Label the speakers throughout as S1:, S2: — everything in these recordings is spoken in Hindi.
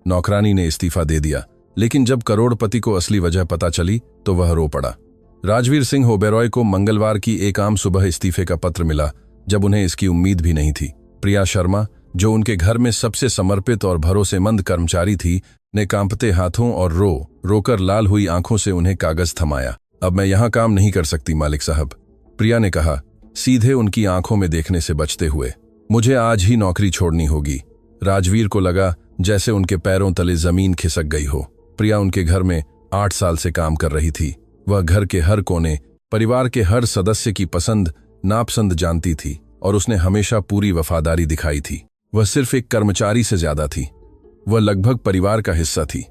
S1: नौकरानी ने इस्तीफा दे दिया, लेकिन जब करोड़पति को असली वजह पता चली तो वह रो पड़ा। राजवीर सिंह ओबेरॉय को मंगलवार की एक आम सुबह इस्तीफे का पत्र मिला, जब उन्हें इसकी उम्मीद भी नहीं थी। प्रिया शर्मा, जो उनके घर में सबसे समर्पित और भरोसेमंद कर्मचारी थी, ने कांपते हाथों और रोकर लाल हुई आंखों से उन्हें कागज थमाया। अब मैं यहां काम नहीं कर सकती मालिक साहब, प्रिया ने कहा, सीधे उनकी आंखों में देखने से बचते हुए। मुझे आज ही नौकरी छोड़नी होगी। राजवीर को लगा जैसे उनके पैरों तले जमीन खिसक गई हो। प्रिया उनके घर में 8 साल से काम कर रही थी। वह घर के हर कोने, परिवार के हर सदस्य की पसंद नापसंद जानती थी और उसने हमेशा पूरी वफादारी दिखाई थी। वह सिर्फ एक कर्मचारी से ज्यादा थी, वह लगभग परिवार का हिस्सा थी।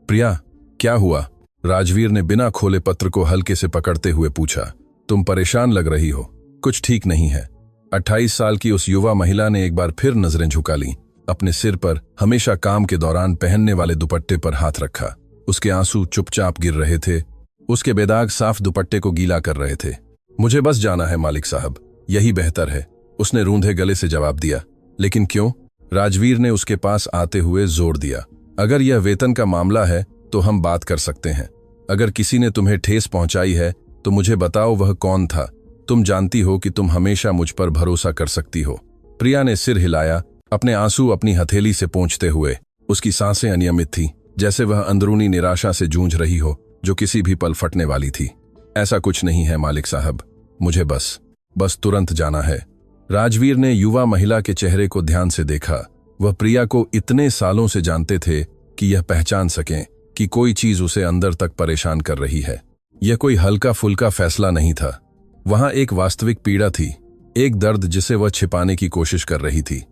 S1: प्रिया, क्या हुआ? राजवीर ने बिना खोले पत्र को हल्के से पकड़ते हुए पूछा। तुम परेशान लग रही हो, कुछ ठीक नहीं है। 28 साल की उस युवा महिला ने एक बार फिर नजरें झुका लीं। अपने सिर पर हमेशा काम के दौरान पहनने वाले दुपट्टे पर हाथ रखा। उसके आंसू चुपचाप गिर रहे थे। उसके बेदाग साफ दुपट्टे को गीला कर रहे थे। मुझे बस जाना है मालिक साहब, यही बेहतर है, उसने रूंधे गले से जवाब दिया। लेकिन क्यों? राजवीर ने उसके पास आते हुए जोर दिया। अगर यह वेतन का मामला है तो हम बात कर सकते हैं। अगर किसी ने तुम्हें ठेस पहुंचाई है तो मुझे बताओ वह कौन था। तुम जानती हो कि तुम हमेशा मुझ पर भरोसा कर सकती हो। प्रिया ने सिर हिलाया, अपने आंसू अपनी हथेली से पोंछते हुए। उसकी सांसें अनियमित थी, जैसे वह अंदरूनी निराशा से जूझ रही हो जो किसी भी पल फटने वाली थी। ऐसा कुछ नहीं है मालिक साहब, मुझे बस तुरंत जाना है। राजवीर ने युवा महिला के चेहरे को ध्यान से देखा। वह प्रिया को इतने सालों से जानते थे कि यह पहचान सकें कि कोई चीज उसे अंदर तक परेशान कर रही है। यह कोई हल्का फुल्का फैसला नहीं था। वहां एक वास्तविक पीड़ा थी, एक दर्द जिसे वह छिपाने की कोशिश कर रही थी।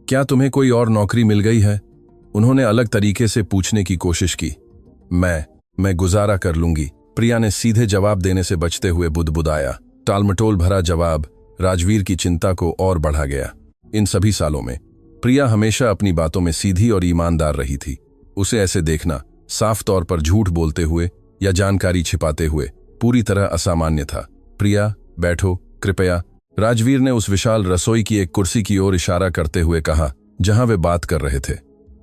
S1: क्या तुम्हें कोई और नौकरी मिल गई है? उन्होंने अलग तरीके से पूछने की कोशिश की। मैं गुजारा कर लूंगी, प्रिया ने सीधे जवाब देने से बचते हुए बुदबुदाया। टालमटोल भरा जवाब राजवीर की चिंता को और बढ़ा गया। इन सभी सालों में प्रिया हमेशा अपनी बातों में सीधी और ईमानदार रही थी। उसे ऐसे देखना, साफ तौर पर झूठ बोलते हुए या जानकारी छिपाते हुए, पूरी तरह असामान्य था। प्रिया, बैठो कृपया, राजवीर ने उस विशाल रसोई की एक कुर्सी की ओर इशारा करते हुए कहा जहां वे बात कर रहे थे।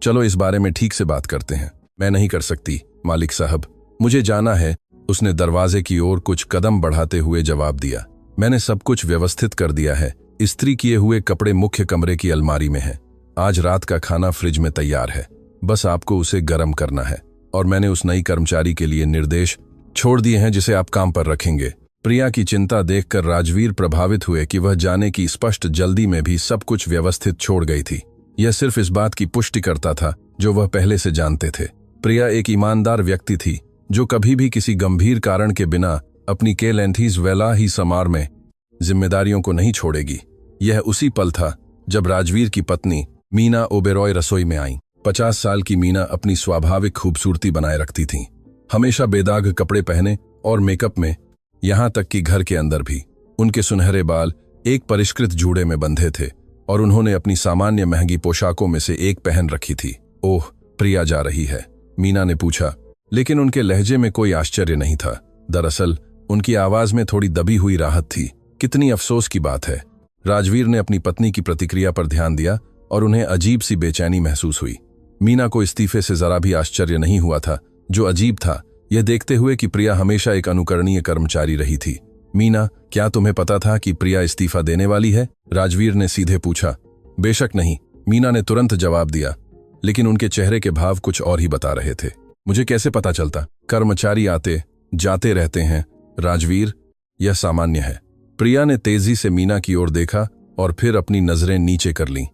S1: चलो इस बारे में ठीक से बात करते हैं। मैं नहीं कर सकती मालिक साहब, मुझे जाना है, उसने दरवाजे की ओर कुछ कदम बढ़ाते हुए जवाब दिया। मैंने सब कुछ व्यवस्थित कर दिया है। इस्त्री किए हुए कपड़े मुख्य कमरे की अलमारी में हैं। आज रात का खाना फ्रिज में तैयार है, बस आपको उसे गर्म करना है। और मैंने उस नई कर्मचारी के लिए निर्देश छोड़ दिए हैं जिसे आप काम पर रखेंगे। प्रिया की चिंता देखकर राजवीर प्रभावित हुए कि वह जाने की स्पष्ट जल्दी में भी सब कुछ व्यवस्थित छोड़ गई थी। यह सिर्फ इस बात की पुष्टि करता था जो वह पहले से जानते थे। प्रिया एक ईमानदार व्यक्ति थी जो कभी भी किसी गंभीर कारण के बिना अपनी के लेंथीज वेला ही समार में जिम्मेदारियों को नहीं छोड़ेगी। यह उसी पल था जब राजवीर की पत्नी मीना ओबेरॉय रसोई में आई। 50 साल की मीना अपनी स्वाभाविक खूबसूरती बनाए रखती थीं, हमेशा बेदाग कपड़े पहने और मेकअप में, यहां तक कि घर के अंदर भी। उनके सुनहरे बाल एक परिष्कृत जूड़े में बंधे थे और उन्होंने अपनी सामान्य महंगी पोशाकों में से एक पहन रखी थी। ओह, प्रिया जा रही है? मीना ने पूछा, लेकिन उनके लहजे में कोई आश्चर्य नहीं था। दरअसल उनकी आवाज में थोड़ी दबी हुई राहत थी। कितनी अफसोस की बात है। राजवीर ने अपनी पत्नी की प्रतिक्रिया पर ध्यान दिया और उन्हें अजीब सी बेचैनी महसूस हुई। मीना को इस्तीफे से जरा भी आश्चर्य नहीं हुआ था। जो अजीब था, यह देखते हुए कि प्रिया हमेशा एक अनुकरणीय कर्मचारी रही थी। मीना, क्या तुम्हें पता था कि प्रिया इस्तीफा देने वाली है? राजवीर ने सीधे पूछा। बेशक नहीं, मीना ने तुरंत जवाब दिया, लेकिन उनके चेहरे के भाव कुछ और ही बता रहे थे। मुझे कैसे पता चलता? कर्मचारी आते जाते रहते हैं राजवीर, यह सामान्य है। प्रिया ने तेजी से मीना की ओर देखा और फिर अपनी नजरें नीचे कर लीं।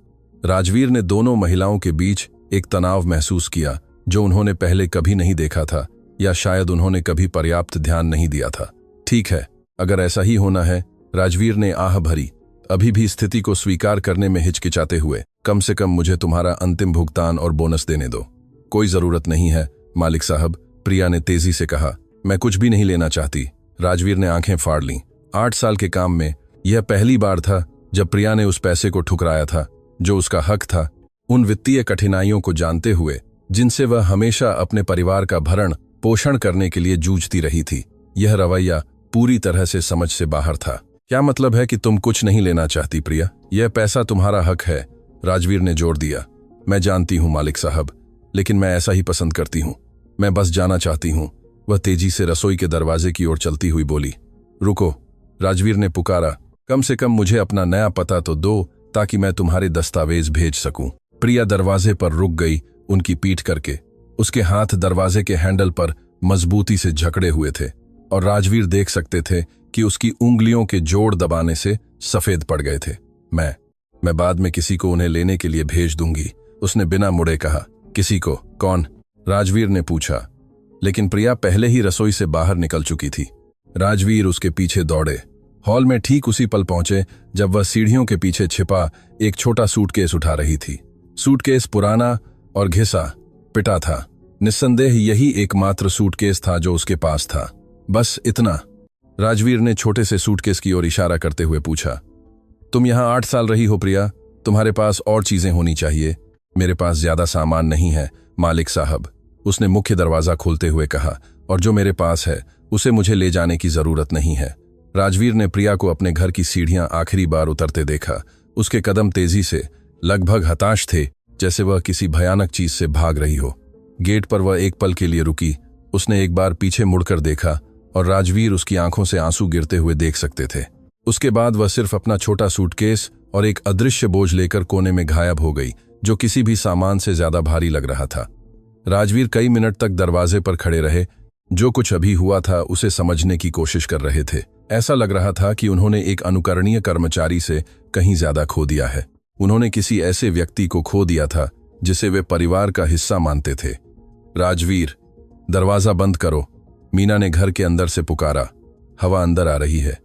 S1: राजवीर ने दोनों महिलाओं के बीच एक तनाव महसूस किया जो उन्होंने पहले कभी नहीं देखा था, या शायद उन्होंने कभी पर्याप्त ध्यान नहीं दिया था। ठीक है, अगर ऐसा ही होना है, राजवीर ने आह भरी, अभी भी स्थिति को स्वीकार करने में हिचकिचाते हुए। कम से कम मुझे तुम्हारा अंतिम भुगतान और बोनस देने दो। कोई जरूरत नहीं है मालिक साहब, प्रिया ने तेजी से कहा। मैं कुछ भी नहीं लेना चाहती। राजवीर ने आंखें फाड़ लीं। 8 साल के काम में यह पहली बार था जब प्रिया ने उस पैसे को ठुकराया था जो उसका हक था। उन वित्तीय कठिनाइयों को जानते हुए जिनसे वह हमेशा अपने परिवार का भरण पोषण करने के लिए जूझती रही थी, यह रवैया पूरी तरह से समझ से बाहर था। क्या मतलब है कि तुम कुछ नहीं लेना चाहती प्रिया? यह पैसा तुम्हारा हक है, राजवीर ने जोर दिया। मैं जानती हूं मालिक साहब, लेकिन मैं ऐसा ही पसंद करती हूँ। मैं बस जाना चाहती हूँ। वह तेजी से रसोई के दरवाजे की ओर चलती हुई बोली। रुको, राजवीर ने पुकारा। कम से कम मुझे अपना नया पता तो दो ताकि मैं तुम्हारे दस्तावेज भेज सकूं। प्रिया दरवाजे पर रुक गई, उनकी पीठ करके। उसके हाथ दरवाजे के हैंडल पर मजबूती से जकड़े हुए थे और राजवीर देख सकते थे कि उसकी उंगलियों के जोड़ दबाने से सफेद पड़ गए थे। मैं बाद में किसी को उन्हें लेने के लिए भेज दूंगी, उसने बिना मुड़े कहा। किसी को? कौन? राजवीर ने पूछा। लेकिन प्रिया पहले ही रसोई से बाहर निकल चुकी थी। राजवीर उसके पीछे दौड़े। हॉल में ठीक उसी पल पहुंचे जब वह सीढ़ियों के पीछे छिपा एक छोटा सूटकेस उठा रही थी। सूटकेस पुराना और घिसा पिटा था। निस्संदेह यही एकमात्र सूटकेस था जो उसके पास था। बस इतना। राजवीर ने छोटे से सूटकेस की ओर इशारा करते हुए पूछा। तुम यहां 8 साल रही हो प्रिया, तुम्हारे पास और चीजें होनी चाहिए। मेरे पास ज्यादा सामान नहीं है मालिक साहब, उसने मुख्य दरवाजा खोलते हुए कहा, और जो मेरे पास है उसे मुझे ले जाने की जरूरत नहीं है। राजवीर ने प्रिया को अपने घर की सीढ़ियां आखिरी बार उतरते देखा। उसके कदम तेजी से, लगभग हताश थे, जैसे वह किसी भयानक चीज से भाग रही हो। गेट पर वह एक पल के लिए रुकी। उसने एक बार पीछे मुड़कर देखा और राजवीर उसकी आंखों से आंसू गिरते हुए देख सकते थे। उसके बाद वह सिर्फ अपना छोटा सूटकेस और एक अदृश्य बोझ लेकर कोने में गायब हो गई, जो किसी भी सामान से ज्यादा भारी लग रहा था। राजवीर कई मिनट तक दरवाजे पर खड़े रहे, जो कुछ अभी हुआ था उसे समझने की कोशिश कर रहे थे। ऐसा लग रहा था कि उन्होंने एक अनुकरणीय कर्मचारी से कहीं ज्यादा खो दिया है। उन्होंने किसी ऐसे व्यक्ति को खो दिया था जिसे वे परिवार का हिस्सा मानते थे। राजवीर, दरवाजा बंद करो, मीना ने घर के अंदर से पुकारा। हवा अंदर आ रही है।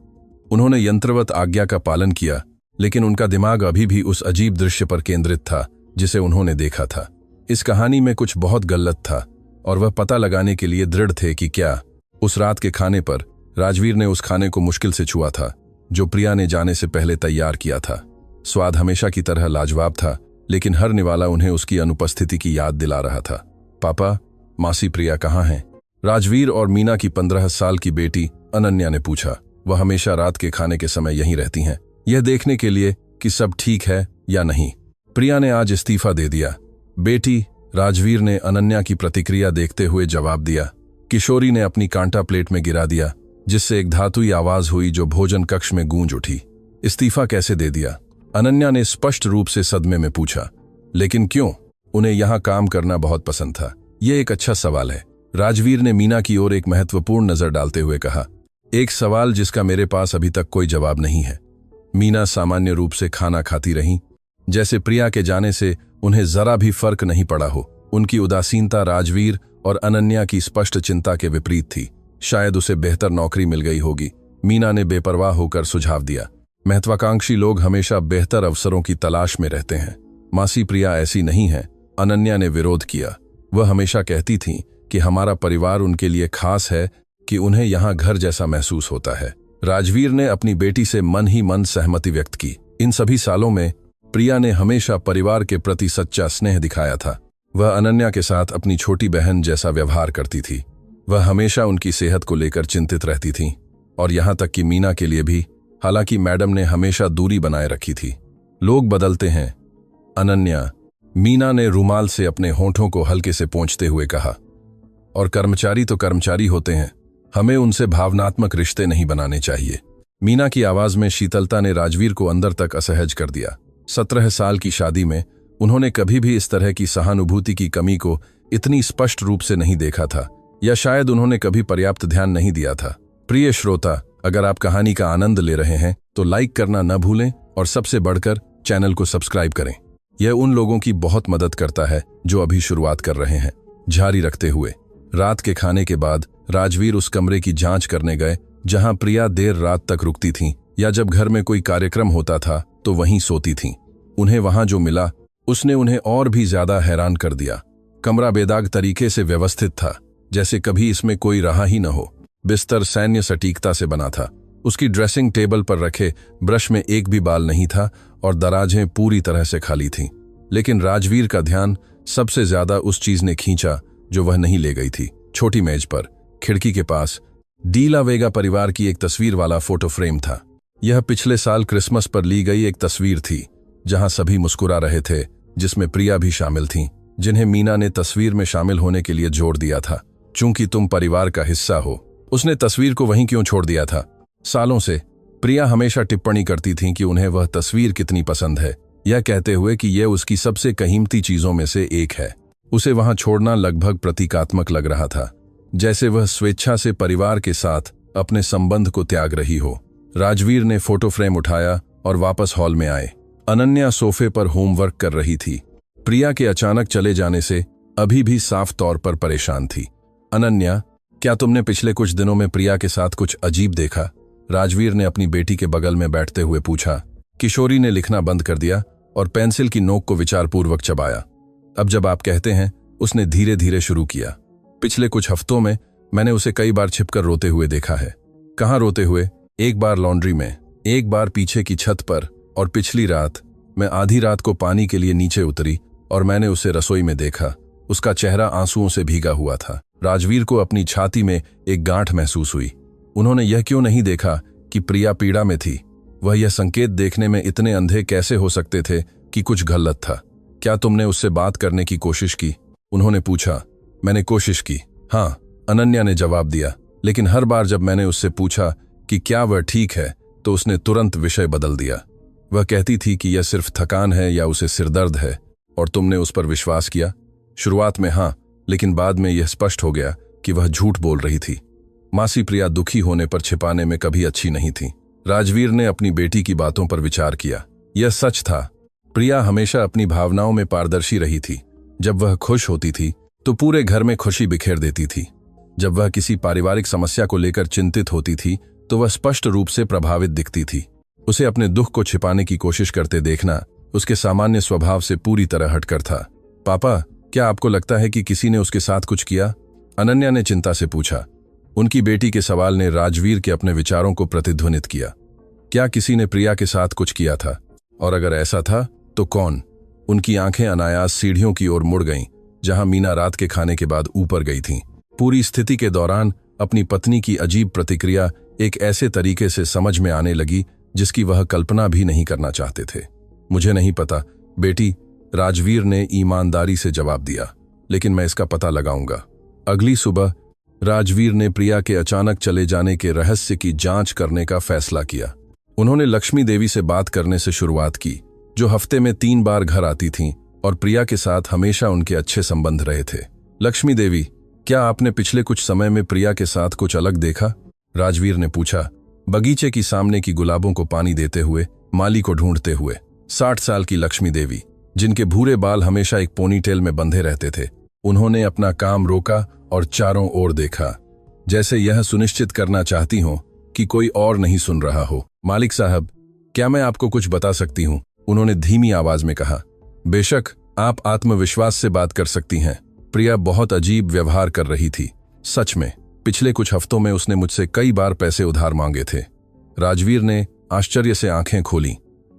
S1: उन्होंने यंत्रवत आज्ञा का पालन किया, लेकिन उनका दिमाग अभी भी उस अजीब दृश्य पर केंद्रित था जिसे उन्होंने देखा था। इस कहानी में कुछ बहुत गलत था और वह पता लगाने के लिए दृढ़ थे कि क्या। उस रात के खाने पर राजवीर ने उस खाने को मुश्किल से छुआ था जो प्रिया ने जाने से पहले तैयार किया था। स्वाद हमेशा की तरह लाजवाब था, लेकिन हर निवाला उन्हें उसकी अनुपस्थिति की याद दिला रहा था। पापा, मासी प्रिया कहाँ हैं? राजवीर और मीना की 15 साल की बेटी अनन्या ने पूछा। वह हमेशा रात के खाने के समय यहीं रहती हैं, यह देखने के लिए कि सब ठीक है या नहीं। प्रिया ने आज इस्तीफा दे दिया। बेटी, राजवीर ने अनन्या की प्रतिक्रिया देखते हुए जवाब दिया। किशोरी ने अपनी कांटा प्लेट में गिरा दिया, जिससे एक धातुई आवाज हुई जो भोजन कक्ष में गूंज उठी। इस्तीफा कैसे दे दिया? अनन्या ने स्पष्ट रूप से सदमे में पूछा। लेकिन क्यों? उन्हें यहां काम करना बहुत पसंद था। यह एक अच्छा सवाल है। राजवीर ने मीना की ओर एक महत्वपूर्ण नजर डालते हुए कहा। एक सवाल जिसका मेरे पास अभी तक कोई जवाब नहीं है। मीना सामान्य रूप से खाना खाती रहीं, जैसे प्रिया के जाने से उन्हें जरा भी फर्क नहीं पड़ा हो। उनकी उदासीनता राजवीर और अनन्या की स्पष्ट चिंता के विपरीत थी। शायद उसे बेहतर नौकरी मिल गई होगी, मीना ने बेपरवाह होकर सुझाव दिया। महत्वाकांक्षी लोग हमेशा बेहतर अवसरों की तलाश में रहते हैं। मासी प्रिया ऐसी नहीं है, अनन्या ने विरोध किया। वह हमेशा कहती थी कि हमारा परिवार उनके लिए खास है, कि उन्हें यहाँ घर जैसा महसूस होता है। राजवीर ने अपनी बेटी से मन ही मन सहमति व्यक्त की। इन सभी सालों में प्रिया ने हमेशा परिवार के प्रति सच्चा स्नेह दिखाया था। वह अनन्या के साथ अपनी छोटी बहन जैसा व्यवहार करती थी। वह हमेशा उनकी सेहत को लेकर चिंतित रहती थी, और यहाँ तक कि मीना के लिए भी। हालांकि मैडम ने हमेशा दूरी बनाए रखी थी। लोग बदलते हैं अनन्या, मीना ने रुमाल से अपने होंठों को हल्के से पोंछते हुए कहा। और कर्मचारी तो कर्मचारी होते हैं, हमें उनसे भावनात्मक रिश्ते नहीं बनाने चाहिए। मीना की आवाज में शीतलता ने राजवीर को अंदर तक असहज कर दिया। 17 साल की शादी में उन्होंने कभी भी इस तरह की सहानुभूति की कमी को इतनी स्पष्ट रूप से नहीं देखा था, या शायद उन्होंने कभी पर्याप्त ध्यान नहीं दिया था। प्रिय श्रोता, अगर आप कहानी का आनंद ले रहे हैं तो लाइक करना न भूलें और सबसे बढ़कर चैनल को सब्सक्राइब करें। यह उन लोगों की बहुत मदद करता है जो अभी शुरुआत कर रहे हैं। जारी रखते हुए, रात के खाने के बाद राजवीर उस कमरे की जांच करने गए जहां प्रिया देर रात तक रुकती थीं, या जब घर में कोई कार्यक्रम होता था तो वहीं सोती थीं। उन्हें वहां जो मिला उसने उन्हें और भी ज्यादा हैरान कर दिया। कमरा बेदाग तरीके से व्यवस्थित था, जैसे कभी इसमें कोई रहा ही न हो। बिस्तर सैन्य सटीकता से बना था। उसकी ड्रेसिंग टेबल पर रखे ब्रश में एक भी बाल नहीं था और दराजें पूरी तरह से खाली थीं। लेकिन राजवीर का ध्यान सबसे ज्यादा उस चीज ने खींचा जो वह नहीं ले गई थी। छोटी मेज पर खिड़की के पास डीला वेगा परिवार की एक तस्वीर वाला फोटो फ्रेम था। यह पिछले साल क्रिसमस पर ली गई एक तस्वीर थी जहां सभी मुस्कुरा रहे थे, जिसमें प्रिया भी शामिल थीं। जिन्हें मीना ने तस्वीर में शामिल होने के लिए जोड़ दिया था। चूंकि तुम परिवार का हिस्सा हो, उसने तस्वीर को वहीं क्यों छोड़ दिया था? सालों से प्रिया हमेशा टिप्पणी करती थी कि उन्हें वह तस्वीर कितनी पसंद है, यह कहते हुए कि यह उसकी सबसे कीमती चीजों में से एक है। उसे वहां छोड़ना लगभग प्रतीकात्मक लग रहा था, जैसे वह स्वेच्छा से परिवार के साथ अपने संबंध को त्याग रही हो। राजवीर ने फोटो फ्रेम उठाया और वापस हॉल में आए। अनन्या सोफे पर होमवर्क कर रही थी। प्रिया के अचानक चले जाने से अभी भी साफ तौर पर परेशान थी। अनन्या, क्या तुमने पिछले कुछ दिनों में प्रिया के साथ कुछ अजीब देखा? राजवीर ने अपनी बेटी के बगल में बैठते हुए पूछा। किशोरी ने लिखना बंद कर दिया और पेंसिल की नोक को विचारपूर्वक चबाया। अब जब आप कहते हैं, उसने धीरे धीरे शुरू किया। पिछले कुछ हफ्तों में मैंने उसे कई बार छिपकर रोते हुए देखा है। कहाँ रोते हुए? एक बार लॉन्ड्री में, एक बार पीछे की छत पर, और पिछली रात मैं आधी रात को पानी के लिए नीचे उतरी और मैंने उसे रसोई में देखा। उसका चेहरा आंसुओं से भीगा हुआ था। राजवीर को अपनी छाती में एक गांठ महसूस हुई। उन्होंने यह क्यों नहीं देखा कि प्रिया पीड़ा में थी? वह यह संकेत देखने में इतने अंधे कैसे हो सकते थे कि कुछ गलत था? क्या तुमने उससे बात करने की कोशिश की? उन्होंने पूछा। मैंने कोशिश की, हाँ, अनन्या ने जवाब दिया। लेकिन हर बार जब मैंने उससे पूछा कि क्या वह ठीक है, तो उसने तुरंत विषय बदल दिया। वह कहती थी कि यह सिर्फ थकान है या उसे सिरदर्द है, और तुमने उस पर विश्वास किया? शुरुआत में हाँ, लेकिन बाद में यह स्पष्ट हो गया कि वह झूठ बोल रही थी। मासी प्रिया दुखी होने पर छिपाने में कभी अच्छी नहीं थी। राजवीर ने अपनी बेटी की बातों पर विचार किया। यह सच था, प्रिया हमेशा अपनी भावनाओं में पारदर्शी रही थी। जब वह खुश होती थी तो पूरे घर में खुशी बिखेर देती थी। जब वह किसी पारिवारिक समस्या को लेकर चिंतित होती थी तो वह स्पष्ट रूप से प्रभावित दिखती थी। उसे अपने दुख को छिपाने की कोशिश करते देखना उसके सामान्य स्वभाव से पूरी तरह हटकर था। पापा, क्या आपको लगता है कि किसी ने उसके साथ कुछ किया? अनन्या ने चिंता से पूछा। उनकी बेटी के सवाल ने राजवीर के अपने विचारों को प्रतिध्वनित किया। क्या किसी ने प्रिया के साथ कुछ किया था? और अगर ऐसा था तो कौन? उनकी आंखें अनायास सीढ़ियों की ओर मुड़ गईं, जहां मीना रात के खाने के बाद ऊपर गई थीं। पूरी स्थिति के दौरान अपनी पत्नी की अजीब प्रतिक्रिया एक ऐसे तरीके से समझ में आने लगी जिसकी वह कल्पना भी नहीं करना चाहते थे। मुझे नहीं पता बेटी, राजवीर ने ईमानदारी से जवाब दिया, लेकिन मैं इसका पता लगाऊंगा। अगली सुबह राजवीर ने प्रिया के अचानक चले जाने के रहस्य की जांच करने का फैसला किया। उन्होंने लक्ष्मी देवी से बात करने से शुरुआत की, जो हफ्ते में 3 बार घर आती थीं और प्रिया के साथ हमेशा उनके अच्छे संबंध रहे थे। लक्ष्मी देवी, क्या आपने पिछले कुछ समय में प्रिया के साथ कुछ अलग देखा? राजवीर ने पूछा, बगीचे की सामने की गुलाबों को पानी देते हुए, माली को ढूंढते हुए। 60 साल की लक्ष्मी देवी, जिनके भूरे बाल हमेशा एक पोनीटेल में बंधे रहते थे। उन्होंने अपना काम रोका और चारों ओर देखा, जैसे यह सुनिश्चित करना चाहती हो कि कोई और नहीं सुन रहा हो। मालिक साहब, क्या मैं आपको कुछ बता सकती हूँ? उन्होंने धीमी आवाज में कहा। बेशक, आप आत्मविश्वास से बात कर सकती हैं। प्रिया बहुत अजीब व्यवहार कर रही थी। सच में, पिछले कुछ हफ्तों में उसने मुझसे कई बार पैसे उधार मांगे थे। राजवीर ने आश्चर्य से आंखें खोलीं।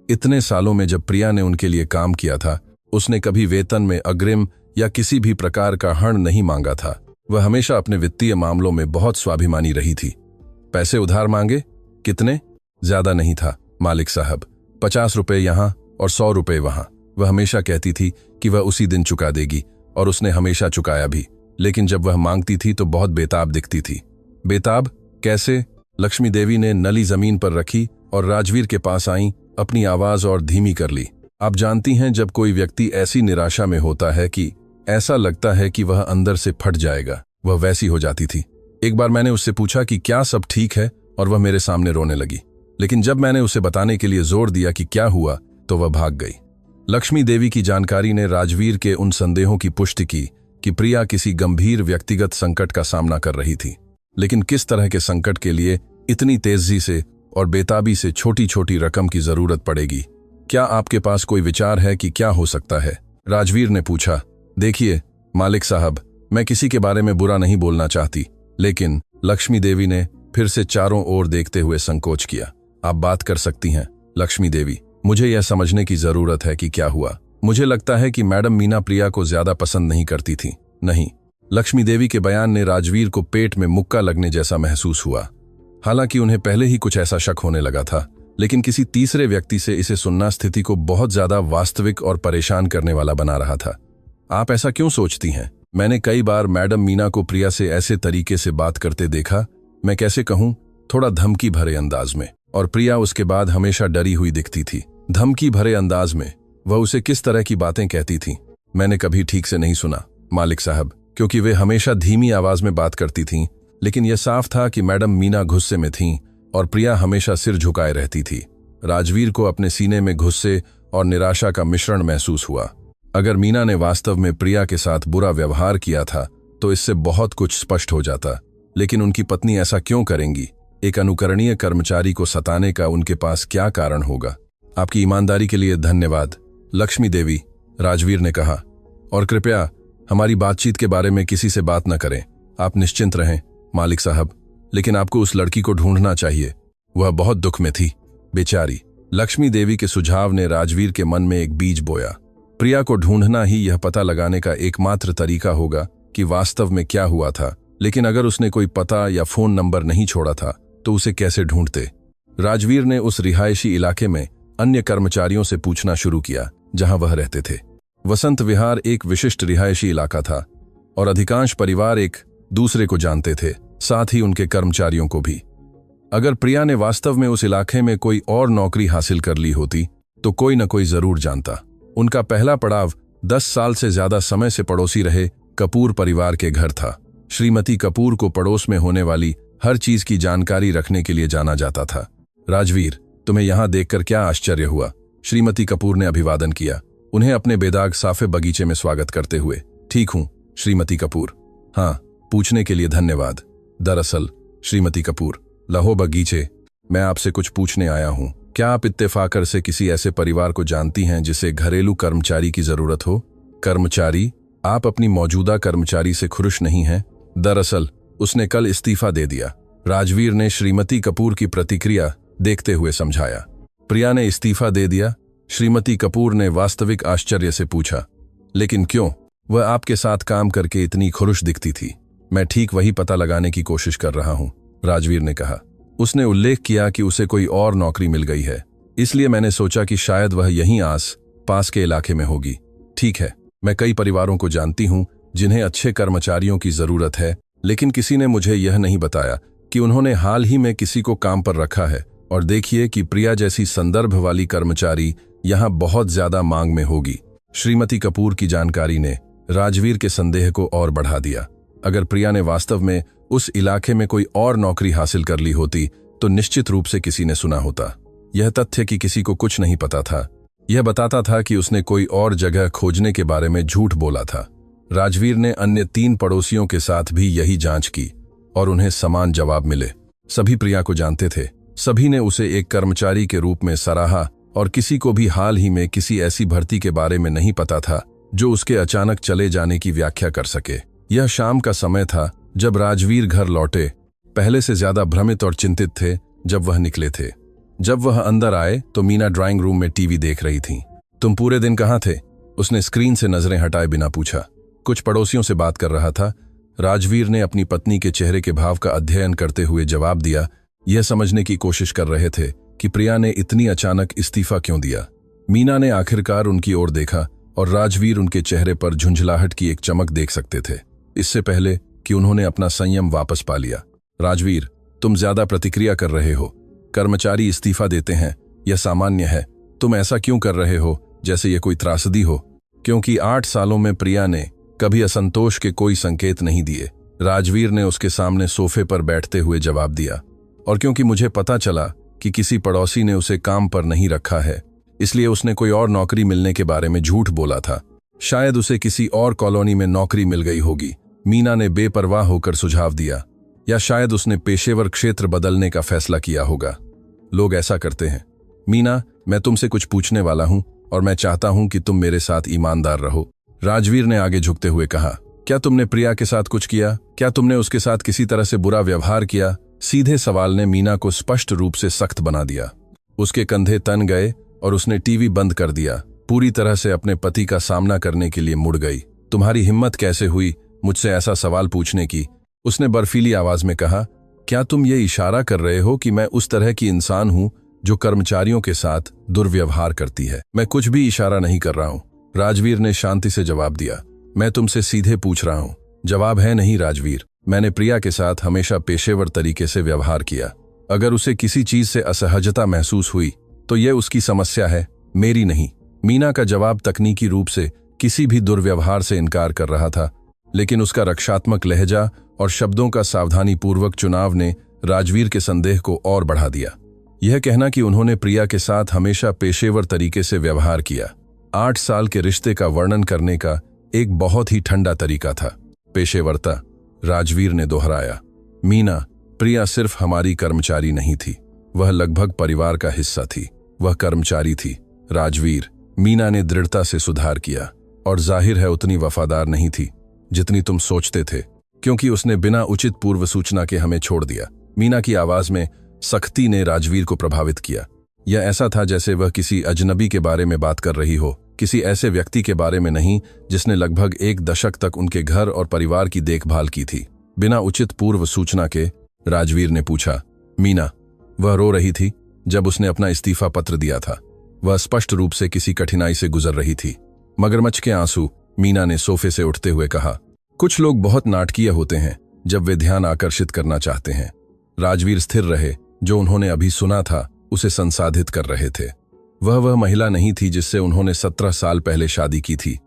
S1: इतने सालों में जब प्रिया ने उनके लिए काम किया था, उसने कभी वेतन में अग्रिम या किसी भी प्रकार का हण नहीं मांगा था। वह हमेशा अपने वित्तीय मामलों में बहुत स्वाभिमानी रही थी। पैसे उधार मांगे? कितने? ज्यादा नहीं था मालिक साहब, 50 रुपए यहां और 100 रुपए वहां। वह हमेशा कहती थी कि वह उसी दिन चुका देगी, और उसने हमेशा चुकाया भी। लेकिन जब वह मांगती थी तो बहुत बेताब दिखती थी। बेताब कैसे? लक्ष्मी देवी ने नली जमीन पर रखी और राजवीर के पास आईं, अपनी आवाज और धीमी कर ली। आप जानती हैं, जब कोई व्यक्ति ऐसी निराशा में होता है कि ऐसा लगता है कि वह अंदर से फट जाएगा, वह वैसी हो जाती थी। एक बार मैंने उससे पूछा कि क्या सब ठीक है, और वह मेरे सामने रोने लगी। लेकिन जब मैंने उसे बताने के लिए जोर दिया कि क्या हुआ, तो वह भाग गई। लक्ष्मी देवी की जानकारी ने राजवीर के उन संदेहों की पुष्टि की कि प्रिया किसी गंभीर व्यक्तिगत संकट का सामना कर रही थी। लेकिन किस तरह के संकट के लिए इतनी तेजी से और बेताबी से छोटी छोटी रकम की जरूरत पड़ेगी? क्या आपके पास कोई विचार है कि क्या हो सकता है? राजवीर ने पूछा। देखिए मालिक साहब, मैं किसी के बारे में बुरा नहीं बोलना चाहती, लेकिन लक्ष्मी देवी ने फिर से चारों ओर देखते हुए संकोच किया। आप बात कर सकती हैं लक्ष्मी देवी, मुझे यह समझने की जरूरत है कि क्या हुआ। मुझे लगता है कि मैडम मीना प्रिया को ज्यादा पसंद नहीं करती थी। नहीं। लक्ष्मी देवी के बयान ने राजवीर को पेट में मुक्का लगने जैसा महसूस हुआ। हालांकि उन्हें पहले ही कुछ ऐसा शक होने लगा था, लेकिन किसी तीसरे व्यक्ति से इसे सुनना स्थिति को बहुत ज्यादा वास्तविक और परेशान करने वाला बना रहा था। आप ऐसा क्यों सोचती हैं? मैंने कई बार मैडम मीना को प्रिया से ऐसे तरीके से बात करते देखा, मैं कैसे कहूं, थोड़ा धमकी भरे अंदाज में। और प्रिया उसके बाद हमेशा डरी हुई दिखती थी। धमकी भरे अंदाज में वह उसे किस तरह की बातें कहती थी, मैंने कभी ठीक से नहीं सुना मालिक साहब, क्योंकि वे हमेशा धीमी आवाज में बात करती थीं। लेकिन यह साफ था कि मैडम मीना गुस्से में थीं और प्रिया हमेशा सिर झुकाए रहती थी। राजवीर को अपने सीने में गुस्से और निराशा का मिश्रण महसूस हुआ। अगर मीना ने वास्तव में प्रिया के साथ बुरा व्यवहार किया था तो इससे बहुत कुछ स्पष्ट हो जाता, लेकिन उनकी पत्नी ऐसा क्यों करेंगी? एक अनुकरणीय कर्मचारी को सताने का उनके पास क्या कारण होगा? आपकी ईमानदारी के लिए धन्यवाद, लक्ष्मी देवी, राजवीर ने कहा। और कृपया हमारी बातचीत के बारे में किसी से बात न करें। आप निश्चिंत रहें मालिक साहब, लेकिन आपको उस लड़की को ढूंढना चाहिए, वह बहुत दुख में थी, बेचारी। लक्ष्मी देवी के सुझाव ने राजवीर के मन में एक बीज बोया। प्रिया को ढूंढना ही यह पता लगाने का एकमात्र तरीका होगा कि वास्तव में क्या हुआ था। लेकिन अगर उसने कोई पता या फोन नंबर नहीं छोड़ा था तो उसे कैसे ढूंढते? राजवीर ने उस रिहायशी इलाके में अन्य कर्मचारियों से पूछना शुरू किया जहां वह रहते थे। वसंत विहार एक विशिष्ट रिहायशी इलाका था और अधिकांश परिवार एक दूसरे को जानते थे, साथ ही उनके कर्मचारियों को भी। अगर प्रिया ने वास्तव में उस इलाके में कोई और नौकरी हासिल कर ली होती तो कोई न कोई जरूर जानता। उनका पहला पड़ाव 10 साल से ज्यादा समय से पड़ोसी रहे कपूर परिवार के घर था। श्रीमती कपूर को पड़ोस में होने वाली हर चीज की जानकारी रखने के लिए जाना जाता था। राजवीर, तुम्हें यहां देखकर क्या आश्चर्य हुआ? श्रीमती कपूर ने अभिवादन किया, उन्हें अपने बेदाग साफे बगीचे में स्वागत करते हुए। ठीक हूं श्रीमती कपूर। हाँ, पूछने के लिए धन्यवाद। दरअसल श्रीमती कपूर, लहो बगीचे, मैं आपसे कुछ पूछने आया हूं। क्या आप इत्तेफाकर से किसी ऐसे परिवार को जानती हैं जिसे घरेलू कर्मचारी की जरूरत हो? कर्मचारी? आप अपनी मौजूदा कर्मचारी से खुश नहीं हैं? दरअसल उसने कल इस्तीफा दे दिया, राजवीर ने श्रीमती कपूर की प्रतिक्रिया देखते हुए समझाया। प्रिया ने इस्तीफा दे दिया? श्रीमती कपूर ने वास्तविक आश्चर्य से पूछा। लेकिन क्यों? वह आपके साथ काम करके इतनी खुश दिखती थी। मैं ठीक वही पता लगाने की कोशिश कर रहा हूं, राजवीर ने कहा। उसने उल्लेख किया कि उसे कोई और नौकरी मिल गई है, इसलिए मैंने सोचा कि शायद वह यहीं आस पास के इलाके में होगी। ठीक है, मैं कई परिवारों को जानती हूं जिन्हें अच्छे कर्मचारियों की जरूरत है, लेकिन किसी ने मुझे यह नहीं बताया कि उन्होंने हाल ही में किसी को काम पर रखा है। और देखिए कि प्रिया जैसी संदर्भ वाली कर्मचारी यहां बहुत ज्यादा मांग में होगी। श्रीमती कपूर की जानकारी ने राजवीर के संदेह को और बढ़ा दिया। अगर प्रिया ने वास्तव में उस इलाके में कोई और नौकरी हासिल कर ली होती तो निश्चित रूप से किसी ने सुना होता। यह तथ्य कि किसी को कुछ नहीं पता था, यह बताता था कि उसने कोई और जगह खोजने के बारे में झूठ बोला था। राजवीर ने अन्य 3 पड़ोसियों के साथ भी यही जांच की और उन्हें समान जवाब मिले। सभी प्रिया को जानते थे, सभी ने उसे एक कर्मचारी के रूप में सराहा और किसी को भी हाल ही में किसी ऐसी भर्ती के बारे में नहीं पता था जो उसके अचानक चले जाने की व्याख्या कर सके। यह शाम का समय था जब राजवीर घर लौटे। पहले से ज्यादा भ्रमित और चिंतित थे जब वह निकले थे। जब वह अंदर आए तो मीना ड्राइंग रूम में टीवी देख रही थीं। तुम पूरे दिन कहाँ थे? उसने स्क्रीन से नजरें हटाए बिना पूछा। कुछ पड़ोसियों से बात कर रहा था, राजवीर ने अपनी पत्नी के चेहरे के भाव का अध्ययन करते हुए जवाब दिया। यह समझने की कोशिश कर रहे थे कि प्रिया ने इतनी अचानक इस्तीफा क्यों दिया। मीना ने आखिरकार उनकी ओर देखा और राजवीर उनके चेहरे पर झुंझलाहट की एक चमक देख सकते थे, इससे पहले कि उन्होंने अपना संयम वापस पा लिया। राजवीर, तुम ज्यादा प्रतिक्रिया कर रहे हो। कर्मचारी इस्तीफा देते हैं, यह सामान्य है। तुम ऐसा क्यों कर रहे हो जैसे यह कोई त्रासदी हो? क्योंकि 8 सालों में प्रिया ने कभी असंतोष के कोई संकेत नहीं दिए, राजवीर ने उसके सामने सोफे पर बैठते हुए जवाब दिया। और क्योंकि मुझे पता चला कि किसी पड़ोसी ने उसे काम पर नहीं रखा है, इसलिए उसने कोई और नौकरी मिलने के बारे में झूठ बोला था। शायद उसे किसी और कॉलोनी में नौकरी मिल गई होगी, मीना ने बेपरवाह होकर सुझाव दिया। या शायद उसने पेशेवर क्षेत्र बदलने का फैसला किया होगा। लोग ऐसा करते हैं। मीना, मैं तुमसे कुछ पूछने वाला हूं और मैं चाहता हूं कि तुम मेरे साथ ईमानदार रहो, राजवीर ने आगे झुकते हुए कहा। क्या तुमने प्रिया के साथ कुछ किया? क्या तुमने उसके साथ किसी तरह से बुरा व्यवहार किया? सीधे सवाल ने मीना को स्पष्ट रूप से सख्त बना दिया। उसके कंधे तन गए और उसने टीवी बंद कर दिया। पूरी तरह से अपने पति का सामना करने के लिए मुड़ गई। तुम्हारी हिम्मत कैसे हुई मुझसे ऐसा सवाल पूछने की? उसने बर्फीली आवाज में कहा। क्या तुम ये इशारा कर रहे हो कि मैं उस तरह की इंसान हूं जो कर्मचारियों के साथ दुर्व्यवहार करती है? मैं कुछ भी इशारा नहीं कर रहा हूं, राजवीर ने शांति से जवाब दिया। मैं तुमसे सीधे पूछ रहा हूं। जवाब है नहीं राजवीर। मैंने प्रिया के साथ हमेशा पेशेवर तरीके से व्यवहार किया। अगर उसे किसी चीज से असहजता महसूस हुई तो यह उसकी समस्या है, मेरी नहीं। मीना का जवाब तकनीकी रूप से किसी भी दुर्व्यवहार से इनकार कर रहा था, लेकिन उसका रक्षात्मक लहजा और शब्दों का सावधानीपूर्वक चुनाव ने राजवीर के संदेह को और बढ़ा दिया। यह कहना कि उन्होंने प्रिया के साथ हमेशा पेशेवर तरीके से व्यवहार किया 8 साल के रिश्ते का वर्णन करने का एक बहुत ही ठंडा तरीका था। पेशेवरता, राजवीर ने दोहराया। मीना, प्रिया सिर्फ हमारी कर्मचारी नहीं थी, वह लगभग परिवार का हिस्सा थी। वह कर्मचारी थी राजवीर। मीना ने दृढ़ता से सुधार किया। और जाहिर है उतनी वफादार नहीं थी जितनी तुम सोचते थे, क्योंकि उसने बिना उचित पूर्व सूचना के हमें छोड़ दिया। मीना की आवाज में सख्ती ने राजवीर को प्रभावित किया। यह ऐसा था जैसे वह किसी अजनबी के बारे में बात कर रही हो, किसी ऐसे व्यक्ति के बारे में नहीं जिसने लगभग 1 दशक तक उनके घर और परिवार की देखभाल की थी। बिना उचित पूर्व सूचना के राजवीर ने पूछा, मीना, वह रो रही थी जब उसने अपना इस्तीफा पत्र दिया था। वह स्पष्ट रूप से किसी कठिनाई से गुजर रही थी। मगरमच्छ के आंसू, मीना ने सोफे से उठते हुए कहा। कुछ लोग बहुत नाटकीय होते हैं जब वे ध्यान आकर्षित करना चाहते हैं। राजवीर स्थिर रहे। जो उन्होंने अभी सुना था उसे संसाधित कर रहे थे। वह महिला नहीं थी जिससे उन्होंने 17 साल पहले शादी की थी,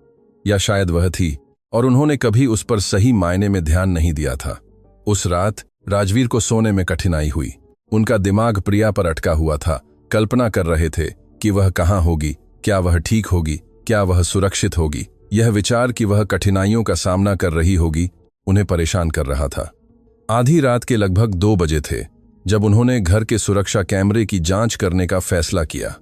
S1: या शायद वह थी, और उन्होंने कभी उस पर सही मायने में ध्यान नहीं दिया था। उस रात राजवीर को सोने में कठिनाई हुई। उनका दिमाग प्रिया पर अटका हुआ था। कल्पना कर रहे थे कि वह कहाँ होगी, क्या वह ठीक होगी, क्या वह सुरक्षित होगी। यह विचार कि वह कठिनाइयों का सामना कर रही होगी उन्हें परेशान कर रहा था। आधी रात के लगभग 2 बजे थे जब उन्होंने घर के सुरक्षा कैमरे की जांच करने का फैसला किया।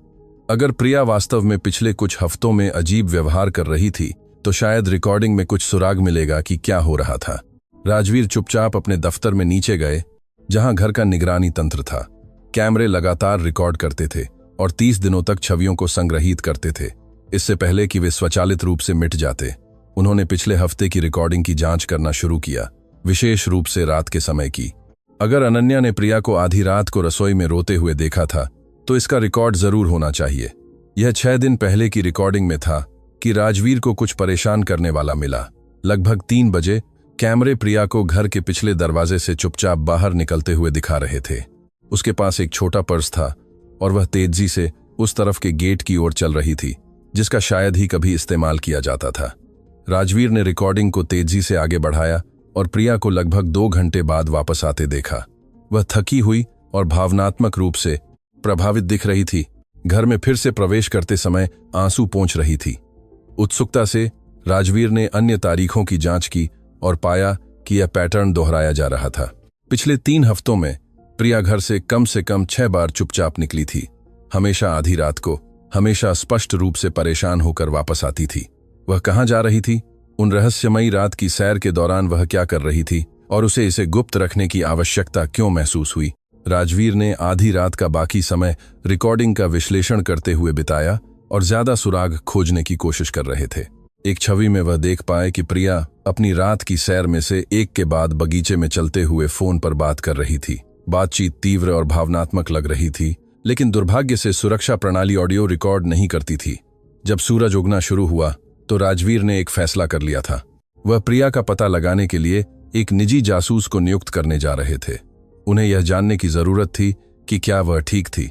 S1: अगर प्रिया वास्तव में पिछले कुछ हफ्तों में अजीब व्यवहार कर रही थी तो शायद रिकॉर्डिंग में कुछ सुराग मिलेगा कि क्या हो रहा था। राजवीर चुपचाप अपने दफ्तर में नीचे गए जहां घर का निगरानी तंत्र था। कैमरे लगातार रिकॉर्ड करते थे और 30 दिनों तक छवियों को संग्रहीत करते थे, इससे पहले कि वे स्वचालित रूप से मिट जाते। उन्होंने पिछले हफ्ते की रिकॉर्डिंग की जांच करना शुरू किया, विशेष रूप से रात के समय की। अगर अनन्या ने प्रिया को आधी रात को रसोई में रोते हुए देखा था तो इसका रिकॉर्ड जरूर होना चाहिए। यह 6 दिन पहले की रिकॉर्डिंग में था कि राजवीर को कुछ परेशान करने वाला मिला। लगभग 3 बजे कैमरे प्रिया को घर के पिछले दरवाजे से चुपचाप बाहर निकलते हुए दिखा रहे थे। उसके पास एक छोटा पर्स था और वह तेजी से उस तरफ के गेट की ओर चल रही थी जिसका शायद ही कभी इस्तेमाल किया जाता था। राजवीर ने रिकॉर्डिंग को तेजी से आगे बढ़ाया और प्रिया को लगभग 2 घंटे बाद वापस आते देखा। वह थकी हुई और भावनात्मक रूप से प्रभावित दिख रही थी। घर में फिर से प्रवेश करते समय आंसू पोंछ रही थी। उत्सुकता से राजवीर ने अन्य तारीखों की जांच की और पाया कि यह पैटर्न दोहराया जा रहा था। पिछले 3 हफ्तों में प्रिया घर से कम 6 बार चुपचाप निकली थी। हमेशा आधी रात को, हमेशा स्पष्ट रूप से परेशान होकर वापस आती थी। वह कहाँ जा रही थी? उन रहस्यमयी रात की सैर के दौरान वह क्या कर रही थी और उसे इसे गुप्त रखने की आवश्यकता क्यों महसूस हुई? राजवीर ने आधी रात का बाकी समय रिकॉर्डिंग का विश्लेषण करते हुए बिताया और ज्यादा सुराग खोजने की कोशिश कर रहे थे। एक छवि में वह देख पाए कि प्रिया अपनी रात की सैर में से एक के बाद बगीचे में चलते हुए फोन पर बात कर रही थी। बातचीत तीव्र और भावनात्मक लग रही थी, लेकिन दुर्भाग्य से सुरक्षा प्रणाली ऑडियो रिकॉर्ड नहीं करती थी। जब सूरज उगना शुरू हुआ तो राजवीर ने एक फैसला कर लिया था। वह प्रिया का पता लगाने के लिए एक निजी जासूस को नियुक्त करने जा रहे थे। उन्हें यह जानने की जरूरत थी कि क्या वह ठीक थी,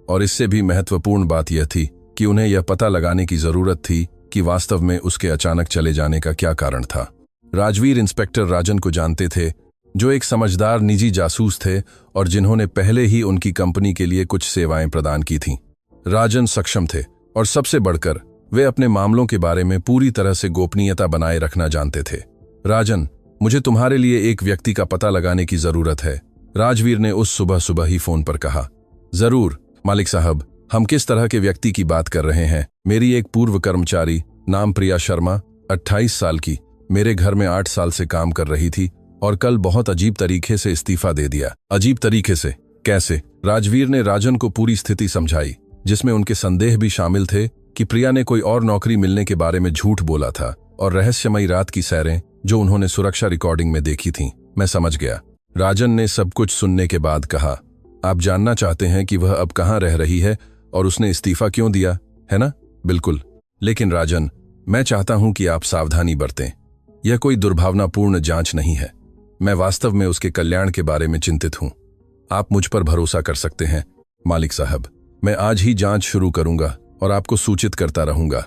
S1: और इससे भी महत्वपूर्ण बात यह थी कि उन्हें यह पता लगाने की जरूरत थी कि वास्तव में उसके अचानक चले जाने का क्या कारण था। राजवीर इंस्पेक्टर राजन को जानते थे, जो एक समझदार निजी जासूस थे और जिन्होंने पहले ही उनकी कंपनी के लिए कुछ सेवाएं प्रदान की थीं। राजन सक्षम थे और सबसे बढ़कर वे अपने मामलों के बारे में पूरी तरह से गोपनीयता बनाए रखना जानते थे। राजन, मुझे तुम्हारे लिए एक व्यक्ति का पता लगाने की जरूरत है, राजवीर ने उस सुबह ही फोन पर कहा। जरूर मालिक साहब, हम किस तरह के व्यक्ति की बात कर रहे हैं? मेरी एक पूर्व कर्मचारी, नाम प्रिया शर्मा, 28 साल की, मेरे घर में 8 साल से काम कर रही थी और कल बहुत अजीब तरीके से इस्तीफा दे दिया। अजीब तरीके से? कैसे? राजवीर ने राजन को पूरी स्थिति समझाई, जिसमें उनके संदेह भी शामिल थे कि प्रिया ने कोई और नौकरी मिलने के बारे में झूठ बोला था और रहस्यमयी रात की सैरें जो उन्होंने सुरक्षा रिकॉर्डिंग में देखी थीं। मैं समझ गया, राजन ने सब कुछ सुनने के बाद कहा। आप जानना चाहते हैं कि वह अब कहाँ रह रही है और उसने इस्तीफा क्यों दिया, है ना? बिल्कुल। लेकिन राजन, मैं चाहता हूं कि आप सावधानी बरतें। यह कोई दुर्भावनापूर्ण जांच नहीं है। मैं वास्तव में उसके कल्याण के बारे में चिंतित हूं। आप मुझ पर भरोसा कर सकते हैं मालिक साहब। मैं आज ही जांच शुरू करूंगा और आपको सूचित करता रहूंगा।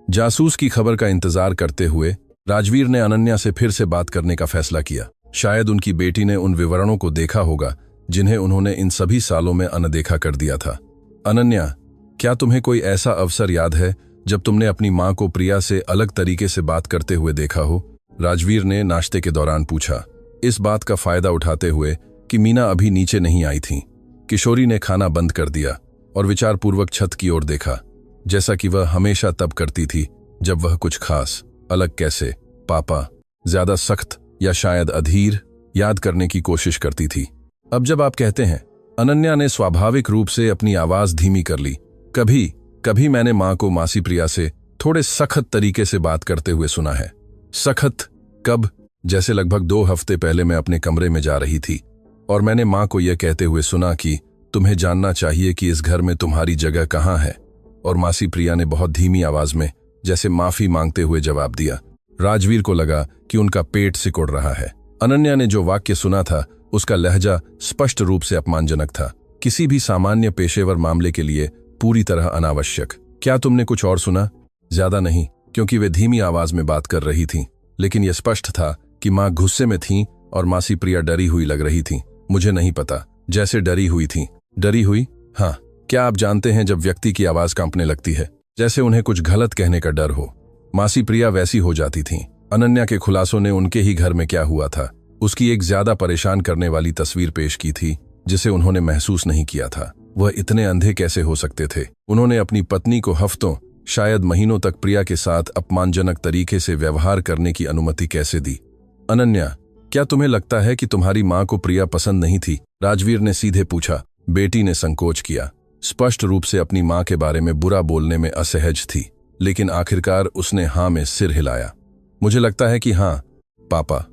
S1: जासूस की खबर का इंतजार करते हुए राजवीर ने अनन्या से फिर से बात करने का फैसला किया। शायद उनकी बेटी ने उन विवरणों को देखा होगा जिन्हें उन्होंने इन सभी सालों में अनदेखा कर दिया था। अनन्या, क्या तुम्हें कोई ऐसा अवसर याद है जब तुमने अपनी मां को प्रिया से अलग तरीके से बात करते हुए देखा हो? राजवीर ने नाश्ते के दौरान पूछा, इस बात का फायदा उठाते हुए कि मीना अभी नीचे नहीं आई थी। किशोरी ने खाना बंद कर दिया और विचारपूर्वक छत की ओर देखा, जैसा कि वह हमेशा तब करती थी जब वह कुछ खास, अलग कैसे, पापा, ज्यादा सख्त या शायद अधीर याद करने की कोशिश करती थी। अब जब आप कहते हैं, अनन्या ने स्वाभाविक रूप से अपनी आवाज धीमी कर ली। कभी मैंने मां को मासी प्रिया से थोड़े सख्त तरीके से बात करते हुए सुना है। सख्त कब? जैसे लगभग 2 हफ्ते पहले मैं अपने कमरे में जा रही थी और मैंने मां को यह कहते हुए सुना कि तुम्हें जानना चाहिए कि इस घर में तुम्हारी जगह कहां है। और मासी प्रिया ने बहुत धीमी आवाज में, जैसे माफी मांगते हुए जवाब दिया। राजवीर को लगा कि उनका पेट सिकुड़ रहा है। अनन्या ने जो वाक्य सुना था उसका लहजा स्पष्ट रूप से अपमानजनक था, किसी भी सामान्य पेशेवर मामले के लिए पूरी तरह अनावश्यक। क्या तुमने कुछ और सुना? ज्यादा नहीं, क्योंकि वे धीमी आवाज में बात कर रही थीं, लेकिन यह स्पष्ट था कि मां गुस्से में थीं और मासी प्रिया डरी हुई लग रही थीं। मुझे नहीं पता, जैसे डरी हुई थीं। डरी हुई? हाँ। क्या आप जानते हैं जब व्यक्ति की आवाज कांपने लगती है, जैसे उन्हें कुछ गलत कहने का डर हो? मासी प्रिया वैसी हो जाती थीं। अनन्या के खुलासों ने उनके ही घर में क्या हुआ था उसकी एक ज्यादा परेशान करने वाली तस्वीर पेश की थी, जिसे उन्होंने महसूस नहीं किया था। वह इतने अंधे कैसे हो सकते थे? उन्होंने अपनी पत्नी को हफ्तों, शायद महीनों तक प्रिया के साथ अपमानजनक तरीके से व्यवहार करने की अनुमति कैसे दी? अनन्या, क्या तुम्हें लगता है कि तुम्हारी मां को प्रिया पसंद नहीं थी? राजवीर ने सीधे पूछा। बेटी ने संकोच किया, स्पष्ट रूप से अपनी मां के बारे में बुरा बोलने में असहज थी, लेकिन आखिरकार उसने हां में सिर हिलाया। मुझे लगता है कि हां पापा।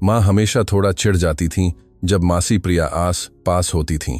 S1: मां हमेशा थोड़ा चिढ़ जाती थीं जब मासी प्रिया आस पास होती थीं,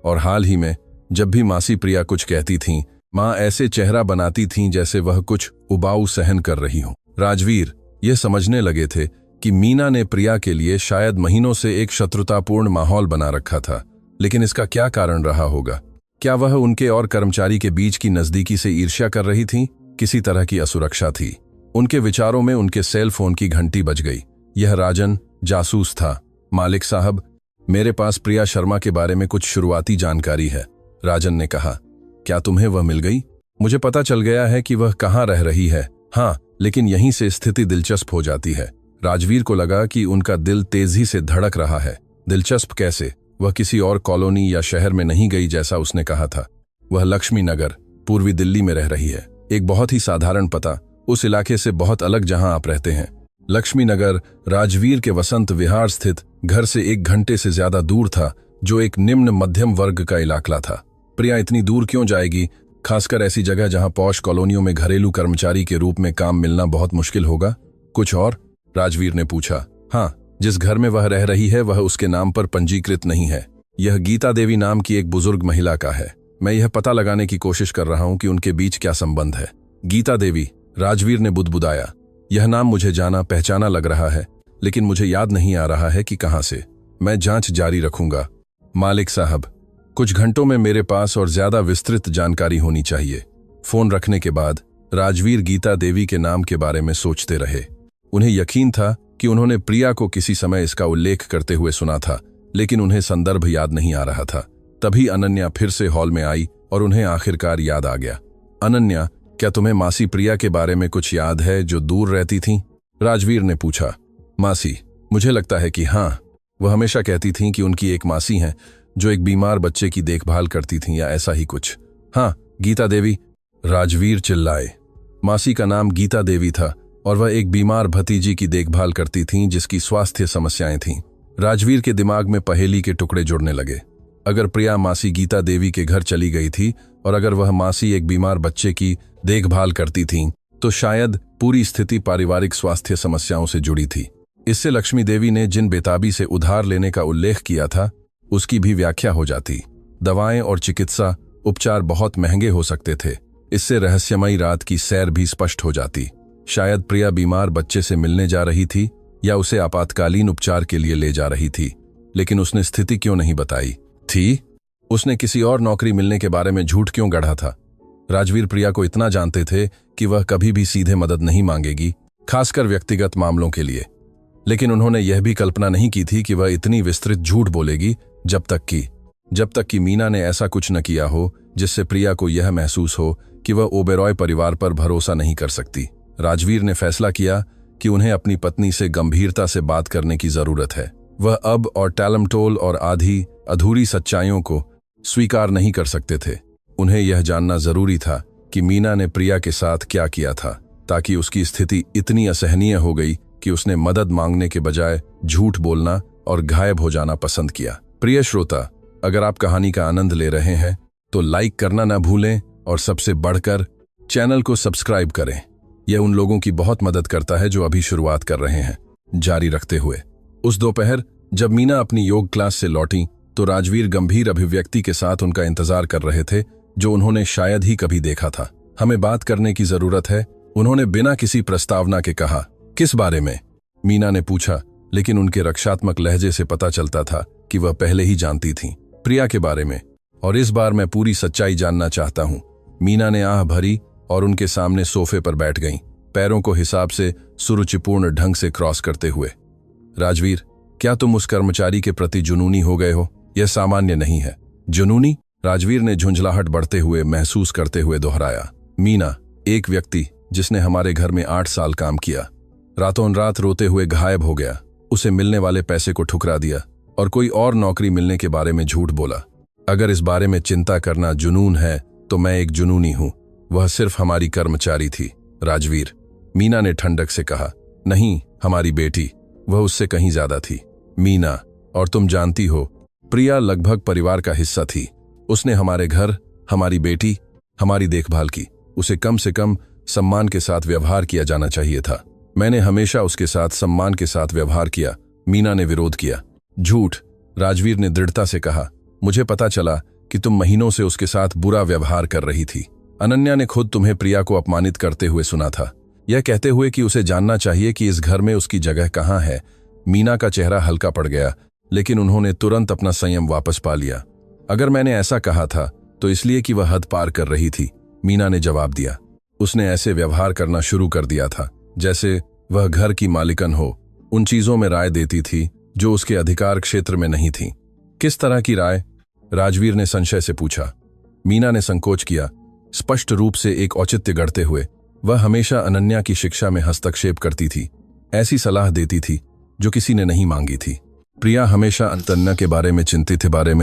S1: और हाल ही में जब भी मासी प्रिया कुछ कहती थीं, मां ऐसे चेहरा बनाती थीं जैसे वह कुछ उबाऊ सहन कर रही हो। राजवीर यह समझने लगे थे कि मीना ने प्रिया के लिए शायद महीनों से एक शत्रुतापूर्ण माहौल बना रखा था, लेकिन इसका क्या कारण रहा होगा? क्या वह उनके और कर्मचारी के बीच की नजदीकी से ईर्ष्या कर रही थी? किसी तरह की असुरक्षा थी? उनके विचारों में उनके सेल फोन की घंटी बज गई। यह राजन जासूस था। मालिक साहब, मेरे पास प्रिया शर्मा के बारे में कुछ शुरुआती जानकारी है, राजन ने कहा। क्या तुम्हें वह मिल गई? मुझे पता चल गया है कि वह कहाँ रह रही है। हाँ, लेकिन यहीं से स्थिति दिलचस्प हो जाती है। राजवीर को लगा कि उनका दिल तेजी से धड़क रहा है। दिलचस्प कैसे? वह किसी और कॉलोनी या शहर में नहीं गई जैसा उसने कहा था। वह लक्ष्मी नगर, पूर्वी दिल्ली में रह रही है। एक बहुत ही साधारण पता, उस इलाके से बहुत अलग जहां आप रहते हैं। लक्ष्मी नगर राजवीर के वसंत विहार स्थित घर से 1 घंटे से ज्यादा दूर था, जो एक निम्न मध्यम वर्ग का इलाका था। प्रिया इतनी दूर क्यों जाएगी, खासकर ऐसी जगह जहां पॉश कॉलोनियों में घरेलू कर्मचारी के रूप में काम मिलना बहुत मुश्किल होगा? कुछ और? राजवीर ने पूछा। हाँ, जिस घर में वह रह रही है वह उसके नाम पर पंजीकृत नहीं है। यह गीता देवी नाम की एक बुजुर्ग महिला का है। मैं यह पता लगाने की कोशिश कर रहा हूं कि उनके बीच क्या संबंध है। गीता देवी, राजवीर ने बुदबुदाया। यह नाम मुझे जाना पहचाना लग रहा है, लेकिन मुझे याद नहीं आ रहा है कि कहां से। मैं जांच जारी रखूंगा। मालिक साहब, कुछ घंटों में मेरे पास और ज्यादा विस्तृत जानकारी होनी चाहिए। फोन रखने के बाद राजवीर गीता देवी के नाम के बारे में सोचते रहे। उन्हें यकीन था कि उन्होंने प्रिया को किसी समय इसका उल्लेख करते हुए सुना था, लेकिन उन्हें संदर्भ याद नहीं आ रहा था। तभी अनन्या फिर से हॉल में आई और उन्हें आखिरकार याद आ गया। अनन्या, क्या तुम्हें मासी प्रिया के बारे में कुछ याद है जो दूर रहती थीं? राजवीर ने पूछा। मासी? मुझे लगता है कि हाँ। वह हमेशा कहती थीं कि उनकी एक मासी हैं जो एक बीमार बच्चे की देखभाल करती थीं या ऐसा ही कुछ। हाँ, गीता देवी, राजवीर चिल्लाए। मासी का नाम गीता देवी था और वह एक बीमार भतीजी की देखभाल करती थीं जिसकी स्वास्थ्य समस्याएं थीं। राजवीर के दिमाग में पहेली के टुकड़े जुड़ने लगे। अगर प्रिया मासी गीता देवी के घर चली गई थी और अगर वह मासी एक बीमार बच्चे की देखभाल करती थीं, तो शायद पूरी स्थिति पारिवारिक स्वास्थ्य समस्याओं से जुड़ी थी। इससे लक्ष्मी देवी ने जिन बेताबी से उधार लेने का उल्लेख किया था उसकी भी व्याख्या हो जाती। दवाएं और चिकित्सा उपचार बहुत महंगे हो सकते थे। इससे रहस्यमयी रात की सैर भी स्पष्ट हो जाती। शायद प्रिया बीमार बच्चे से मिलने जा रही थी या उसे आपातकालीन उपचार के लिए ले जा रही थी, लेकिन उसने स्थिति क्यों नहीं बताई थी? उसने किसी और नौकरी मिलने के बारे में झूठ क्यों गढ़ा था? राजवीर प्रिया को इतना जानते थे कि वह कभी भी सीधे मदद नहीं मांगेगी, खासकर व्यक्तिगत मामलों के लिए। लेकिन उन्होंने यह भी कल्पना नहीं की थी कि वह इतनी विस्तृत झूठ बोलेगी जब तक कि मीना ने ऐसा कुछ न किया हो जिससे प्रिया को यह महसूस हो कि वह ओबेरॉय परिवार पर भरोसा नहीं कर सकती। राजवीर ने फैसला किया कि उन्हें अपनी पत्नी से गंभीरता से बात करने की जरूरत है। वह अब और टालमटोल और आधी अधूरी सच्चाइयों को स्वीकार नहीं कर सकते थे। उन्हें यह जानना जरूरी था कि मीना ने प्रिया के साथ क्या किया था, ताकि उसकी स्थिति इतनी असहनीय हो गई कि उसने मदद मांगने के बजाय झूठ बोलना और गायब हो जाना पसंद किया। प्रिय श्रोता, अगर आप कहानी का आनंद ले रहे हैं तो लाइक करना ना भूलें और सबसे बढ़कर चैनल को सब्सक्राइब करें। यह उन लोगों की बहुत मदद करता है जो अभी शुरुआत कर रहे हैं। जारी रखते हुए, उस दोपहर जब मीना अपनी योग क्लास से लौटी तो राजवीर गंभीर अभिव्यक्ति के साथ उनका इंतजार कर रहे थे, जो उन्होंने शायद ही कभी देखा था। हमें बात करने की जरूरत है, उन्होंने बिना किसी प्रस्तावना के कहा। किस बारे में? मीना ने पूछा, लेकिन उनके रक्षात्मक लहजे से पता चलता था कि वह पहले ही जानती थीं। प्रिया के बारे में, और इस बार मैं पूरी सच्चाई जानना चाहता हूं। मीना ने आह भरी और उनके सामने सोफे पर बैठ गईं, पैरों को हिसाब से सुरुचिपूर्ण ढंग से क्रॉस करते हुए। राजवीर, क्या तुम उस कर्मचारी के प्रति जुनूनी हो गए हो? यह सामान्य नहीं है। जुनूनी? राजवीर ने झुंझलाहट बढ़ते हुए महसूस करते हुए दोहराया। मीना, एक व्यक्ति जिसने हमारे घर में 8 साल काम किया, रातों रात रोते हुए गायब हो गया, उसे मिलने वाले पैसे को ठुकरा दिया और कोई और नौकरी मिलने के बारे में झूठ बोला। अगर इस बारे में चिंता करना जुनून है तो मैं एक जुनूनी हूं। वह सिर्फ हमारी कर्मचारी थी। राजवीर, मीना ने ठंडक से कहा। नहीं, हमारी बेटी, वह उससे कहीं ज्यादा थी। मीना, और तुम जानती हो, प्रिया लगभग परिवार का हिस्सा थी। उसने हमारे घर, हमारी बेटी, हमारी देखभाल की। उसे कम से कम सम्मान के साथ व्यवहार किया जाना चाहिए था। मैंने हमेशा उसके साथ सम्मान के साथ व्यवहार किया। मीना ने विरोध किया। झूठ, राजवीर ने दृढ़ता से कहा। मुझे पता चला कि तुम महीनों से उसके साथ बुरा व्यवहार कर रही थी। अनन्या ने खुद तुम्हें प्रिया को अपमानित करते हुए सुना था, यह कहते हुए कि उसे जानना चाहिए कि इस घर में उसकी जगह कहां है। मीना का चेहरा हल्का पड़ गया, लेकिन उन्होंने तुरंत अपना संयम वापस पा लिया। अगर मैंने ऐसा कहा था तो इसलिए कि वह हद पार कर रही थी, मीना ने जवाब दिया। उसने ऐसे व्यवहार करना शुरू कर दिया था जैसे वह घर की मालिकन हो, उन चीजों में राय देती थी जो उसके अधिकार क्षेत्र में नहीं थी। किस तरह की राय? राजवीर ने संशय से पूछा। मीना ने संकोच किया, स्पष्ट रूप से एक औचित्य गढ़ते हुए। वह हमेशा अनन्या की शिक्षा में हस्तक्षेप करती थी, ऐसी सलाह देती थी जो किसी ने नहीं मांगी थी। प्रिया हमेशा अनन्या के बारे में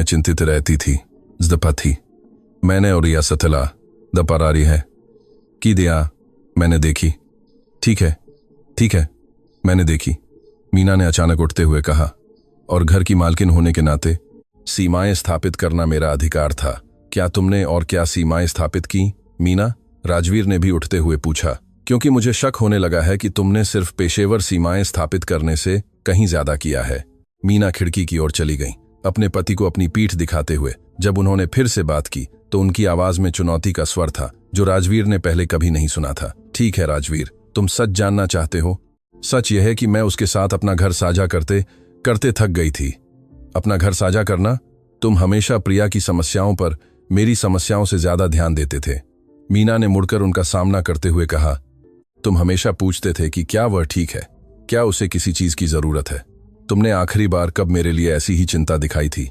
S1: चिंतित रहती थी। थी मैंने और या सतला दपरारी है की दिया, मैंने देखी। ठीक है, मैंने देखी, मीना ने अचानक उठते हुए कहा। और घर की मालकिन होने के नाते सीमाएं स्थापित करना मेरा अधिकार था। क्या तुमने और क्या सीमाएं स्थापित की, मीना? राजवीर ने भी उठते हुए पूछा, क्योंकि मुझे शक होने लगा है कि तुमने सिर्फ पेशेवर सीमाएं स्थापित करने से कहीं ज्यादा किया है। मीना खिड़की की ओर चली गईं, अपने पति को अपनी पीठ दिखाते हुए। जब उन्होंने फिर से बात की तो उनकी आवाज में चुनौती का स्वर था, जो राजवीर ने पहले कभी नहीं सुना था। ठीक है राजवीर, तुम सच जानना चाहते हो? सच यह है कि मैं उसके साथ अपना घर साझा करते थक गई थी। अपना घर साझा करना? तुम हमेशा प्रिया की समस्याओं पर मेरी समस्याओं से ज्यादा ध्यान देते थे। मीना ने मुड़कर उनका सामना करते हुए कहा। तुम हमेशा पूछते थे कि क्या वह ठीक है, क्या उसे किसी चीज की जरूरत है। तुमने आखिरी बार कब मेरे लिए ऐसी ही चिंता दिखाई थी?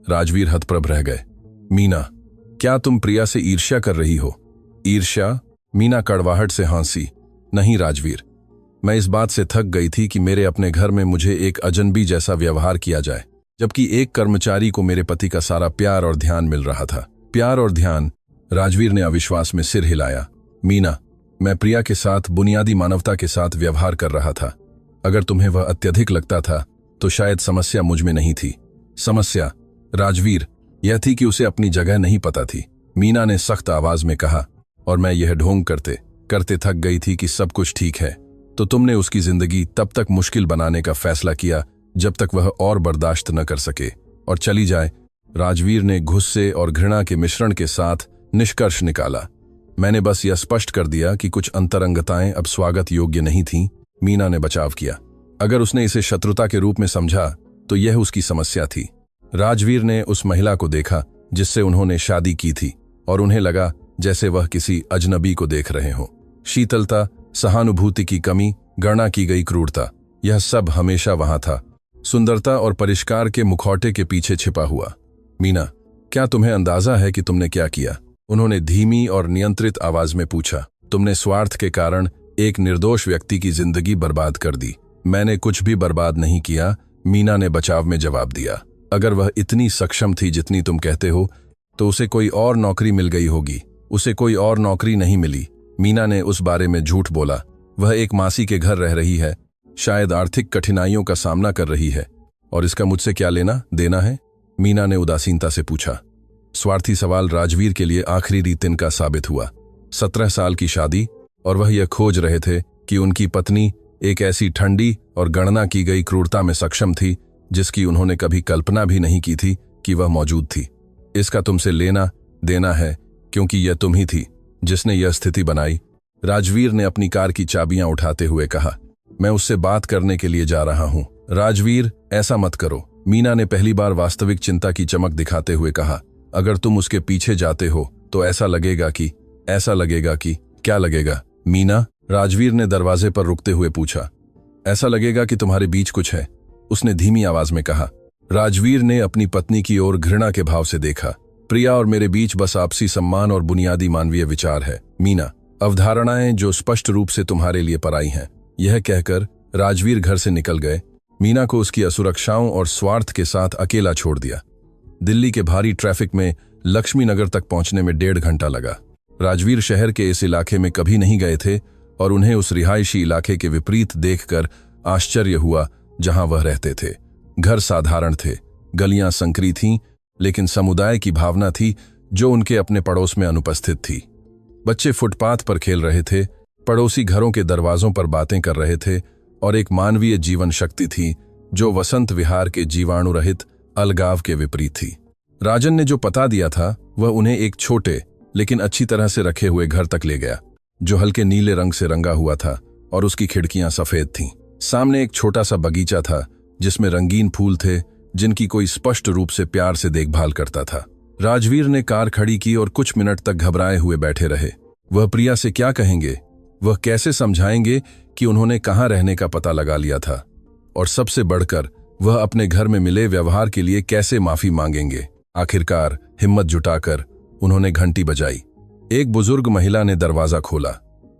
S1: राजवीर हतप्रभ रह गए। मीना, क्या तुम प्रिया से ईर्ष्या कर रही हो? ईर्ष्या? मीना कड़वाहट से हंसी। नहीं राजवीर, मैं इस बात से थक गई थी कि मेरे अपने घर में मुझे एक अजनबी जैसा व्यवहार किया जाए, जबकि एक कर्मचारी को मेरे पति का सारा प्यार और ध्यान मिल रहा था। प्यार और ध्यान? राजवीर ने अविश्वास में सिर हिलाया। मीना, मैं प्रिया के साथ बुनियादी मानवता के साथ व्यवहार कर रहा था। अगर तुम्हें वह अत्यधिक लगता था तो शायद समस्या मुझ में नहीं थी। समस्या, राजवीर, यह थी कि उसे अपनी जगह नहीं पता थी। मीना ने सख्त आवाज में कहा, और मैं यह ढोंग करते थक गई थी कि सब कुछ ठीक है। तो तुमने उसकी जिंदगी तब तक मुश्किल बनाने का फैसला किया जब तक वह और बर्दाश्त न कर सके और चली जाए। राजवीर ने गुस्से और घृणा के मिश्रण के साथ निष्कर्ष निकाला। मैंने बस यह स्पष्ट कर दिया कि कुछ अंतरंगताएं अब स्वागत योग्य नहीं थीं। मीना ने बचाव किया। अगर उसने इसे शत्रुता के रूप में समझा तो यह उसकी समस्या थी। राजवीर ने उस महिला को देखा जिससे उन्होंने शादी की थी और उन्हें लगा जैसे वह किसी अजनबी को देख रहे हों। शीतलता, सहानुभूति की कमी, गणना की गई क्रूरता, यह सब हमेशा वहां था, सुंदरता और परिष्कार के मुखौटे के पीछे छिपा हुआ। मीना, क्या तुम्हें अंदाजा है कि तुमने क्या किया? उन्होंने धीमी और नियंत्रित आवाज में पूछा। तुमने स्वार्थ के कारण एक निर्दोष व्यक्ति की जिंदगी बर्बाद कर दी। मैंने कुछ भी बर्बाद नहीं किया, मीना ने बचाव में जवाब दिया। अगर वह इतनी सक्षम थी जितनी तुम कहते हो तो उसे कोई और नौकरी मिल गई होगी। उसे कोई और नौकरी नहीं मिली। मीना ने उस बारे में झूठ बोला। वह एक मासी के घर रह रही है, शायद आर्थिक कठिनाइयों का सामना कर रही है। और इसका मुझसे क्या लेना देना है? मीना ने उदासीनता से पूछा। स्वार्थी सवाल राजवीर के लिए आखिरी रीतिन का साबित हुआ। 17 साल की शादी और वह यह खोज रहे थे कि उनकी पत्नी एक ऐसी ठंडी और गणना की गई क्रूरता में सक्षम थी जिसकी उन्होंने कभी कल्पना भी नहीं की थी कि वह मौजूद थी। इसका तुमसे लेना देना है क्योंकि यह तुम ही थी जिसने यह स्थिति बनाई। राजवीर ने अपनी कार की चाबियां उठाते हुए कहा। मैं उससे बात करने के लिए जा रहा हूं। राजवीर, ऐसा मत करो, मीना ने पहली बार वास्तविक चिंता की चमक दिखाते हुए कहा। अगर तुम उसके पीछे जाते हो तो ऐसा लगेगा कि क्या लगेगा? मीना, राजवीर ने दरवाजे पर रुकते हुए पूछा। ऐसा लगेगा कि तुम्हारे बीच कुछ है, उसने धीमी आवाज में कहा। राजवीर ने अपनी पत्नी की ओर घृणा के भाव से देखा। प्रिया और मेरे बीच बस आपसी सम्मान और बुनियादी मानवीय विचार है मीना, अवधारणाएं जो स्पष्ट रूप से तुम्हारे लिए पराई हैं। यह कहकर राजवीर घर से निकल गए। मीना को उसकी असुरक्षाओं और स्वार्थ के साथ अकेला छोड़ दिया। दिल्ली के भारी ट्रैफिक में लक्ष्मी नगर तक पहुंचने में 1.5 घंटा लगा। राजवीर शहर के इस इलाके में कभी नहीं गए थे और उन्हें उस रिहायशी इलाके के विपरीत देखकर आश्चर्य हुआ जहां वह रहते थे। घर साधारण थे, गलियां संकरी थीं, लेकिन समुदाय की भावना थी जो उनके अपने पड़ोस में अनुपस्थित थी। बच्चे फुटपाथ पर खेल रहे थे, पड़ोसी घरों के दरवाजों पर बातें कर रहे थे और एक मानवीय जीवन शक्ति थी जो वसंत विहार के जीवाणु रहित अलगाव के विपरीत थी। राजन ने जो पता दिया था वह उन्हें एक छोटे लेकिन अच्छी तरह से रखे हुए घर तक ले गया जो हल्के नीले रंग से रंगा हुआ था और उसकी खिड़कियां सफेद थीं। सामने एक छोटा सा बगीचा था जिसमें रंगीन फूल थे जिनकी कोई स्पष्ट रूप से प्यार से देखभाल करता था। राजवीर ने कार खड़ी की और कुछ मिनट तक घबराए हुए बैठे रहे। वह प्रिया से क्या कहेंगे? वह कैसे समझाएंगे कि उन्होंने कहाँ रहने का पता लगा लिया था? और सबसे बढ़कर वह अपने घर में मिले व्यवहार के लिए कैसे माफी मांगेंगे? आखिरकार हिम्मत जुटाकर उन्होंने घंटी बजाई। एक बुजुर्ग महिला ने दरवाजा खोला।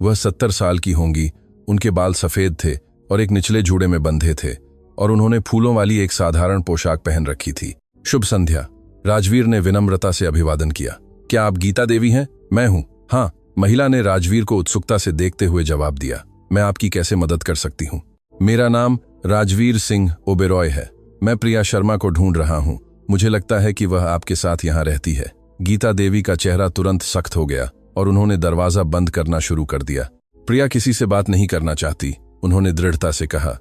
S1: वह 70 साल की होंगी, उनके बाल सफेद थे और एक निचले जूड़े में बंधे थे और उन्होंने फूलों वाली एक साधारण पोशाक पहन रखी थी। शुभ संध्या, राजवीर ने विनम्रता से अभिवादन किया। क्या आप गीता देवी हैं? मैं हूं। हाँ, महिला ने राजवीर को उत्सुकता से देखते हुए जवाब दिया। मैं आपकी कैसे मदद कर सकती हूँ? मेरा नाम राजवीर सिंह ओबेरॉय है। मैं प्रिया शर्मा को ढूंढ रहा हूँ। मुझे लगता है कि वह आपके साथ यहाँ रहती है। गीता देवी का चेहरा तुरंत सख्त हो गया और उन्होंने दरवाजा बंद करना शुरू कर दिया। प्रिया किसी से बात नहीं करना चाहती, उन्होंने दृढ़ता से कहा।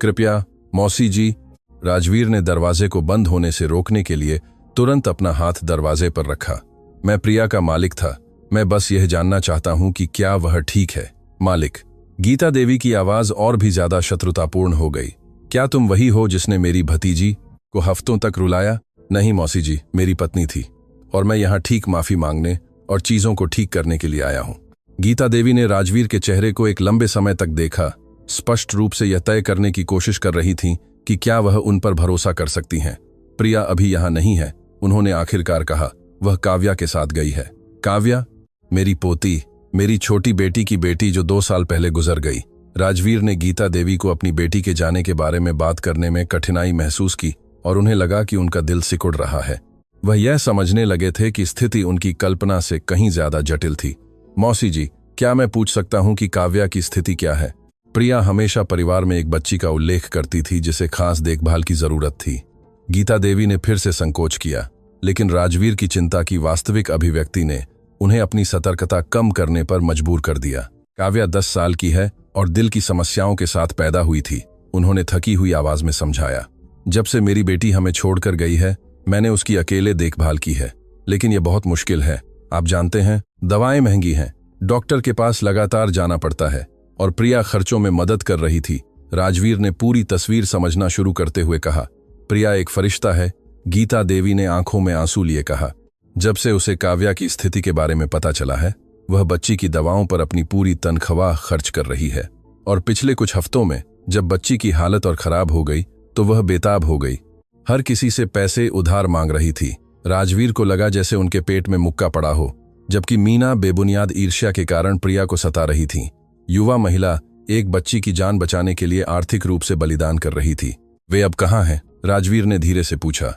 S1: कृपया मौसी जी। राजवीर ने दरवाजे को बंद होने से रोकने के लिए तुरंत अपना हाथ दरवाजे पर रखा। मैं प्रिया का मालिक था, मैं बस यह जानना चाहता हूं कि क्या वह ठीक है। मालिक? गीता देवी की आवाज और भी ज्यादा शत्रुतापूर्ण हो गई। क्या तुम वही हो जिसने मेरी भतीजी को हफ्तों तक रुलाया? नहीं मौसी जी, मेरी पत्नी थी और मैं यहाँ ठीक माफी मांगने और चीजों को ठीक करने के लिए आया हूँ। गीता देवी ने राजवीर के चेहरे को एक लंबे समय तक देखा, स्पष्ट रूप से यह तय करने की कोशिश कर रही थीं कि क्या वह उन पर भरोसा कर सकती हैं। प्रिया अभी यहाँ नहीं है, उन्होंने आखिरकार कहा। वह काव्या के साथ गई है। काव्या? मेरी पोती, मेरी छोटी बेटी की बेटी जो 2 साल पहले गुजर गई। राजवीर ने गीता देवी को अपनी बेटी के जाने के बारे में बात करने में कठिनाई महसूस की और उन्हें लगा कि उनका दिल सिकुड़ रहा है। वह यह समझने लगे थे कि स्थिति उनकी कल्पना से कहीं ज्यादा जटिल थी। मौसी जी, क्या मैं पूछ सकता हूं कि काव्या की स्थिति क्या है? प्रिया हमेशा परिवार में एक बच्ची का उल्लेख करती थी जिसे खास देखभाल की जरूरत थी। गीता देवी ने फिर से संकोच किया, लेकिन राजवीर की चिंता की वास्तविक अभिव्यक्ति ने उन्हें अपनी सतर्कता कम करने पर मजबूर कर दिया। काव्या 10 साल की है और दिल की समस्याओं के साथ पैदा हुई थी, उन्होंने थकी हुई आवाज में समझाया। जब से मेरी बेटी हमें छोड़कर गई है, मैंने उसकी अकेले देखभाल की है, लेकिन यह बहुत मुश्किल है। आप जानते हैं, दवाएं महंगी हैं, डॉक्टर के पास लगातार जाना पड़ता है और प्रिया खर्चों में मदद कर रही थी। राजवीर ने पूरी तस्वीर समझना शुरू करते हुए कहा, प्रिया एक फरिश्ता है। गीता देवी ने आंखों में आंसू लिए कहा, जब से उसे काव्या की स्थिति के बारे में पता चला है, वह बच्ची की दवाओं पर अपनी पूरी तनख्वाह खर्च कर रही है। और पिछले कुछ हफ्तों में जब बच्ची की हालत और खराब हो गई तो वह बेताब हो गई। हर किसी से पैसे उधार मांग रही थी। राजवीर को लगा जैसे उनके पेट में मुक्का पड़ा हो, जबकि मीना बेबुनियाद ईर्ष्या के कारण प्रिया को सता रही थी। युवा महिला एक बच्ची की जान बचाने के लिए आर्थिक रूप से बलिदान कर रही थी। वे अब कहाँ हैं? राजवीर ने धीरे से पूछा।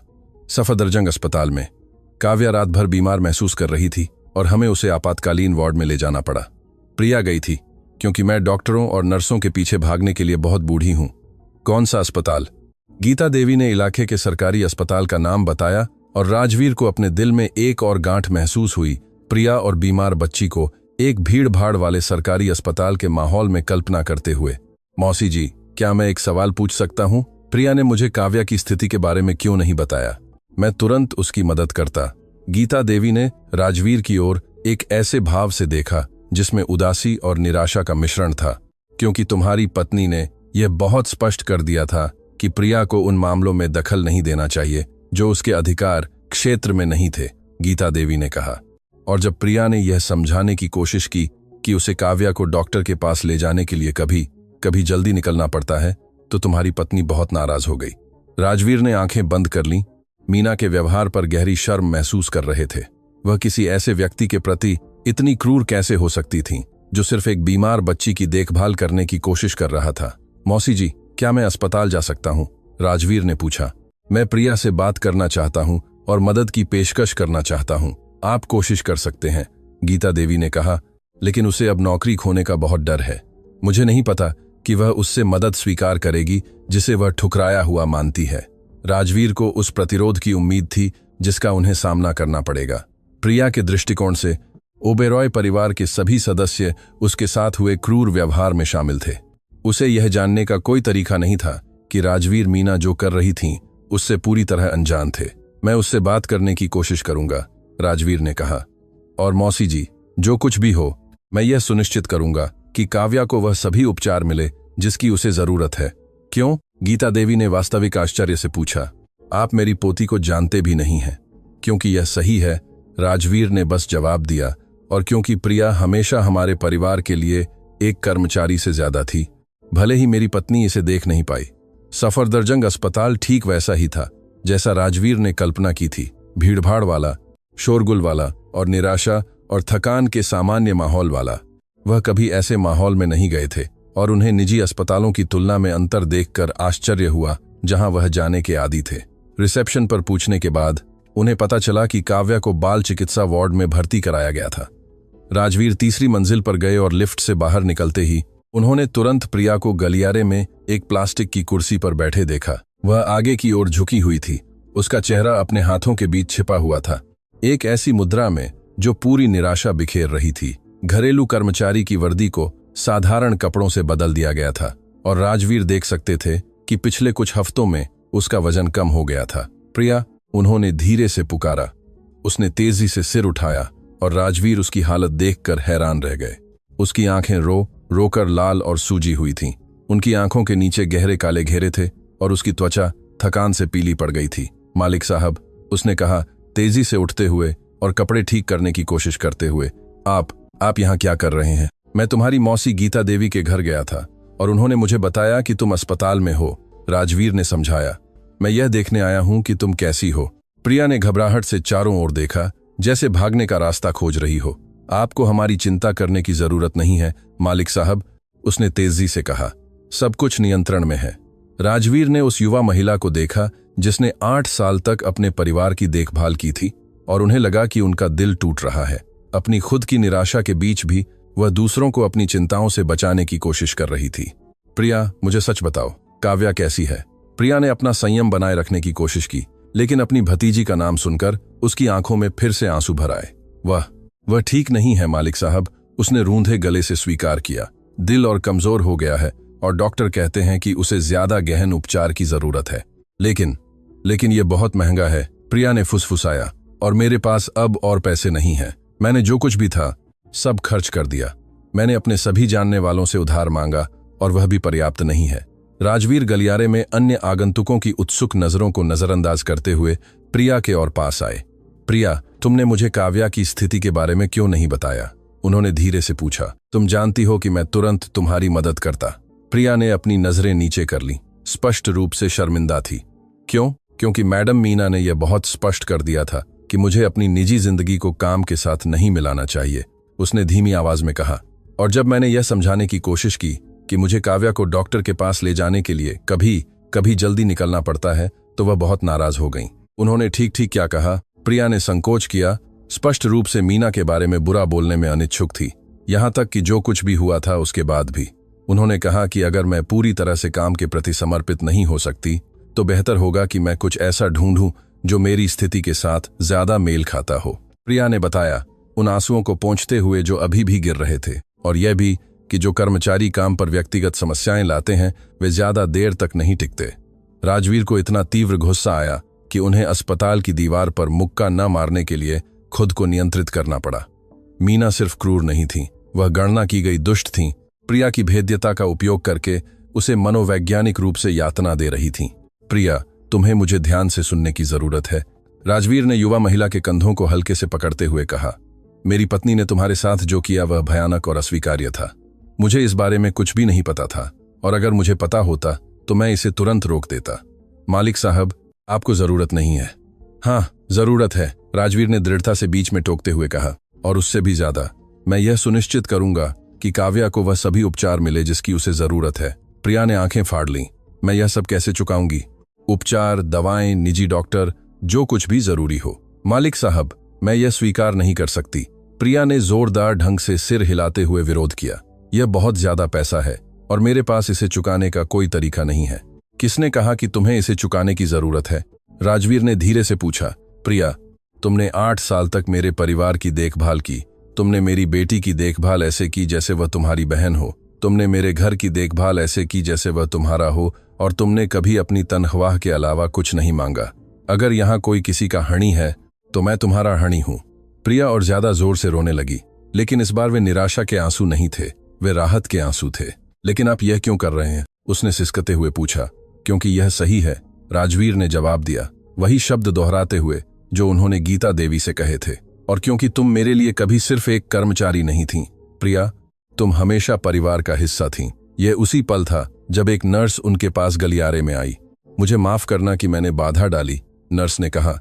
S1: सफदरजंग अस्पताल में। काव्या रात भर बीमार महसूस कर रही थी और हमें उसे आपातकालीन वार्ड में ले जाना पड़ा। प्रिया गई थी क्योंकि मैं डॉक्टरों और नर्सों के पीछे भागने के लिए बहुत बूढ़ी हूं। कौन सा अस्पताल? गीता देवी ने इलाके के सरकारी अस्पताल का नाम बताया और राजवीर को अपने दिल में एक और गांठ महसूस हुई। प्रिया और बीमार बच्ची को एक भीड़ भाड़ वाले सरकारी अस्पताल के माहौल में कल्पना करते हुए। मौसी जी, क्या मैं एक सवाल पूछ सकता हूं? प्रिया ने मुझे काव्या की स्थिति के बारे में क्यों नहीं बताया? मैं तुरंत उसकी मदद करता। गीता देवी ने राजवीर की ओर एक ऐसे भाव से देखा जिसमें उदासी और निराशा का मिश्रण था, क्योंकि तुम्हारी पत्नी ने यह बहुत स्पष्ट कर दिया था कि प्रिया को उन मामलों में दखल नहीं देना चाहिए जो उसके अधिकार क्षेत्र में नहीं थे, गीता देवी ने कहा। और जब प्रिया ने यह समझाने की कोशिश की कि उसे काव्या को डॉक्टर के पास ले जाने के लिए कभी कभी जल्दी निकलना पड़ता है, तो तुम्हारी पत्नी बहुत नाराज हो गई। राजवीर ने आंखें बंद कर लीं। मीना के व्यवहार पर गहरी शर्म महसूस कर रहे थे। वह किसी ऐसे व्यक्ति के प्रति इतनी क्रूर कैसे हो सकती थीं, जो सिर्फ एक बीमार बच्ची की देखभाल करने की कोशिश कर रहा था। मौसी जी, क्या मैं अस्पताल जा सकता हूं? राजवीर ने पूछा। मैं प्रिया से बात करना चाहता हूं और मदद की पेशकश करना चाहता हूं। आप कोशिश कर सकते हैं, गीता देवी ने कहा, लेकिन उसे अब नौकरी खोने का बहुत डर है। मुझे नहीं पता कि वह उससे मदद स्वीकार करेगी जिसे वह ठुकराया हुआ मानती है। राजवीर को उस प्रतिरोध की उम्मीद थी जिसका उन्हें सामना करना पड़ेगा। प्रिया के दृष्टिकोण से ओबेरॉय परिवार के सभी सदस्य उसके साथ हुए क्रूर व्यवहार में शामिल थे। उसे यह जानने का कोई तरीका नहीं था कि राजवीर मीना जो कर रही थीं उससे पूरी तरह अनजान थे। मैं उससे बात करने की कोशिश करूंगा, राजवीर ने कहा। और मौसी जी, जो कुछ भी हो, मैं यह सुनिश्चित करूंगा कि काव्या को वह सभी उपचार मिले जिसकी उसे जरूरत है। क्यों? गीता देवी ने वास्तविक आश्चर्य से पूछा। आप मेरी पोती को जानते भी नहीं हैं। क्योंकि यह सही है, राजवीर ने बस जवाब दिया, और क्योंकि प्रिया हमेशा हमारे परिवार के लिए एक कर्मचारी से ज्यादा थी, भले ही मेरी पत्नी इसे देख नहीं पाई। सफदरजंग अस्पताल ठीक वैसा ही था जैसा राजवीर ने कल्पना की थी। भीड़भाड़ वाला, शोरगुल वाला और निराशा और थकान के सामान्य माहौल वाला। वह कभी ऐसे माहौल में नहीं गए थे और उन्हें निजी अस्पतालों की तुलना में अंतर देखकर आश्चर्य हुआ जहां वह जाने के आदी थे। रिसेप्शन पर पूछने के बाद उन्हें पता चला कि काव्या को बाल चिकित्सा वार्ड में भर्ती कराया गया था। राजवीर तीसरी मंजिल पर गए और लिफ्ट से बाहर निकलते ही उन्होंने तुरंत प्रिया को गलियारे में एक प्लास्टिक की कुर्सी पर बैठे देखा। वह आगे की ओर झुकी हुई थी, उसका चेहरा अपने हाथों के बीच छिपा हुआ था, एक ऐसी मुद्रा में जो पूरी निराशा बिखेर रही थी। घरेलू कर्मचारी की वर्दी को साधारण कपड़ों से बदल दिया गया था और राजवीर देख सकते थे कि पिछले कुछ हफ्तों में उसका वजन कम हो गया था। प्रिया, उन्होंने धीरे से पुकारा। उसने तेजी से सिर उठाया और राजवीर उसकी हालत देखकर हैरान रह गए। उसकी आंखें रोकर लाल और सूजी हुई थीं। उनकी आंखों के नीचे गहरे काले घेरे थे और उसकी त्वचा थकान से पीली पड़ गई थी। मालिक साहब, उसने कहा तेजी से उठते हुए और कपड़े ठीक करने की कोशिश करते हुए, आप यहाँ क्या कर रहे हैं? मैं तुम्हारी मौसी गीता देवी के घर गया था और उन्होंने मुझे बताया कि तुम अस्पताल में हो, राजवीर ने समझाया। मैं यह देखने आया हूं कि तुम कैसी हो। प्रिया ने घबराहट से चारों ओर देखा, जैसे भागने का रास्ता खोज रही हो। आपको हमारी चिंता करने की जरूरत नहीं है, मालिक साहब, उसने तेजी से कहा। सब कुछ नियंत्रण में है। राजवीर ने उस युवा महिला को देखा जिसने 8 साल तक अपने परिवार की देखभाल की थी और उन्हें लगा कि उनका दिल टूट रहा है। अपनी खुद की निराशा के बीच भी वह दूसरों को अपनी चिंताओं से बचाने की कोशिश कर रही थी। प्रिया, मुझे सच बताओ, काव्या कैसी है? प्रिया ने अपना संयम बनाए रखने की कोशिश की, लेकिन अपनी भतीजी का नाम सुनकर उसकी आंखों में फिर से आंसू भर आए। वह ठीक नहीं है मालिक साहब, उसने रूंधे गले से स्वीकार किया। दिल और कमजोर हो गया है और डॉक्टर कहते हैं कि उसे ज्यादा गहन उपचार की जरूरत है। लेकिन ये बहुत महंगा है, प्रिया ने फुसफुसाया, और मेरे पास अब और पैसे नहीं हैं। मैंने जो कुछ भी था सब खर्च कर दिया। मैंने अपने सभी जानने वालों से उधार मांगा और वह भी पर्याप्त नहीं है। राजवीर गलियारे में अन्य आगंतुकों की उत्सुक नजरों को नजरअंदाज करते हुए प्रिया के और पास आए। प्रिया, तुमने मुझे काव्या की स्थिति के बारे में क्यों नहीं बताया? उन्होंने धीरे से पूछा। तुम जानती हो कि मैं तुरंत तुम्हारी मदद करता। प्रिया ने अपनी नजरें नीचे कर ली, स्पष्ट रूप से शर्मिंदा थी। क्यों? क्योंकि मैडम मीना ने यह बहुत स्पष्ट कर दिया था कि मुझे अपनी निजी जिंदगी को काम के साथ नहीं मिलाना चाहिए, उसने धीमी आवाज में कहा। और जब मैंने यह समझाने की कोशिश की कि मुझे काव्या को डॉक्टर के पास ले जाने के लिए कभी कभी जल्दी निकलना पड़ता है, तो वह बहुत नाराज हो गईं। उन्होंने ठीक ठीक क्या कहा? प्रिया ने संकोच किया, स्पष्ट रूप से मीना के बारे में बुरा बोलने में अनिच्छुक थी, यहां तक कि जो कुछ भी हुआ था उसके बाद भी। उन्होंने कहा कि अगर मैं पूरी तरह से काम के प्रति समर्पित नहीं हो सकती तो बेहतर होगा कि मैं कुछ ऐसा ढूंढूं जो मेरी स्थिति के साथ ज्यादा मेल खाता हो। प्रिया ने बताया, उन आंसुओं को पोंछते हुए जो अभी भी गिर रहे थे, और यह भी कि जो कर्मचारी काम पर व्यक्तिगत समस्याएं लाते हैं वे ज्यादा देर तक नहीं टिकते। राजवीर को इतना तीव्र गुस्सा आया कि उन्हें अस्पताल की दीवार पर मुक्का न मारने के लिए खुद को नियंत्रित करना पड़ा। मीना सिर्फ क्रूर नहीं थी, वह गणना की गई दुष्ट थीं। प्रिया की भेद्यता का उपयोग करके उसे मनोवैज्ञानिक रूप से यातना दे रही थीं। प्रिया, तुम्हें मुझे ध्यान से सुनने की जरूरत है, राजवीर ने युवा महिला के कंधों को हल्के से पकड़ते हुए कहा। मेरी पत्नी ने तुम्हारे साथ जो किया वह भयानक और अस्वीकार्य था। मुझे इस बारे में कुछ भी नहीं पता था, और अगर मुझे पता होता तो मैं इसे तुरंत रोक देता। मालिक साहब, आपको जरूरत नहीं है। हाँ, जरूरत है, राजवीर ने दृढ़ता से बीच में टोकते हुए कहा। और उससे भी ज्यादा, मैं यह सुनिश्चित करूंगा कि काव्या को वह सभी उपचार मिले जिसकी उसे जरूरत है। प्रिया ने आंखें फाड़ लीं। मैं यह सब कैसे चुकाऊंगी? उपचार, दवाएं, निजी डॉक्टर, जो कुछ भी जरूरी हो। मालिक साहब, मैं यह स्वीकार नहीं कर सकती। प्रिया ने जोरदार ढंग से सिर हिलाते हुए विरोध किया। यह बहुत ज्यादा पैसा है और मेरे पास इसे चुकाने का कोई तरीका नहीं है। किसने कहा कि तुम्हें इसे चुकाने की जरूरत है? राजवीर ने धीरे से पूछा। प्रिया, तुमने 8 साल तक मेरे परिवार की देखभाल की। तुमने मेरी बेटी की देखभाल ऐसे की जैसे वह तुम्हारी बहन हो। तुमने मेरे घर की देखभाल ऐसे की जैसे वह तुम्हारा हो, और तुमने कभी अपनी तनख्वाह के अलावा कुछ नहीं मांगा। अगर यहाँ कोई किसी का हणी है तो मैं तुम्हारा हणी हूं। प्रिया और ज्यादा जोर से रोने लगी, लेकिन इस बार वे निराशा के आंसू नहीं थे, वे राहत के आंसू थे। लेकिन आप यह क्यों कर रहे हैं? उसने सिसकते हुए पूछा। क्योंकि यह सही है, राजवीर ने जवाब दिया, वही शब्द दोहराते हुए जो उन्होंने गीता देवी से कहे थे। और क्योंकि तुम मेरे लिए कभी सिर्फ एक कर्मचारी नहीं थीं। प्रिया, तुम हमेशा परिवार का हिस्सा थीं। यह उसी पल था जब एक नर्स उनके पास गलियारे में आई। मुझे माफ करना कि मैंने बाधा डाली, नर्स ने कहा।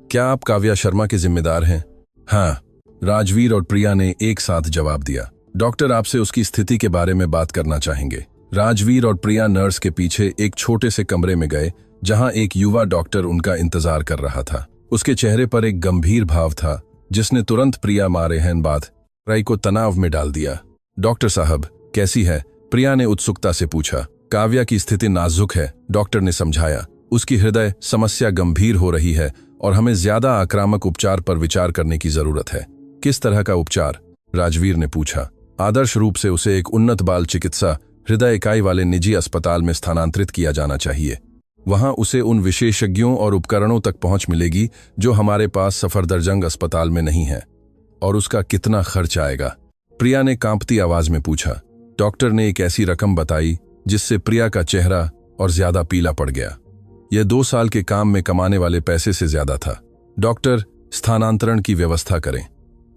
S1: क्या आप काव्या शर्मा के जिम्मेदार हैं? हाँ, राजवीर और प्रिया ने एक साथ जवाब दिया। डॉक्टर आपसे उसकी स्थिति के बारे में बात करना चाहेंगे। राजवीर और प्रिया नर्स के पीछे एक छोटे से कमरे में गए जहां एक युवा डॉक्टर उनका इंतजार कर रहा था। उसके चेहरे पर एक गंभीर भाव था जिसने तुरंत प्रिया मारेहन बात राय को तनाव में डाल दिया। डॉक्टर साहब, कैसी है? प्रिया ने उत्सुकता से पूछा। काव्या की स्थिति नाजुक है, डॉक्टर ने समझाया। उसकी हृदय समस्या गंभीर हो रही है और हमें ज्यादा आक्रामक उपचार पर विचार करने की जरूरत है। किस तरह का उपचार? राजवीर ने पूछा। आदर्श रूप से उसे एक उन्नत बाल चिकित्सा हृदय इकाई वाले निजी अस्पताल में स्थानांतरित किया जाना चाहिए। वहां उसे उन विशेषज्ञों और उपकरणों तक पहुंच मिलेगी जो हमारे पास सफदरजंग अस्पताल में नहीं है। और उसका कितना खर्च आएगा? प्रिया ने कांपती आवाज में पूछा। डॉक्टर ने एक ऐसी रकम बताई जिससे प्रिया का चेहरा और ज्यादा पीला पड़ गया। यह 2 साल के काम में कमाने वाले पैसे से ज्यादा था। डॉक्टर, स्थानांतरण की व्यवस्था करें,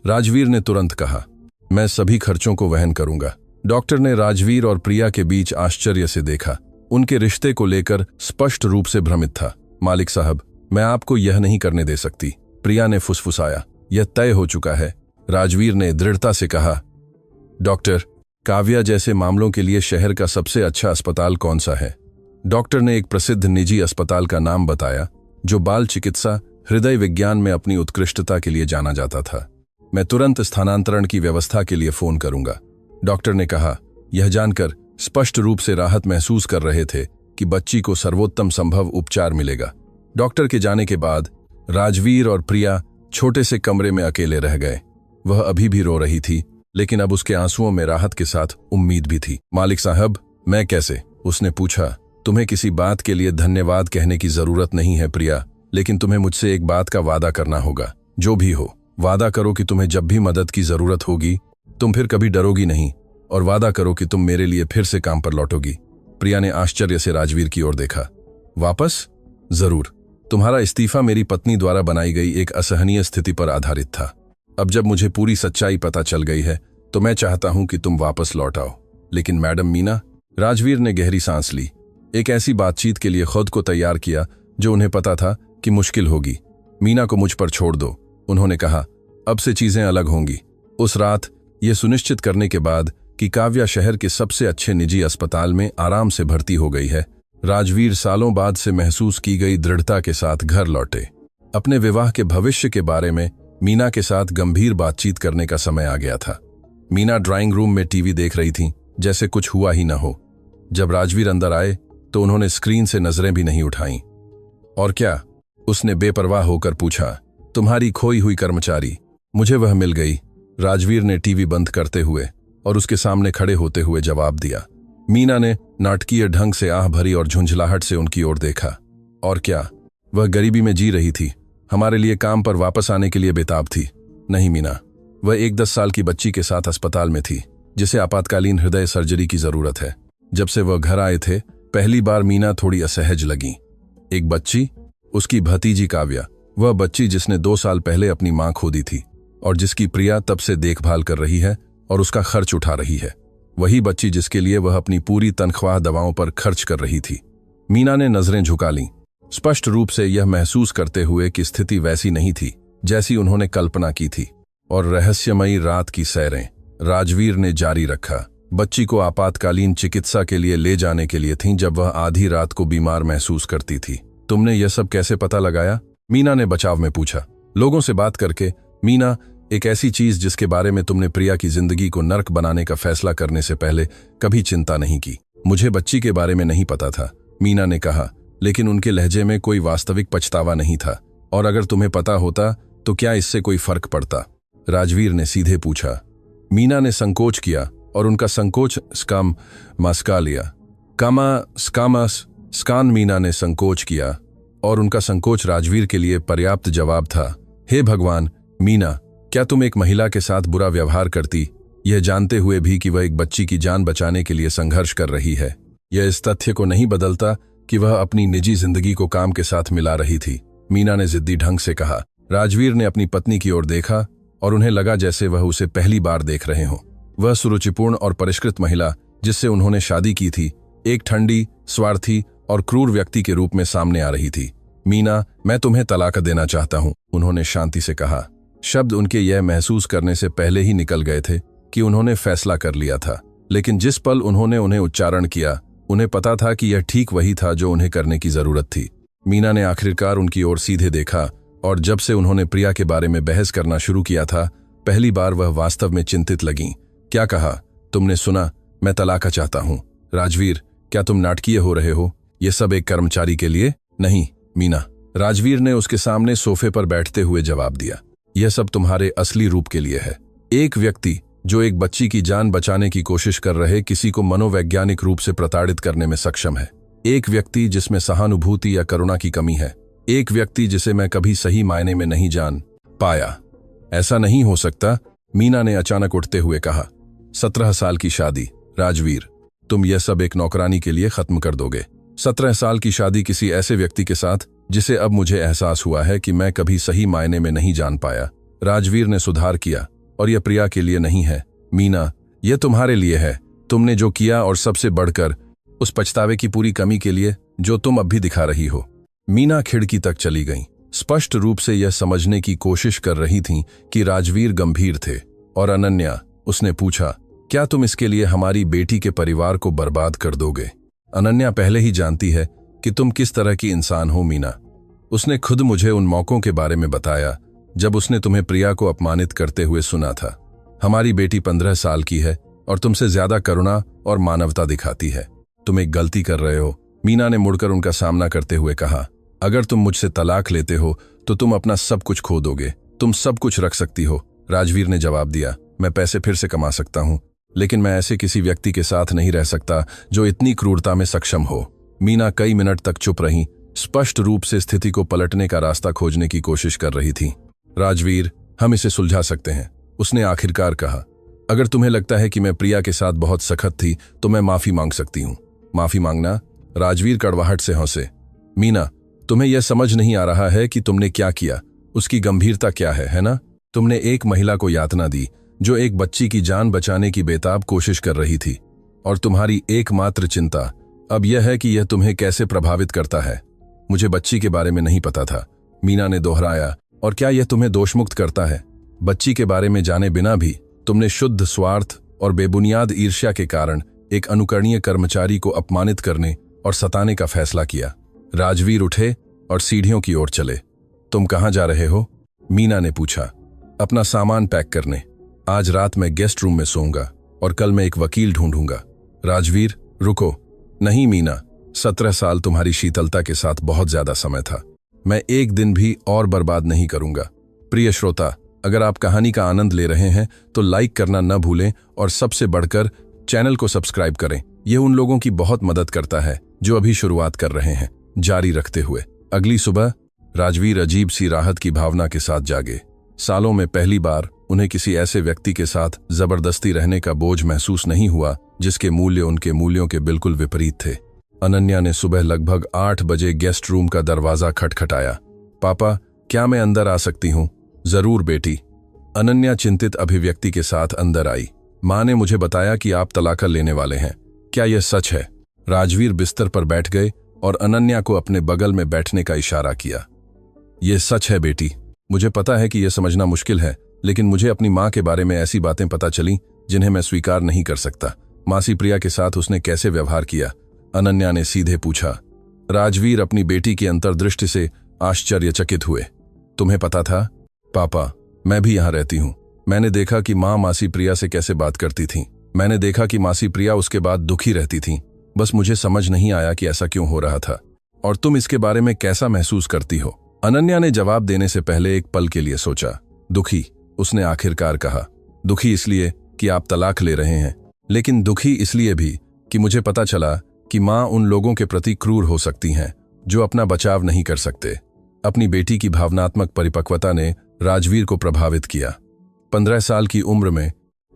S1: राजवीर ने तुरंत कहा। मैं सभी खर्चों को वहन करूंगा। डॉक्टर ने राजवीर और प्रिया के बीच आश्चर्य से देखा। उनके रिश्ते को लेकर स्पष्ट रूप से भ्रमित था। मालिक साहब, मैं आपको यह नहीं करने दे सकती, प्रिया ने फुसफुसाया। यह तय हो चुका है, राजवीर ने दृढ़ता से कहा। डॉक्टर, काव्या जैसे मामलों के लिए शहर का सबसे अच्छा अस्पताल कौन सा है? डॉक्टर ने एक प्रसिद्ध निजी अस्पताल का नाम बताया जो बाल चिकित्सा हृदय विज्ञान में अपनी उत्कृष्टता के लिए जाना जाता था। मैं तुरंत स्थानांतरण की व्यवस्था के लिए फोन करूंगा, डॉक्टर ने कहा, यह जानकर स्पष्ट रूप से राहत महसूस कर रहे थे कि बच्ची को सर्वोत्तम संभव उपचार मिलेगा। डॉक्टर के जाने के बाद राजवीर और प्रिया छोटे से कमरे में अकेले रह गए। वह अभी भी रो रही थी, लेकिन अब उसके आंसुओं में राहत के साथ उम्मीद भी थी। मालिक साहब, मैं कैसे? उसने पूछा। तुम्हें किसी बात के लिए धन्यवाद कहने की जरूरत नहीं है प्रिया, लेकिन तुम्हें मुझसे एक बात का वादा करना होगा। जो भी हो, वादा करो कि तुम्हें जब भी मदद की जरूरत होगी तुम फिर कभी डरोगी नहीं और वादा करो कि तुम मेरे लिए फिर से काम पर लौटोगी। प्रिया ने आश्चर्य से राजवीर की ओर देखा। वापस? जरूर। तुम्हारा इस्तीफा मेरी पत्नी द्वारा बनाई गई एक असहनीय स्थिति पर आधारित था। अब जब मुझे पूरी सच्चाई पता चल गई है तो मैं चाहता हूं कि तुम वापस लौट आओ। लेकिन मैडम मीना। राजवीर ने गहरी सांस ली। एक ऐसी बातचीत के लिए खुद को तैयार किया जो उन्हें पता था कि मुश्किल होगी। मीना को मुझ पर छोड़ दो, उन्होंने कहा। अब से चीजें अलग होंगी। उस रात यह सुनिश्चित करने के बाद कि काव्या शहर के सबसे अच्छे निजी अस्पताल में आराम से भर्ती हो गई है, राजवीर सालों बाद से महसूस की गई दृढ़ता के साथ घर लौटे। अपने विवाह के भविष्य के बारे में मीना के साथ गंभीर बातचीत करने का समय आ गया था। मीना ड्राइंग रूम में टीवी देख रही थी जैसे कुछ हुआ ही न हो। जब राजवीर अंदर आए तो उन्होंने स्क्रीन से नजरें भी नहीं उठाईं। और क्या? उसने बेपरवाह होकर पूछा। तुम्हारी खोई हुई कर्मचारी। मुझे वह मिल गई, राजवीर ने टीवी बंद करते हुए और उसके सामने खड़े होते हुए जवाब दिया। मीना ने नाटकीय ढंग से आह भरी और झुंझलाहट से उनकी ओर देखा। और क्या? वह गरीबी में जी रही थी, हमारे लिए काम पर वापस आने के लिए बेताब थी। नहीं मीना, वह एक 10 साल की बच्ची के साथ अस्पताल में थी जिसे आपातकालीन हृदय सर्जरी की जरूरत है। जब से वह घर आए थे पहली बार मीना थोड़ी असहज लगी। एक बच्ची? उसकी भतीजी काव्या, वह बच्ची जिसने 2 साल पहले अपनी मां खो दी थी और जिसकी प्रिया तब से देखभाल कर रही है और उसका खर्च उठा रही है। वही बच्ची जिसके लिए वह अपनी पूरी तनख्वाह दवाओं पर खर्च कर रही थी। मीना ने नजरें झुका लीं, स्पष्ट रूप से यह महसूस करते हुए कि स्थिति वैसी नहीं थी जैसी उन्होंने कल्पना की थी। और रहस्यमयी रात की सैरें राजवीर ने जारी रखा। बच्ची को आपातकालीन चिकित्सा के लिए ले जाने के लिए थीं जब वह आधी रात को बीमार महसूस करती थी। तुमने यह सब कैसे पता लगाया? मीना ने बचाव में पूछा। लोगों से बात करके। मीना, एक ऐसी चीज जिसके बारे में तुमने प्रिया की जिंदगी को नर्क बनाने का फैसला करने से पहले कभी चिंता नहीं की। मुझे बच्ची के बारे में नहीं पता था, मीना ने कहा, लेकिन उनके लहजे में कोई वास्तविक पछतावा नहीं था। और अगर तुम्हें पता होता तो क्या इससे कोई फर्क पड़ता? राजवीर ने सीधे पूछा। मीना ने संकोच किया और उनका संकोच स्काम मस्का लिया। कामा स्कामस स्कान। मीना ने संकोच किया और उनका संकोच राजवीर के लिए पर्याप्त जवाब था। हे भगवान मीना, क्या तुम एक महिला के साथ बुरा व्यवहार करती, यह जानते हुए भी कि वह एक बच्ची की जान बचाने के लिए संघर्ष कर रही है? यह इस तथ्य को नहीं बदलता कि वह अपनी निजी जिंदगी को काम के साथ मिला रही थी, मीना ने जिद्दी ढंग से कहा। राजवीर ने अपनी पत्नी की ओर देखा और उन्हें लगा जैसे वह उसे पहली बार देख रहे हों। वह सुरुचिपूर्ण और परिष्कृत महिला जिससे उन्होंने शादी की थी, एक ठंडी, स्वार्थी और क्रूर व्यक्ति के रूप में सामने आ रही थी। मीना, मैं तुम्हें तलाक देना चाहता हूं, उन्होंने शांति से कहा। शब्द उनके यह महसूस करने से पहले ही निकल गए थे कि उन्होंने फैसला कर लिया था, लेकिन जिस पल उन्होंने उन्हें उच्चारण किया उन्हें पता था कि यह ठीक वही था जो उन्हें करने की जरूरत थी। मीना ने आखिरकार उनकी ओर सीधे देखा और जब से उन्होंने प्रिया के बारे में बहस करना शुरू किया था पहली बार वह वास्तव में चिंतित लगीं। क्या कहा? तुमने सुना? मैं तलाक चाहता हूं। राजवीर, क्या तुम नाटकीय हो रहे हो? यह सब एक कर्मचारी के लिए? नहीं मीना, राजवीर ने उसके सामने सोफे पर बैठते हुए जवाब दिया। यह सब तुम्हारे असली रूप के लिए है। एक व्यक्ति जो एक बच्ची की जान बचाने की कोशिश कर रहे किसी को मनोवैज्ञानिक रूप से प्रताड़ित करने में सक्षम है। एक व्यक्ति जिसमें सहानुभूति या करुणा की कमी है। एक व्यक्ति जिसे मैं कभी सही मायने में नहीं जान पाया। ऐसा नहीं हो सकता, मीना ने अचानक उठते हुए कहा। 17 साल की शादी। राजवीर, तुम यह सब एक नौकरानी के लिए खत्म कर दोगे। 17 साल की शादी किसी ऐसे व्यक्ति के साथ जिसे अब मुझे एहसास हुआ है कि मैं कभी सही मायने में नहीं जान पाया। राजवीर ने सुधार किया। और यह प्रिया के लिए नहीं है मीना, यह तुम्हारे लिए है। तुमने जो किया और सबसे बढ़कर उस पछतावे की पूरी कमी के लिए जो तुम अब भी दिखा रही हो। मीना खिड़की तक चली गईं, स्पष्ट रूप से यह समझने की कोशिश कर रही थीं कि राजवीर गंभीर थे। और अनन्या, उसने पूछा, क्या तुम इसके लिए हमारी बेटी के परिवार को बर्बाद कर दोगे? अनन्या पहले ही जानती है कि तुम किस तरह की इंसान हो मीना। उसने खुद मुझे उन मौकों के बारे में बताया जब उसने तुम्हें प्रिया को अपमानित करते हुए सुना था। हमारी बेटी 15 साल की है और तुमसे ज्यादा करुणा और मानवता दिखाती है। तुम एक गलती कर रहे हो, मीना ने मुड़कर उनका सामना करते हुए कहा। अगर तुम मुझसे तलाक लेते हो तो तुम अपना सब कुछ खो दोगे। तुम सब कुछ रख सकती हो, राजवीर ने जवाब दिया। मैं पैसे फिर से कमा सकता हूं, लेकिन मैं ऐसे किसी व्यक्ति के साथ नहीं रह सकता जो इतनी क्रूरता में सक्षम हो। मीना कई मिनट तक चुप रही, स्पष्ट रूप से स्थिति को पलटने का रास्ता खोजने की कोशिश कर रही थी। राजवीर, हम इसे सुलझा सकते हैं, उसने आखिरकार कहा। अगर तुम्हें लगता है कि मैं प्रिया के साथ बहुत सख्त थी तो मैं माफी मांग सकती हूँ। माफी मांगना? राजवीर कड़वाहट से हंसे। मीना, तुम्हें यह समझ नहीं आ रहा है कि तुमने क्या किया, उसकी गंभीरता क्या है ना? तुमने एक महिला को यातना दी जो एक बच्ची की जान बचाने की बेताब कोशिश कर रही थी, और तुम्हारी एकमात्र चिंता अब यह है कि यह तुम्हें कैसे प्रभावित करता है। मुझे बच्ची के बारे में नहीं पता था, मीना ने दोहराया। और क्या यह तुम्हें दोषमुक्त करता है? बच्ची के बारे में जाने बिना भी तुमने शुद्ध स्वार्थ और बेबुनियाद ईर्ष्या के कारण एक अनुकरणीय कर्मचारी को अपमानित करने और सताने का फैसला किया। राजवीर उठे और सीढ़ियों की ओर चले। तुम कहाँ जा रहे हो? मीना ने पूछा। अपना सामान पैक करने। आज रात मैं गेस्ट रूम में सोऊंगा और कल मैं एक वकील ढूंढूंगा। राजवीर, रुको। नहीं मीना, 17 साल तुम्हारी शीतलता के साथ बहुत ज्यादा समय था। मैं एक दिन भी और बर्बाद नहीं करूंगा। प्रिय श्रोता, अगर आप कहानी का आनंद ले रहे हैं तो लाइक करना न भूलें और सबसे बढ़कर चैनल को सब्सक्राइब करें। यह उन लोगों की बहुत मदद करता है जो अभी शुरुआत कर रहे हैं। जारी रखते हुए अगली सुबह राजवीर अजीब सी राहत की भावना के साथ जागे। सालों में पहली बार उन्हें किसी ऐसे व्यक्ति के साथ जबरदस्ती रहने का बोझ महसूस नहीं हुआ जिसके मूल्य उनके मूल्यों के बिल्कुल विपरीत थे। अनन्या ने सुबह लगभग 8 बजे गेस्ट रूम का दरवाजा खटखटाया। पापा, क्या मैं अंदर आ सकती हूँ? जरूर बेटी। अनन्या चिंतित अभिव्यक्ति के साथ अंदर आई। माँ ने मुझे बताया कि आप तलाक लेने वाले हैं, क्या यह सच है? राजवीर बिस्तर पर बैठ गए और अनन्या को अपने बगल में बैठने का इशारा किया। यह सच है बेटी। मुझे पता है कि यह समझना मुश्किल है, लेकिन मुझे अपनी माँ के बारे में ऐसी बातें पता चली जिन्हें मैं स्वीकार नहीं कर सकता। मासी प्रिया के साथ उसने कैसे व्यवहार किया? अनन्या ने सीधे पूछा। राजवीर अपनी बेटी की अंतर्दृष्टि से आश्चर्यचकित हुए। तुम्हें पता था? पापा, मैं भी यहाँ रहती हूँ। मैंने देखा कि माँ मासी प्रिया से कैसे बात करती थी। मैंने देखा कि मासी प्रिया उसके बाद दुखी रहती थी। बस मुझे समझ नहीं आया कि ऐसा क्यों हो रहा था। और तुम इसके बारे में कैसा महसूस करती हो? अनन्या ने जवाब देने से पहले एक पल के लिए सोचा। दुखी, उसने आखिरकार कहा। दुखी इसलिए कि आप तलाक ले रहे हैं, लेकिन दुखी इसलिए भी कि मुझे पता चला कि माँ उन लोगों के प्रति क्रूर हो सकती हैं जो अपना बचाव नहीं कर सकते। अपनी बेटी की भावनात्मक परिपक्वता ने राजवीर को प्रभावित किया। 15 साल की उम्र में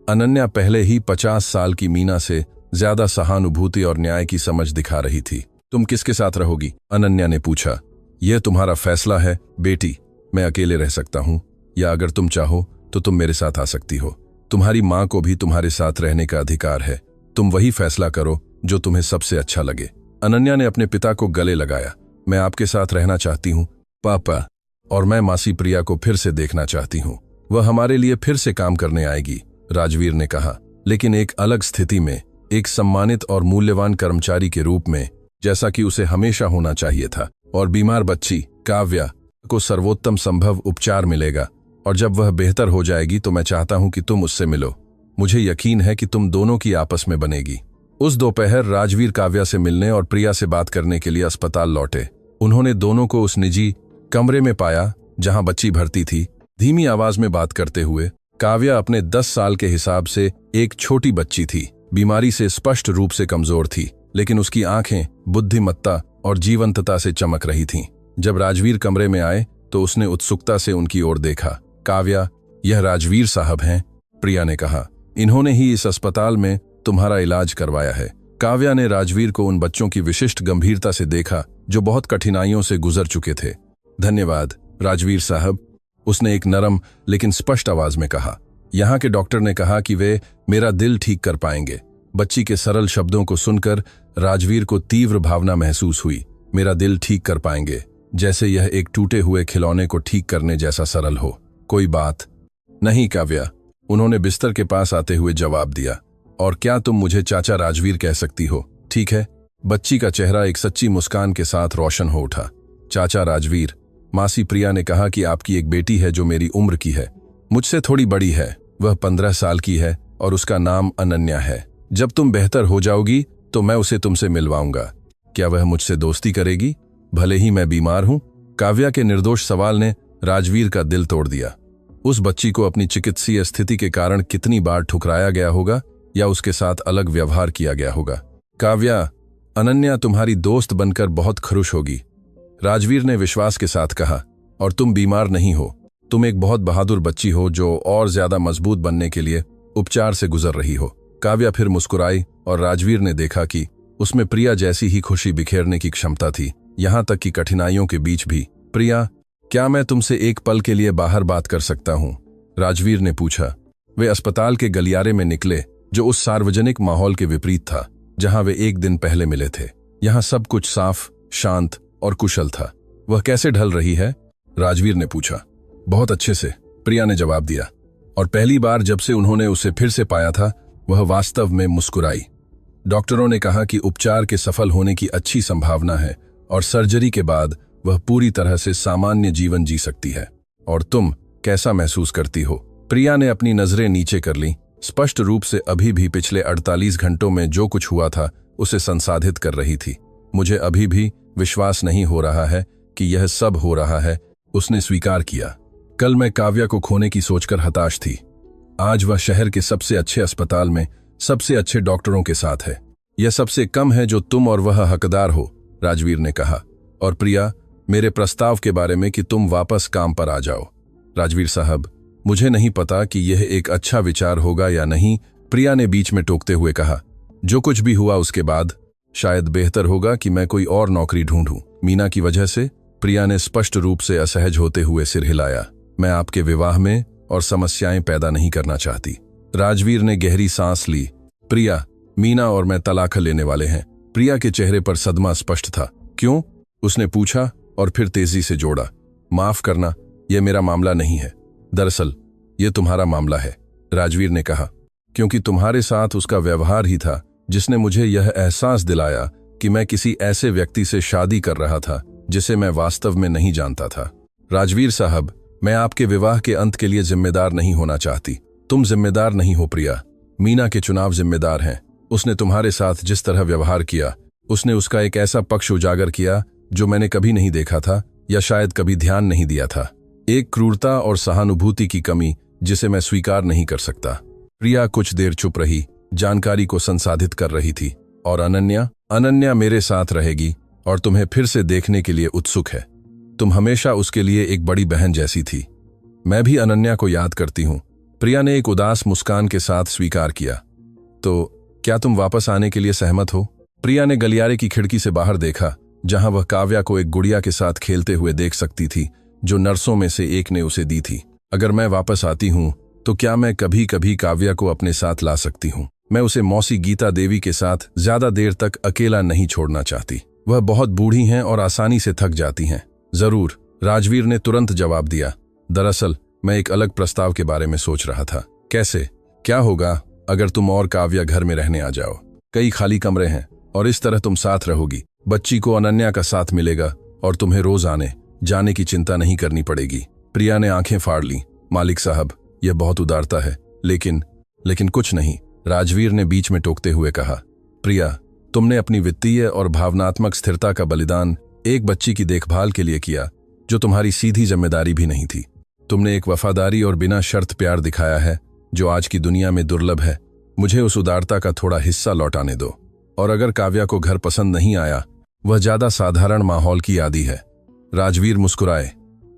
S1: अनन्या पहले ही 50 साल की मीना से ज्यादा सहानुभूति और न्याय की समझ दिखा रही थी। तुम किसके साथ रहोगी? अनन्या ने पूछा। यह तुम्हारा फैसला है बेटी। मैं अकेले रह सकता हूँ, या अगर तुम चाहो तो तुम मेरे साथ आ सकती हो। तुम्हारी माँ को भी तुम्हारे साथ रहने का अधिकार है। तुम वही फैसला करो जो तुम्हें सबसे अच्छा लगे। अनन्या ने अपने पिता को गले लगाया। मैं आपके साथ रहना चाहती हूँ पापा, और मैं मासी प्रिया को फिर से देखना चाहती हूँ। वह हमारे लिए फिर से काम करने आएगी, राजवीर ने कहा, लेकिन एक अलग स्थिति में, एक सम्मानित और मूल्यवान कर्मचारी के रूप में, जैसा कि उसे हमेशा होना चाहिए था। और बीमार बच्ची काव्या को सर्वोत्तम संभव उपचार मिलेगा, और जब वह बेहतर हो जाएगी तो मैं चाहता हूं कि तुम उससे मिलो। मुझे यकीन है कि तुम दोनों की आपस में बनेगी। उस दोपहर राजवीर काव्या से मिलने और प्रिया से बात करने के लिए अस्पताल लौटे। उन्होंने दोनों को उस निजी कमरे में पाया जहां बच्ची भर्ती थी। धीमी आवाज में बात करते हुए काव्या अपने 10 साल के हिसाब से एक छोटी बच्ची थी। बीमारी से स्पष्ट रूप से कमजोर थी, लेकिन उसकी आंखें बुद्धिमत्ता और जीवंतता से चमक रही थीं। जब राजवीर कमरे में आए तो उसने उत्सुकता से उनकी ओर देखा। काव्या, यह राजवीर साहब हैं, प्रिया ने कहा। इन्होंने ही इस अस्पताल में तुम्हारा इलाज करवाया है। काव्या ने राजवीर को उन बच्चों की विशिष्ट गंभीरता से देखा जो बहुत कठिनाइयों से गुजर चुके थे। धन्यवाद राजवीर साहब, उसने एक नरम लेकिन स्पष्ट आवाज में कहा। यहाँ के डॉक्टर ने कहा कि वे मेरा दिल ठीक कर पाएंगे। बच्ची के सरल शब्दों को सुनकर राजवीर को तीव्र भावना महसूस हुई। मेरा दिल ठीक कर पाएंगे, जैसे यह एक टूटे हुए खिलौने को ठीक करने जैसा सरल हो। कोई बात नहीं काव्या, उन्होंने बिस्तर के पास आते हुए जवाब दिया। और क्या तुम मुझे चाचा राजवीर कह सकती हो? ठीक है। बच्ची का चेहरा एक सच्ची मुस्कान के साथ रोशन हो उठा। चाचा राजवीर, मासी प्रिया ने कहा कि आपकी एक बेटी है जो मेरी उम्र की है, मुझसे थोड़ी बड़ी है। वह 15 साल की है और उसका नाम अनन्या है। जब तुम बेहतर हो जाओगी तो मैं उसे तुमसे मिलवाऊंगा। क्या वह मुझसे दोस्ती करेगी, भले ही मैं बीमार हूं? काव्या के निर्दोष सवाल ने राजवीर का दिल तोड़ दिया। उस बच्ची को अपनी चिकित्सीय स्थिति के कारण कितनी बार ठुकराया गया होगा या उसके साथ अलग व्यवहार किया गया होगा। काव्या, अनन्या तुम्हारी दोस्त बनकर बहुत खुश होगी, राजवीर ने विश्वास के साथ कहा। और तुम बीमार नहीं हो, तुम एक बहुत बहादुर बच्ची हो जो और ज्यादा मजबूत बनने के लिए उपचार से गुजर रही हो। काव्या फिर मुस्कुराई और राजवीर ने देखा कि उसमें प्रिया जैसी ही खुशी बिखेरने की क्षमता थी, यहां तक कि कठिनाइयों के बीच भी। प्रिया, क्या मैं तुमसे एक पल के लिए बाहर बात कर सकता हूं? राजवीर ने पूछा। वे अस्पताल के गलियारे में निकले, जो उस सार्वजनिक माहौल के विपरीत था जहां वे एक दिन पहले मिले थे। यहां सब कुछ साफ, शांत और कुशल था। वह कैसे ढल रही है? राजवीर ने पूछा। बहुत अच्छे से, प्रिया ने जवाब दिया। और पहली बार जब से उन्होंने उसे फिर से पाया था, वह वास्तव में मुस्कुराई। डॉक्टरों ने कहा कि उपचार के सफल होने की अच्छी संभावना है और सर्जरी के बाद वह पूरी तरह से सामान्य जीवन जी सकती है। और तुम कैसा महसूस करती हो? प्रिया ने अपनी नजरें नीचे कर लीं, स्पष्ट रूप से अभी भी पिछले 48 घंटों में जो कुछ हुआ था उसे संसाधित कर रही थी। मुझे अभी भी विश्वास नहीं हो रहा है कि यह सब हो रहा है, उसने स्वीकार किया। कल मैं काव्या को खोने की सोचकर हताश थी। आज वह शहर के सबसे अच्छे अस्पताल में सबसे अच्छे डॉक्टरों के साथ है। यह सबसे कम है जो तुम और वह हकदार हो, राजवीर ने कहा। और प्रिया, मेरे प्रस्ताव के बारे में कि तुम वापस काम पर आ जाओ। राजवीर साहब, मुझे नहीं पता कि यह एक अच्छा विचार होगा या नहीं, प्रिया ने बीच में टोकते हुए कहा। जो कुछ भी हुआ उसके बाद शायद बेहतर होगा कि मैं कोई और नौकरी ढूंढूं। मीना की वजह से? प्रिया ने स्पष्ट रूप से असहज होते हुए सिर हिलाया। मैं आपके विवाह में और समस्याएं पैदा नहीं करना चाहती। राजवीर ने गहरी सांस ली। प्रिया, मीना और मैं तलाक लेने वाले हैं। प्रिया के चेहरे पर सदमा स्पष्ट था। क्यों? उसने पूछा और फिर तेजी से जोड़ा। माफ करना, यह मेरा मामला नहीं है। दरअसल यह तुम्हारा मामला है, राजवीर ने कहा, क्योंकि तुम्हारे साथ उसका व्यवहार ही था जिसने मुझे यह एहसास दिलाया कि मैं किसी ऐसे व्यक्ति से शादी कर रहा था जिसे मैं वास्तव में नहीं जानता था। राजवीर साहब, मैं आपके विवाह के अंत के लिए जिम्मेदार नहीं होना चाहती। तुम जिम्मेदार नहीं हो प्रिया, मीना के चुनाव जिम्मेदार हैं। उसने तुम्हारे साथ जिस तरह व्यवहार किया, उसने उसका एक ऐसा पक्ष उजागर किया जो मैंने कभी नहीं देखा था या शायद कभी ध्यान नहीं दिया था। एक क्रूरता और सहानुभूति की कमी जिसे मैं स्वीकार नहीं कर सकता। प्रिया कुछ देर चुप रही, जानकारी को संसाधित कर रही थी। और अनन्या मेरे साथ रहेगी और तुम्हें फिर से देखने के लिए उत्सुक है। तुम हमेशा उसके लिए एक बड़ी बहन जैसी थी। मैं भी अनन्या को याद करती हूं, प्रिया ने एक उदास मुस्कान के साथ स्वीकार किया। तो क्या तुम वापस आने के लिए सहमत हो? प्रिया ने गलियारे की खिड़की से बाहर देखा, जहां वह काव्या को एक गुड़िया के साथ खेलते हुए देख सकती थी जो नर्सों में से एक ने उसे दी थी। अगर मैं वापस आती हूं तो क्या मैं कभी कभी काव्या को अपने साथ ला सकती हूं? मैं उसे मौसी गीता देवी के साथ ज्यादा देर तक अकेला नहीं छोड़ना चाहती। वह बहुत बूढ़ी हैं और आसानी से थक जाती हैं। जरूर, राजवीर ने तुरंत जवाब दिया। दरअसल मैं एक अलग प्रस्ताव के बारे में सोच रहा था। कैसे? क्या होगा अगर तुम और काव्या घर में रहने आ जाओ? कई खाली कमरे हैं और इस तरह तुम साथ रहोगी। बच्ची को अनन्या का साथ मिलेगा और तुम्हें रोज आने जाने की चिंता नहीं करनी पड़ेगी। प्रिया ने आंखें फाड़ लीं। मालिक साहब, यह बहुत उदारता है, लेकिन कुछ नहीं, राजवीर ने बीच में टोकते हुए कहा। प्रिया, तुमने अपनी वित्तीय और भावनात्मक स्थिरता का बलिदान एक बच्ची की देखभाल के लिए किया जो तुम्हारी सीधी जिम्मेदारी भी नहीं थी। तुमने एक वफादारी और बिना शर्त प्यार दिखाया है जो आज की दुनिया में दुर्लभ है। मुझे उस उदारता का थोड़ा हिस्सा लौटाने दो। और अगर काव्या को घर पसंद नहीं आया, वह ज्यादा साधारण माहौल की आदी है। राजवीर मुस्कुराए।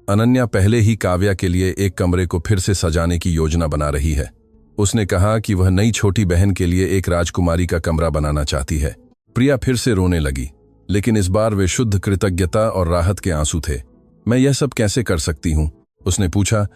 S1: अनन्या पहले ही काव्या के लिए एक कमरे को फिर से सजाने की योजना बना रही है। उसने कहा कि वह नई छोटी बहन के लिए एक राजकुमारी का कमरा बनाना चाहती है। प्रिया फिर से रोने लगी, लेकिन इस बार वे शुद्ध कृतज्ञता और राहत के आंसू थे। मैं यह सब कैसे कर सकती हूँ? उसने पूछा,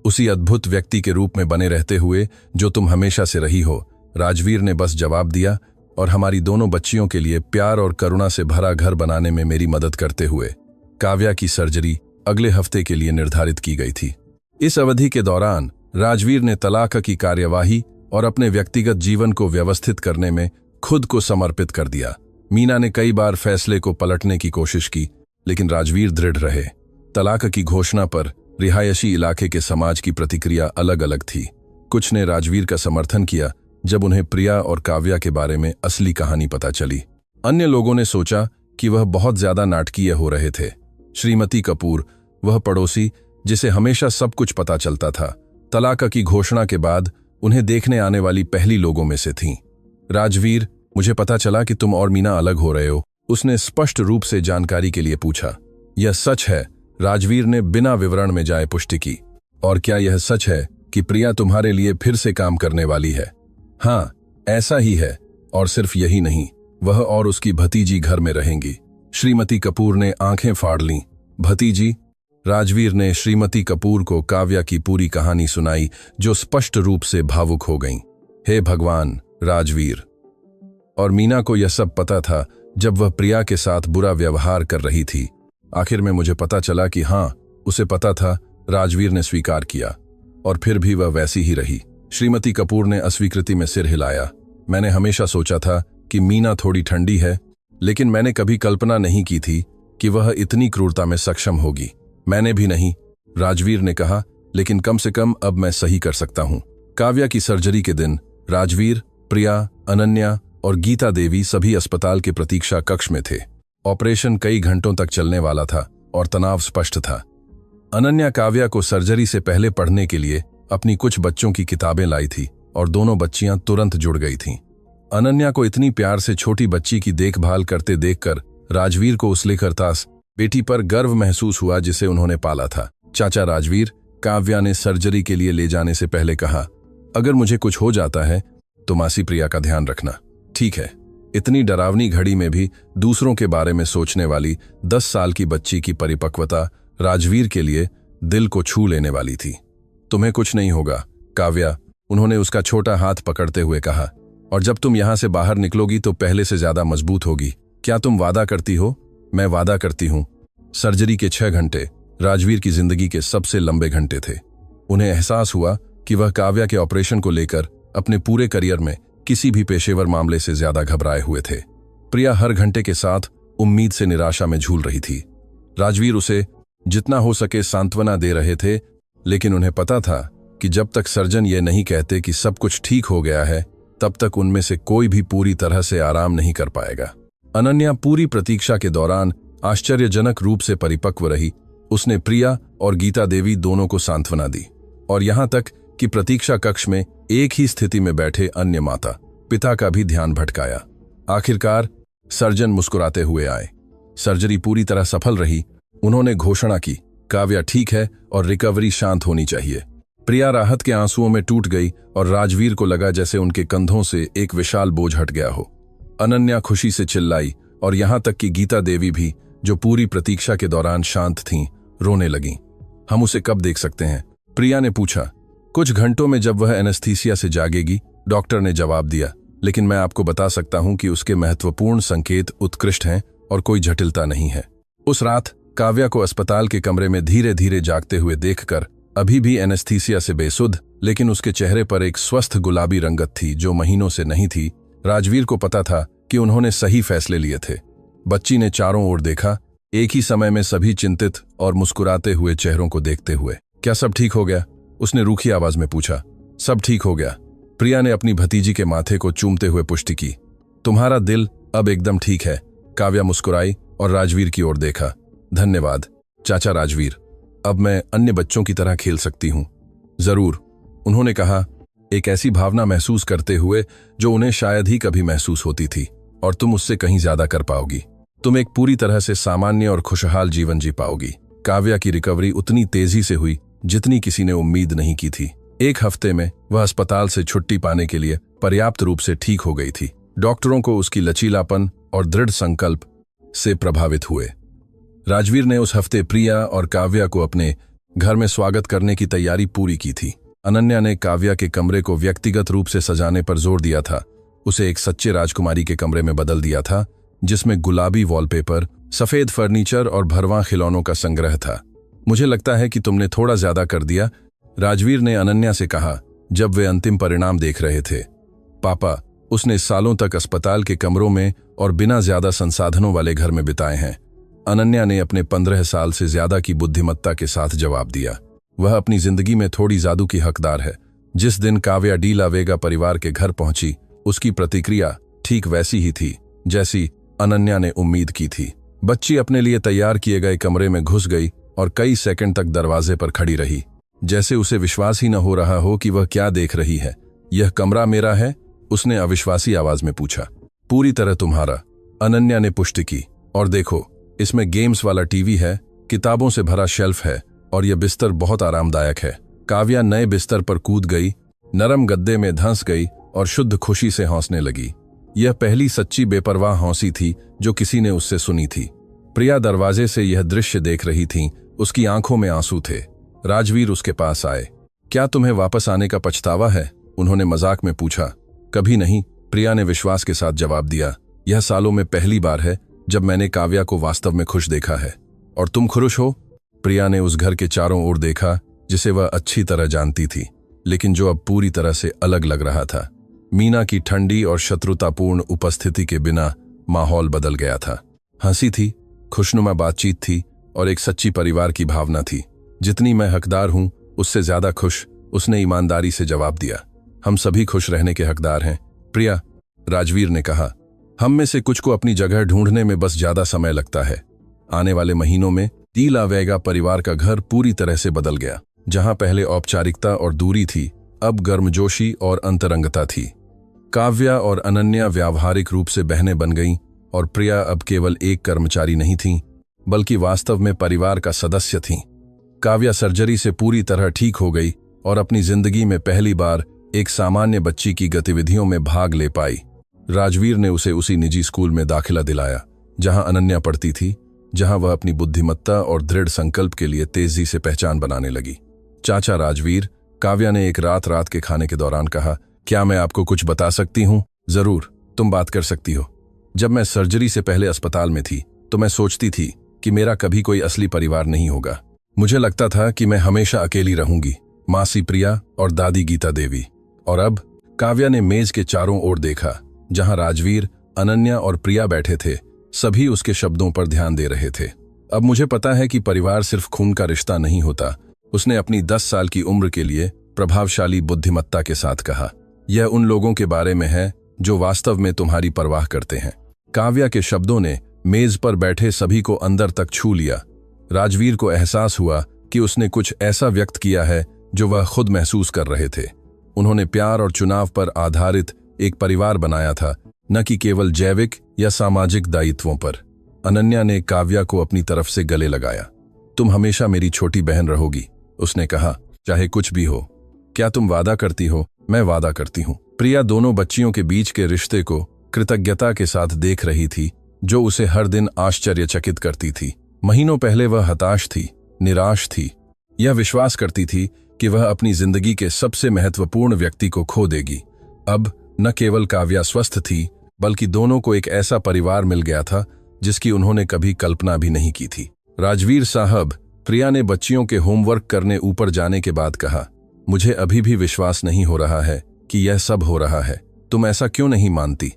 S1: उसी अद्भुत व्यक्ति के रूप में बने रहते हुए जो तुम हमेशा से रही हो। राजवीर ने बस जवाब दिया, और हमारी दोनों बच्चियों के लिए प्यार और करुणा से भरा घर बनाने में मेरी मदद करते हुए। काव्या की सर्जरी अगले हफ्ते के लिए निर्धारित की गई थी। इस अवधि के दौरान राजवीर ने तलाक की कार्यवाही और अपने व्यक्तिगत जीवन को व्यवस्थित करने में खुद को समर्पित कर दिया। मीना ने कई बार फैसले को पलटने की कोशिश की, लेकिन राजवीर दृढ़ रहे। तलाक की घोषणा पर रिहायशी इलाके के समाज की प्रतिक्रिया अलग अलग थी। कुछ ने राजवीर का समर्थन किया जब उन्हें प्रिया और काव्या के बारे में असली कहानी पता चली। अन्य लोगों ने सोचा कि वह बहुत ज्यादा नाटकीय हो रहे थे। श्रीमती कपूर, वह पड़ोसी जिसे हमेशा सब कुछ पता चलता था, तलाक की घोषणा के बाद उन्हें देखने आने वाली पहली लोगों में से थीं। राजवीर, मुझे पता चला कि तुम और मीना अलग हो रहे हो, उसने स्पष्ट रूप से जानकारी के लिए पूछा। यह सच है, राजवीर ने बिना विवरण में जाए पुष्टि की। और क्या यह सच है कि प्रिया तुम्हारे लिए फिर से काम करने वाली है। हाँ, ऐसा ही है, और सिर्फ यही नहीं, वह और उसकी भतीजी घर में रहेंगी। श्रीमती कपूर ने आंखें फाड़ लीं। भतीजी? राजवीर ने श्रीमती कपूर को काव्या की पूरी कहानी सुनाई, जो स्पष्ट रूप से भावुक हो गईं। हे भगवान, राजवीर! और मीना को यह सब पता था जब वह प्रिया के साथ बुरा व्यवहार कर रही थी। आखिर में मुझे पता चला कि हाँ, उसे पता था। राजवीर ने स्वीकार किया, और फिर भी वह वैसी ही रही। श्रीमती कपूर ने अस्वीकृति में सिर हिलाया। मैंने हमेशा सोचा था कि मीना थोड़ी ठंडी है, लेकिन मैंने कभी कल्पना नहीं की थी कि वह इतनी क्रूरता में सक्षम होगी। मैंने भी नहीं, राजवीर ने कहा, लेकिन कम से कम अब मैं सही कर सकता हूं। काव्या की सर्जरी के दिन राजवीर, प्रिया, अनन्या और गीता देवी सभी अस्पताल के प्रतीक्षा कक्ष में थे। ऑपरेशन कई घंटों तक चलने वाला था और तनाव स्पष्ट था। अनन्या काव्या को सर्जरी से पहले पढ़ने के लिए अपनी कुछ बच्चों की किताबें लाई थी और दोनों बच्चियां तुरंत जुड़ गई थीं। अनन्या को इतनी प्यार से छोटी बच्ची की देखभाल करते देखकर राजवीर को उस लेखरतास बेटी पर गर्व महसूस हुआ जिसे उन्होंने पाला था। चाचा राजवीर, काव्या ने सर्जरी के लिए ले जाने से पहले कहा, अगर मुझे कुछ हो जाता है तो मासी प्रिया का ध्यान रखना, ठीक है? इतनी डरावनी घड़ी में भी दूसरों के बारे में सोचने वाली 10 साल की बच्ची की परिपक्वता राजवीर के लिए दिल को छू लेने वाली थी। तुम्हें कुछ नहीं होगा, काव्या, उन्होंने उसका छोटा हाथ पकड़ते हुए कहा, और जब तुम यहां से बाहर निकलोगी तो पहले से ज्यादा मजबूत होगी। क्या तुम वादा करती हो? मैं वादा करती हूं। सर्जरी के 6 घंटे राजवीर की जिंदगी के सबसे लंबे घंटे थे। उन्हें एहसास हुआ कि वह काव्या के ऑपरेशन को लेकर अपने पूरे करियर में किसी भी पेशेवर मामले से ज्यादा घबराए हुए थे। प्रिया हर घंटे के साथ उम्मीद से निराशा में झूल रही थी। राजवीर उसे जितना हो सके सांत्वना दे रहे थे, लेकिन उन्हें पता था कि जब तक सर्जन ये नहीं कहते कि सब कुछ ठीक हो गया है, तब तक उनमें से कोई भी पूरी तरह से आराम नहीं कर पाएगा। अनन्या पूरी प्रतीक्षा के दौरान आश्चर्यजनक रूप से परिपक्व रही। उसने प्रिया और गीता देवी दोनों को सांत्वना दी, और यहां तक कि प्रतीक्षा कक्ष में एक ही स्थिति में बैठे अन्य माता पिता का भी ध्यान भटकाया। आखिरकार सर्जन मुस्कुराते हुए आए। सर्जरी पूरी तरह सफल रही। उन्होंने घोषणा की, काव्या ठीक है और रिकवरी शांत होनी चाहिए। प्रिया राहत के आंसुओं में टूट गई और राजवीर को लगा जैसे उनके कंधों से एक विशाल बोझ हट गया हो। अनन्या खुशी से चिल्लाई, और यहां तक कि गीता देवी भी, जो पूरी प्रतीक्षा के दौरान शांत थीं, रोने लगीं। हम उसे कब देख सकते हैं? प्रिया ने पूछा। कुछ घंटों में, जब वह एनेस्थीसिया से जागेगी, डॉक्टर ने जवाब दिया, लेकिन मैं आपको बता सकता हूं कि उसके महत्वपूर्ण संकेत उत्कृष्ट हैं और कोई जटिलता नहीं है। उस रात काव्या को अस्पताल के कमरे में धीरे धीरे जागते हुए देखकर, अभी भी एनेस्थीसिया से बेसुध, लेकिन उसके चेहरे पर एक स्वस्थ गुलाबी रंगत थी जो महीनों से नहीं थी, राजवीर को पता था कि उन्होंने सही फैसले लिए थे। बच्ची ने चारों ओर देखा, एक ही समय में सभी चिंतित और मुस्कुराते हुए चेहरों को देखते हुए। क्या सब ठीक हो गया? उसने रूखी आवाज में पूछा। सब ठीक हो गया, प्रिया ने अपनी भतीजी के माथे को चूमते हुए पुष्टि की। तुम्हारा दिल अब एकदम ठीक है, काव्या मुस्कुराई और राजवीर की ओर देखा। धन्यवाद चाचा राजवीर, अब मैं अन्य बच्चों की तरह खेल सकती हूं। जरूर, उन्होंने कहा, एक ऐसी भावना महसूस करते हुए जो उन्हें शायद ही कभी महसूस होती थी, और तुम उससे कहीं ज्यादा कर पाओगी। तुम एक पूरी तरह से सामान्य और खुशहाल जीवन जी पाओगी। काव्या की रिकवरी उतनी तेजी से हुई जितनी किसी ने उम्मीद नहीं की थी। 1 हफ्ते में वह अस्पताल से छुट्टी पाने के लिए पर्याप्त रूप से ठीक हो गई थी। डॉक्टरों को उसकी लचीलापन और दृढ़ संकल्प से प्रभावित हुए। राजवीर ने उस हफ्ते प्रिया और काव्या को अपने घर में स्वागत करने की तैयारी पूरी की थी। अनन्या ने काव्या के कमरे को व्यक्तिगत रूप से सजाने पर जोर दिया था। उसे एक सच्चे राजकुमारी के कमरे में बदल दिया था, जिसमें गुलाबी वॉलपेपर, सफेद फर्नीचर और भरवां खिलौनों का संग्रह था। मुझे लगता है कि तुमने थोड़ा ज्यादा कर दिया, राजवीर ने अनन्या से कहा जब वे अंतिम परिणाम देख रहे थे। पापा, उसने सालों तक अस्पताल के कमरों में और बिना ज्यादा संसाधनों वाले घर में बिताए हैं। अनन्या ने अपने 15 साल से ज्यादा की बुद्धिमत्ता के साथ जवाब दिया। वह अपनी जिंदगी में थोड़ी जादू की हकदार है। जिस दिन काव्या डी ला वेगा परिवार के घर पहुंची, उसकी प्रतिक्रिया ठीक वैसी ही थी जैसी अनन्या ने उम्मीद की थी। बच्ची अपने लिए तैयार किए गए कमरे में घुस गई और कई सेकंड तक दरवाजे पर खड़ी रही, जैसे उसे विश्वास ही न हो रहा हो कि वह क्या देख रही है। यह कमरा मेरा है? उसने अविश्वासी आवाज में पूछा। पूरी तरह तुम्हारा, अनन्या ने पुष्टि की। और देखो, इसमें गेम्स वाला टीवी है, किताबों से भरा शेल्फ है और यह बिस्तर बहुत आरामदायक है। काव्या नए बिस्तर पर कूद गई, नरम गद्दे में धंस गई और शुद्ध खुशी से हंसने लगी। यह पहली सच्ची बेपरवाह हंसी थी जो किसी ने उससे सुनी थी। प्रिया दरवाजे से यह दृश्य देख रही थीं, उसकी आंखों में आंसू थे। राजवीर उसके पास आए। क्या तुम्हें वापस आने का पछतावा है? उन्होंने मजाक में पूछा। कभी नहीं, प्रिया ने विश्वास के साथ जवाब दिया। यह सालों में पहली बार है जब मैंने काव्या को वास्तव में खुश देखा है। और तुम खुश हो? प्रिया ने उस घर के चारों ओर देखा जिसे वह अच्छी तरह जानती थी, लेकिन जो अब पूरी तरह से अलग लग रहा था। मीना की ठंडी और शत्रुतापूर्ण उपस्थिति के बिना माहौल बदल गया था। हंसी थी, खुशनुमा बातचीत थी और एक सच्ची परिवार की भावना थी। जितनी मैं हकदार हूं उससे ज्यादा खुश, उसने ईमानदारी से जवाब दिया। हम सभी खुश रहने के हकदार हैं प्रिया, राजवीर ने कहा। हम में से कुछ को अपनी जगह ढूंढने में बस ज्यादा समय लगता है। आने वाले महीनों में टीला वेगा परिवार का घर पूरी तरह से बदल गया। जहां पहले औपचारिकता और दूरी थी, अब गर्मजोशी और अंतरंगता थी। काव्या और अनन्या व्यावहारिक रूप से बहनें बन गईं और प्रिया अब केवल एक कर्मचारी नहीं थीं, बल्कि वास्तव में परिवार का सदस्य थीं। काव्या सर्जरी से पूरी तरह ठीक हो गई और अपनी जिंदगी में पहली बार एक सामान्य बच्ची की गतिविधियों में भाग ले पाई। राजवीर ने उसे उसी निजी स्कूल में दाखिला दिलाया जहां अनन्या पढ़ती थी, जहां वह अपनी बुद्धिमत्ता और दृढ़ संकल्प के लिए तेजी से पहचान बनाने लगी। चाचा राजवीर, काव्या ने एक रात के खाने के दौरान कहा, क्या मैं आपको कुछ बता सकती हूँ? जरूर, तुम बात कर सकती हो। जब मैं सर्जरी से पहले अस्पताल में थी तो मैं सोचती थी कि मेरा कभी कोई असली परिवार नहीं होगा। मुझे लगता था कि मैं हमेशा अकेली रहूंगी, मासी प्रिया और दादी गीता देवी। और अब? काव्या ने मेज के चारों ओर देखा, जहां राजवीर, अनन्या और प्रिया बैठे थे। सभी उसके शब्दों पर ध्यान दे रहे थे। अब मुझे पता है कि परिवार सिर्फ खून का रिश्ता नहीं होता, उसने अपनी 10 साल की उम्र के लिए प्रभावशाली बुद्धिमत्ता के साथ कहा। यह उन लोगों के बारे में है जो वास्तव में तुम्हारी परवाह करते हैं। काव्या के शब्दों ने मेज पर बैठे सभी को अंदर तक छू लिया। राजवीर को एहसास हुआ कि उसने कुछ ऐसा व्यक्त किया है जो वह खुद महसूस कर रहे थे। उन्होंने प्यार और चुनाव पर आधारित एक परिवार बनाया था, न कि केवल जैविक या सामाजिक दायित्वों पर। अनन्या ने काव्या को अपनी तरफ से गले लगाया। तुम हमेशा मेरी छोटी बहन रहोगी, उसने कहा, चाहे कुछ भी हो। क्या तुम वादा करती हो? मैं वादा करती हूँ। प्रिया दोनों बच्चियों के बीच के रिश्ते को कृतज्ञता के साथ देख रही थी, जो उसे हर दिन आश्चर्यचकित करती थी। महीनों पहले वह हताश थी, निराश थी। यह विश्वास करती थी कि वह अपनी जिंदगी के सबसे महत्वपूर्ण व्यक्ति को खो देगी। अब न केवल काव्या स्वस्थ थी, बल्कि दोनों को एक ऐसा परिवार मिल गया था जिसकी उन्होंने कभी कल्पना भी नहीं की थी। राजवीर साहब, प्रिया ने बच्चियों के होमवर्क करने ऊपर जाने के बाद कहा, मुझे अभी भी विश्वास नहीं हो रहा है कि यह सब हो रहा है। तुम ऐसा क्यों नहीं मानती?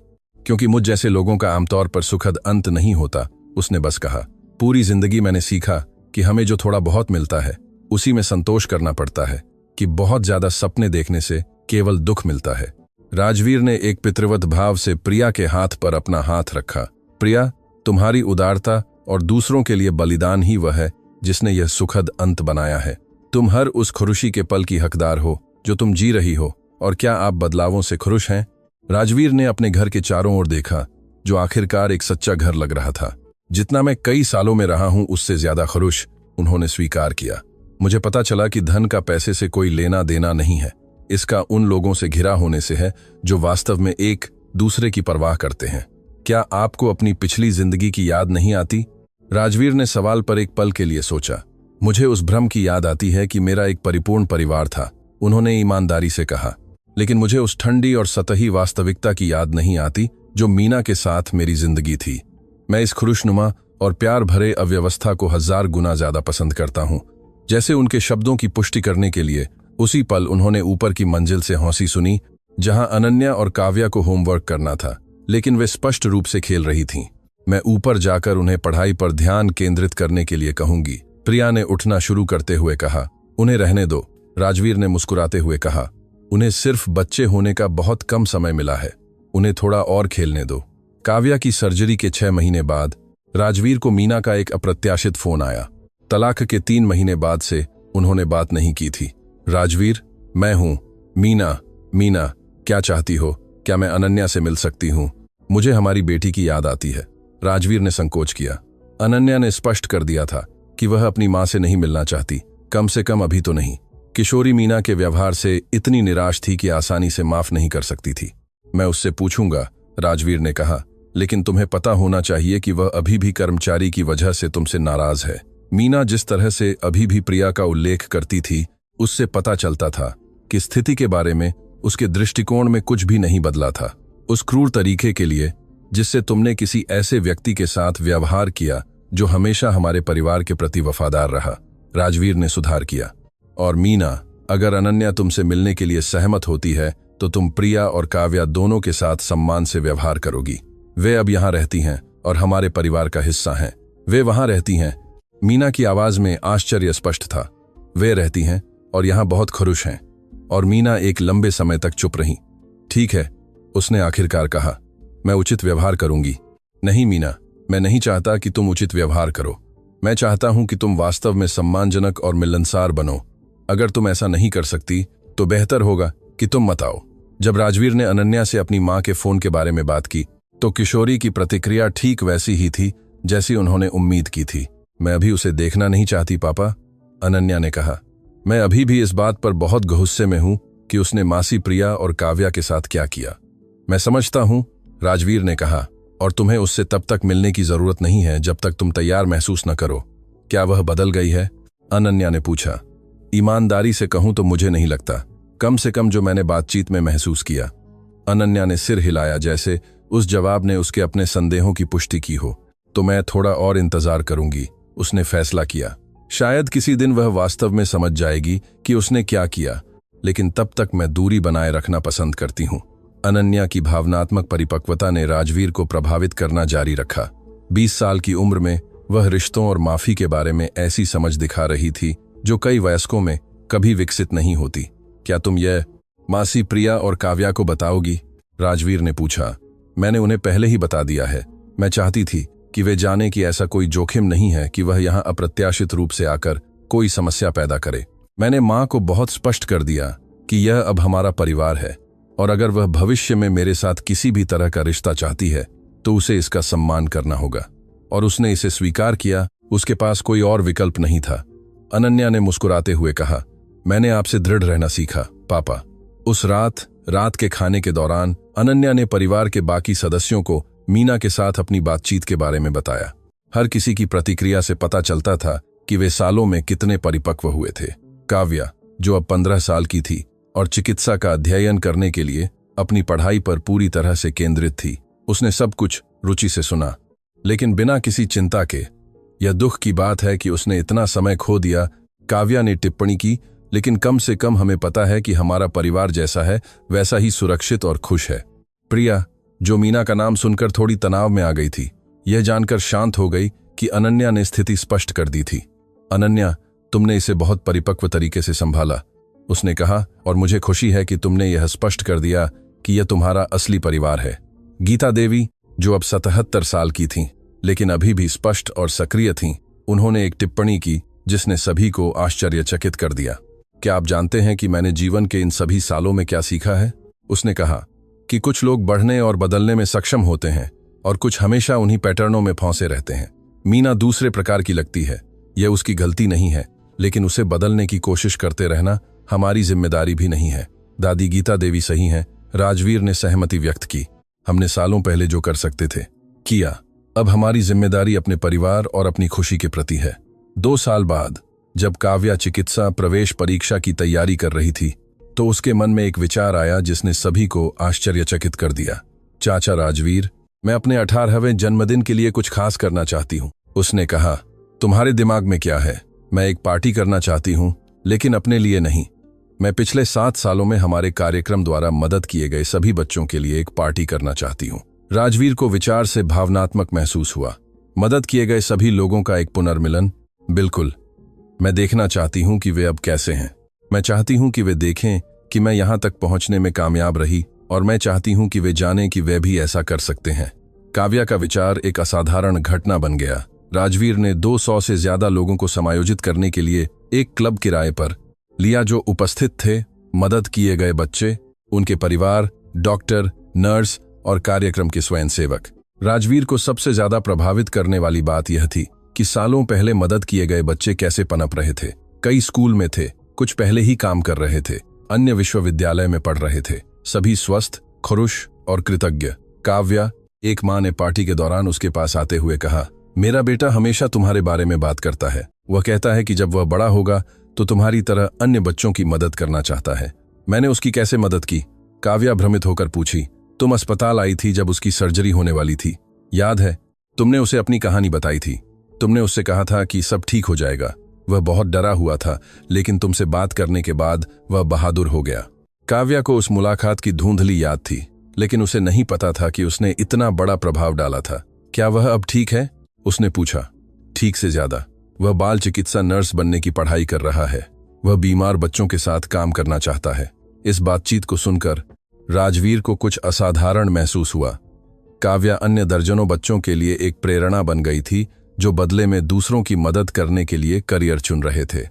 S1: क्योंकि मुझ जैसे लोगों का आमतौर पर सुखद अंत नहीं होता, उसने बस कहा। पूरी जिंदगी मैंने सीखा कि हमें जो थोड़ा बहुत मिलता है उसी में संतोष करना पड़ता है, कि बहुत ज्यादा सपने देखने से केवल दुख मिलता है। राजवीर ने एक पितृवत भाव से प्रिया के हाथ पर अपना हाथ रखा। प्रिया, तुम्हारी उदारता और दूसरों के लिए बलिदान ही वह है जिसने यह सुखद अंत बनाया है। तुम हर उस खुशी के पल की हकदार हो जो तुम जी रही हो। और क्या आप बदलावों से खुश हैं? राजवीर ने अपने घर के चारों ओर देखा, जो आखिरकार एक सच्चा घर लग रहा था। जितना मैं कई सालों में रहा हूं उससे ज्यादा खुश, उन्होंने स्वीकार किया। मुझे पता चला कि धन का पैसे से कोई लेना देना नहीं है, इसका उन लोगों से घिरा होने से है जो वास्तव में एक दूसरे की परवाह करते हैं। क्या आपको अपनी पिछली जिंदगी की याद नहीं आती? राजवीर ने सवाल पर एक पल के लिए सोचा। मुझे उस भ्रम की याद आती है कि मेरा एक परिपूर्ण परिवार था, उन्होंने ईमानदारी से कहा। लेकिन मुझे उस ठंडी और सतही वास्तविकता की याद नहीं आती जो मीना के साथ मेरी जिंदगी थी। मैं इस खुशनुमा और प्यार भरे अव्यवस्था को 1000 गुना ज्यादा पसंद करता हूं। जैसे उनके शब्दों की पुष्टि करने के लिए उसी पल उन्होंने ऊपर की मंजिल से हौंसी सुनी, जहां अनन्या और काव्या को होमवर्क करना था, लेकिन वे स्पष्ट रूप से खेल रही थीं। मैं ऊपर जाकर उन्हें पढ़ाई पर ध्यान केंद्रित करने के लिए कहूंगी, प्रिया ने उठना शुरू करते हुए कहा। उन्हें रहने दो, राजवीर ने मुस्कुराते हुए कहा। उन्हें सिर्फ बच्चे होने का बहुत कम समय मिला है, उन्हें थोड़ा और खेलने दो। काव्या की सर्जरी के 6 महीने बाद राजवीर को मीना का एक अप्रत्याशित फोन आया। तलाक के 3 महीने बाद से उन्होंने बात नहीं की थी। राजवीर, मैं हूं मीना। मीना, क्या चाहती हो? क्या मैं अनन्या से मिल सकती हूं? मुझे हमारी बेटी की याद आती है। राजवीर ने संकोच किया। अनन्या ने स्पष्ट कर दिया था कि वह अपनी मां से नहीं मिलना चाहती, कम से कम अभी तो नहीं। किशोरी मीना के व्यवहार से इतनी निराश थी कि आसानी से माफ नहीं कर सकती थी। मैं उससे पूछूंगा, राजवीर ने कहा, लेकिन तुम्हें पता होना चाहिए कि वह अभी भी कर्मचारी की वजह से तुमसे नाराज है। मीना जिस तरह से अभी भी प्रिया का उल्लेख करती थी, उससे पता चलता था कि स्थिति के बारे में उसके दृष्टिकोण में कुछ भी नहीं बदला था। उस क्रूर तरीके के लिए जिससे तुमने किसी ऐसे व्यक्ति के साथ व्यवहार किया जो हमेशा हमारे परिवार के प्रति वफादार रहा, राजवीर ने सुधार किया। और मीना, अगर अनन्या तुमसे मिलने के लिए सहमत होती है तो तुम प्रिया और काव्या दोनों के साथ सम्मान से व्यवहार करोगी। वे अब यहाँ रहती हैं और हमारे परिवार का हिस्सा हैं। वे वहाँ रहती हैं। मीना की आवाज में आश्चर्य स्पष्ट था। वे रहती हैं और यहाँ बहुत खुश हैं। और मीना एक लंबे समय तक चुप रही। ठीक है, उसने आखिरकार कहा, मैं उचित व्यवहार करूंगी। नहीं मीना, मैं नहीं चाहता कि तुम उचित व्यवहार करो। मैं चाहता हूं कि तुम वास्तव में सम्मानजनक और मिलनसार बनो। अगर तुम ऐसा नहीं कर सकती तो बेहतर होगा कि तुम मत आओ। जब राजवीर ने अनन्या से अपनी मां के फोन के बारे में बात की तो किशोरी की प्रतिक्रिया ठीक वैसी ही थी जैसी उन्होंने उम्मीद की थी। मैं अभी उसे देखना नहीं चाहती पापा, अनन्या ने कहा। मैं अभी भी इस बात पर बहुत गुस्से में हूं कि उसने मासी प्रिया और काव्या के साथ क्या किया। मैं समझता हूं, राजवीर ने कहा, और तुम्हें उससे तब तक मिलने की जरूरत नहीं है जब तक तुम तैयार महसूस न करो। क्या वह बदल गई है? अनन्या ने पूछा। ईमानदारी से कहूं तो मुझे नहीं लगता, कम से कम जो मैंने बातचीत में महसूस किया। अनन्या ने सिर हिलाया जैसे उस जवाब ने उसके अपने संदेहों की पुष्टि की हो। तो मैं थोड़ा और इंतजार करूंगी, उसने फैसला किया। शायद किसी दिन वह वास्तव में समझ जाएगी कि उसने क्या किया, लेकिन तब तक मैं दूरी बनाए रखना पसंद करती हूं। अनन्या की भावनात्मक परिपक्वता ने राजवीर को प्रभावित करना जारी रखा। 20 साल की उम्र में वह रिश्तों और माफी के बारे में ऐसी समझ दिखा रही थी जो कई वयस्कों में कभी विकसित नहीं होती। क्या तुम यह मासी प्रिया और काव्या को बताओगी? राजवीर ने पूछा। मैंने उन्हें पहले ही बता दिया है। मैं चाहती थी कि वे जाने कि ऐसा कोई जोखिम नहीं है कि वह यहाँ अप्रत्याशित रूप से आकर कोई समस्या पैदा करे। मैंने माँ को बहुत स्पष्ट कर दिया कि यह अब हमारा परिवार है और अगर वह भविष्य में मेरे साथ किसी भी तरह का रिश्ता चाहती है तो उसे इसका सम्मान करना होगा। और उसने इसे स्वीकार किया। उसके पास कोई और विकल्प नहीं था। अनन्या ने मुस्कुराते हुए कहा, मैंने आपसे दृढ़ रहना सीखा पापा। उस रात के खाने के दौरान अनन्या ने परिवार के बाकी सदस्यों को मीना के साथ अपनी बातचीत के बारे में बताया। हर किसी की प्रतिक्रिया से पता चलता था कि वे सालों में कितने परिपक्व हुए थे। काव्या, जो अब 15 साल की थी और चिकित्सा का अध्ययन करने के लिए अपनी पढ़ाई पर पूरी तरह से केंद्रित थी, उसने सब कुछ रुचि से सुना, लेकिन बिना किसी चिंता के। यह दुख की बात है कि उसने इतना समय खो दिया। काव्या ने टिप्पणी की, लेकिन कम से कम हमें पता है कि हमारा परिवार जैसा है वैसा ही सुरक्षित और खुश है। प्रिया, जो मीना का नाम सुनकर थोड़ी तनाव में आ गई थी, यह जानकर शांत हो गई कि अनन्या ने स्थिति स्पष्ट कर दी थी। अनन्या, तुमने इसे बहुत परिपक्व तरीके से संभाला, उसने कहा, और मुझे खुशी है कि तुमने यह स्पष्ट कर दिया कि यह तुम्हारा असली परिवार है। गीता देवी, जो अब 77 साल की थीं, लेकिन अभी भी स्पष्ट और सक्रिय थीं, उन्होंने एक टिप्पणी की जिसने सभी को आश्चर्यचकित कर दिया। क्या आप जानते हैं कि मैंने जीवन के इन सभी सालों में क्या सीखा है? उसने कहा कि कुछ लोग बढ़ने और बदलने में सक्षम होते हैं और कुछ हमेशा उन्हीं पैटर्नों में फंसे रहते हैं। मीना दूसरे प्रकार की लगती है। यह उसकी गलती नहीं है, लेकिन उसे बदलने की कोशिश करते रहना हमारी जिम्मेदारी भी नहीं है। दादी गीता देवी सही हैं, राजवीर ने सहमति व्यक्त की। हमने सालों पहले जो कर सकते थे किया। अब हमारी जिम्मेदारी अपने परिवार और अपनी खुशी के प्रति है। 2 साल बाद जब काव्या चिकित्सा प्रवेश परीक्षा की तैयारी कर रही थी तो उसके मन में एक विचार आया जिसने सभी को आश्चर्यचकित कर दिया। चाचा राजवीर, मैं अपने 18वें जन्मदिन के लिए कुछ खास करना चाहती हूँ, उसने कहा। तुम्हारे दिमाग में क्या है? मैं एक पार्टी करना चाहती हूँ, लेकिन अपने लिए नहीं। मैं पिछले 7 सालों में हमारे कार्यक्रम द्वारा मदद किए गए सभी बच्चों के लिए एक पार्टी करना चाहती हूँ। राजवीर को विचार से भावनात्मक महसूस हुआ। मदद किए गए सभी लोगों का एक पुनर्मिलन। बिल्कुल, मैं देखना चाहती हूँ कि वे अब कैसे हैं। मैं चाहती हूँ कि वे देखें कि मैं यहाँ तक पहुँचने में कामयाब रही, और मैं चाहती हूँ कि वे जानें कि वे भी ऐसा कर सकते हैं। काव्या का विचार एक असाधारण घटना बन गया। राजवीर ने 200 से ज्यादा लोगों को समायोजित करने के लिए एक क्लब किराए पर लिया। जो उपस्थित थे मदद किए गए बच्चे, उनके परिवार, डॉक्टर, नर्स और कार्यक्रम के स्वयंसेवक। राजवीर को सबसे ज्यादा प्रभावित करने वाली बात यह थी कि सालों पहले मदद किए गए बच्चे कैसे पनप रहे थे। कई स्कूल में थे, कुछ पहले ही काम कर रहे थे, अन्य विश्वविद्यालय में पढ़ रहे थे, सभी स्वस्थ, खुश और कृतज्ञ। काव्या, एक माँ ने पार्टी के दौरान उसके पास आते हुए कहा, मेरा बेटा हमेशा तुम्हारे बारे में बात करता है। वह कहता है कि जब वह बड़ा होगा तो तुम्हारी तरह अन्य बच्चों की मदद करना चाहता है। मैंने उसकी कैसे मदद की? काव्या भ्रमित होकर पूछी। तुम अस्पताल आई थी जब उसकी सर्जरी होने वाली थी, याद है? तुमने उसे अपनी कहानी बताई थी। तुमने उससे कहा था कि सब ठीक हो जाएगा। वह बहुत डरा हुआ था, लेकिन तुमसे बात करने के बाद वह बहादुर हो गया। काव्या को उस मुलाकात की धुंधली याद थी, लेकिन उसे नहीं पता था कि उसने इतना बड़ा प्रभाव डाला था। क्या वह अब ठीक है? उसने पूछा। ठीक से ज्यादा। वह बाल चिकित्सा नर्स बनने की पढ़ाई कर रहा है। वह बीमार बच्चों के साथ काम करना चाहता है। इस बातचीत को सुनकर राजवीर को कुछ असाधारण महसूस हुआ। काव्या अन्य दर्जनों बच्चों के लिए एक प्रेरणा बन गई थी, जो बदले में दूसरों की मदद करने के लिए करियर चुन रहे थे।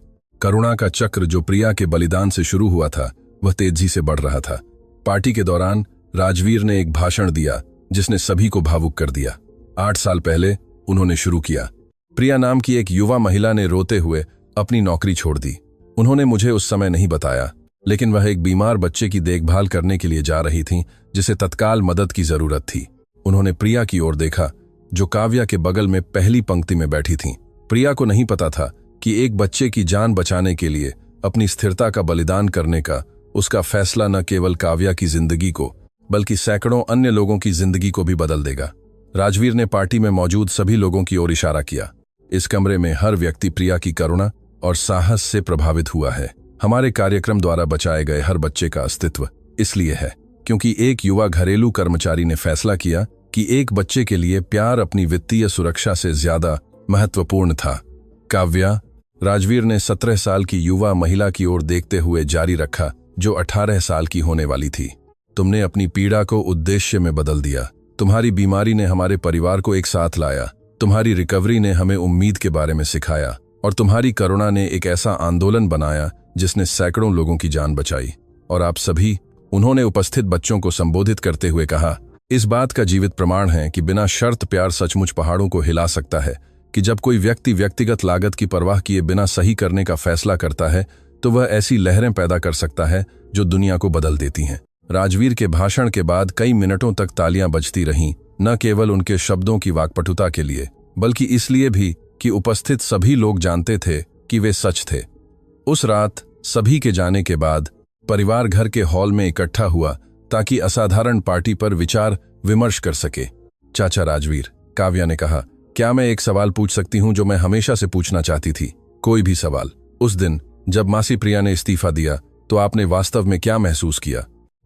S1: करुणा का चक्र जो प्रिया के बलिदान से शुरू हुआ था, वह तेजी से बढ़ रहा था। पार्टी के दौरान राजवीर ने एक भाषण दिया जिसने सभी को भावुक कर दिया। 8 साल पहले उन्होंने शुरू किया। प्रिया नाम की एक युवा महिला ने रोते हुए अपनी नौकरी छोड़ दी। उन्होंने मुझे उस समय नहीं बताया, लेकिन वह एक बीमार बच्चे की देखभाल करने के लिए जा रही थीं, जिसे तत्काल मदद की जरूरत थी। उन्होंने प्रिया की ओर देखा, जो काव्या के बगल में पहली पंक्ति में बैठी थीं। प्रिया को नहीं पता था कि एक बच्चे की जान बचाने के लिए अपनी स्थिरता का बलिदान करने का उसका फैसला न केवल काव्या की जिंदगी को, बल्कि सैकड़ों अन्य लोगों की जिंदगी को भी बदल देगा। राजवीर ने पार्टी में मौजूद सभी लोगों की ओर इशारा किया। इस कमरे में हर व्यक्ति प्रिया की करुणा और साहस से प्रभावित हुआ है। हमारे कार्यक्रम द्वारा बचाए गए हर बच्चे का अस्तित्व इसलिए है क्योंकि एक युवा घरेलू कर्मचारी ने फैसला किया कि एक बच्चे के लिए प्यार अपनी वित्तीय सुरक्षा से ज्यादा महत्वपूर्ण था। काव्या, राजवीर ने 17 साल की युवा महिला की ओर देखते हुए जारी रखा, जो 18 साल की होने वाली थी। तुमने अपनी पीड़ा को उद्देश्य में बदल दिया। तुम्हारी बीमारी ने हमारे परिवार को एक साथ लाया। तुम्हारी रिकवरी ने हमें उम्मीद के बारे में सिखाया, और तुम्हारी करुणा ने एक ऐसा आंदोलन बनाया जिसने सैकड़ों लोगों की जान बचाई। और आप सभी, उन्होंने उपस्थित बच्चों को संबोधित करते हुए कहा, इस बात का जीवित प्रमाण है कि बिना शर्त प्यार सचमुच पहाड़ों को हिला सकता है, कि जब कोई व्यक्ति व्यक्तिगत लागत की परवाह किए बिना सही करने का फैसला करता है तो वह ऐसी लहरें पैदा कर सकता है जो दुनिया को बदल देती हैं। राजवीर के भाषण के बाद कई मिनटों तक तालियां बजती रहीं, न केवल उनके शब्दों की वाक्पटुता के लिए, बल्कि इसलिए भी कि उपस्थित सभी लोग जानते थे कि वे सच थे। उस रात सभी के जाने के बाद परिवार घर के हॉल में इकट्ठा हुआ ताकि असाधारण पार्टी पर विचार विमर्श कर सके। चाचा राजवीर, काव्या ने कहा, क्या मैं एक सवाल पूछ सकती हूं जो मैं हमेशा से पूछना चाहती थी? कोई भी सवाल। उस दिन जब मासी प्रिया ने इस्तीफा दिया तो आपने वास्तव में क्या महसूस किया?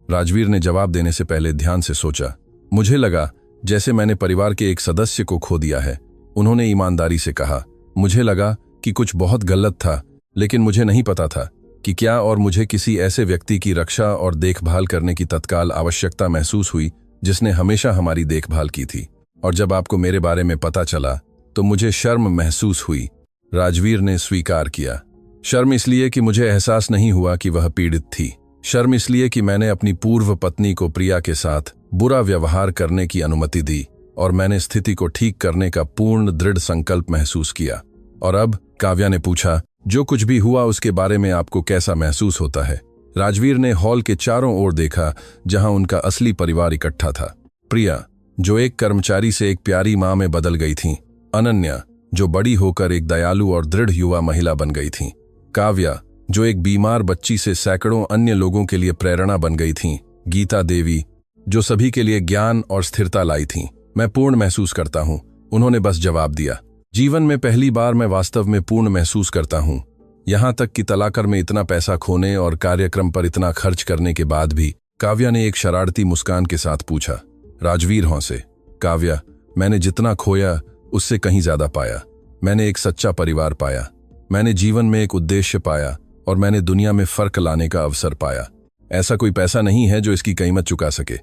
S1: राजवीर ने जवाब देने से पहले ध्यान से सोचा। मुझे लगा जैसे मैंने परिवार के एक सदस्य को खो दिया है। उन्होंने ईमानदारी से कहा। मुझे लगा कि कुछ बहुत गलत था, लेकिन मुझे नहीं पता था कि क्या, और मुझे किसी ऐसे व्यक्ति की रक्षा और देखभाल करने की तत्काल आवश्यकता महसूस हुई जिसने हमेशा हमारी देखभाल की थी। और जब आपको मेरे बारे में पता चला तो मुझे शर्म महसूस हुई। राजवीर ने स्वीकार किया। शर्म इसलिए कि मुझे एहसास नहीं हुआ कि वह पीड़ित थी। शर्म इसलिए कि मैंने अपनी पूर्व पत्नी को प्रिया के साथ बुरा व्यवहार करने की अनुमति दी, और मैंने स्थिति को ठीक करने का पूर्ण दृढ़ संकल्प महसूस किया। और अब, काव्या ने पूछा, जो कुछ भी हुआ उसके बारे में आपको कैसा महसूस होता है? राजवीर ने हॉल के चारों ओर देखा, जहां उनका असली परिवार इकट्ठा था। प्रिया, जो एक कर्मचारी से एक प्यारी मां में बदल गई थीं। अनन्या, जो बड़ी होकर एक दयालु और दृढ़ युवा महिला बन गई थीं। काव्या, जो एक बीमार बच्ची से सैकड़ों अन्य लोगों के लिए प्रेरणा बन गई थीं। गीता देवी, जो सभी के लिए ज्ञान और स्थिरता लाई थीं। मैं पूर्ण महसूस करता हूं, उन्होंने बस जवाब दिया। जीवन में पहली बार मैं वास्तव में पूर्ण महसूस करता हूं। यहां तक कि तलाकर में इतना पैसा खोने और कार्यक्रम पर इतना खर्च करने के बाद भी। काव्या ने एक शरारती मुस्कान के साथ पूछा। राजवीर हंसे। काव्या, मैंने जितना खोया उससे कहीं ज्यादा पाया। मैंने एक सच्चा परिवार पाया, मैंने जीवन में एक उद्देश्य पाया, और मैंने दुनिया में फर्क लाने का अवसर पाया। ऐसा कोई पैसा नहीं है जो इसकी कीमत चुका सके।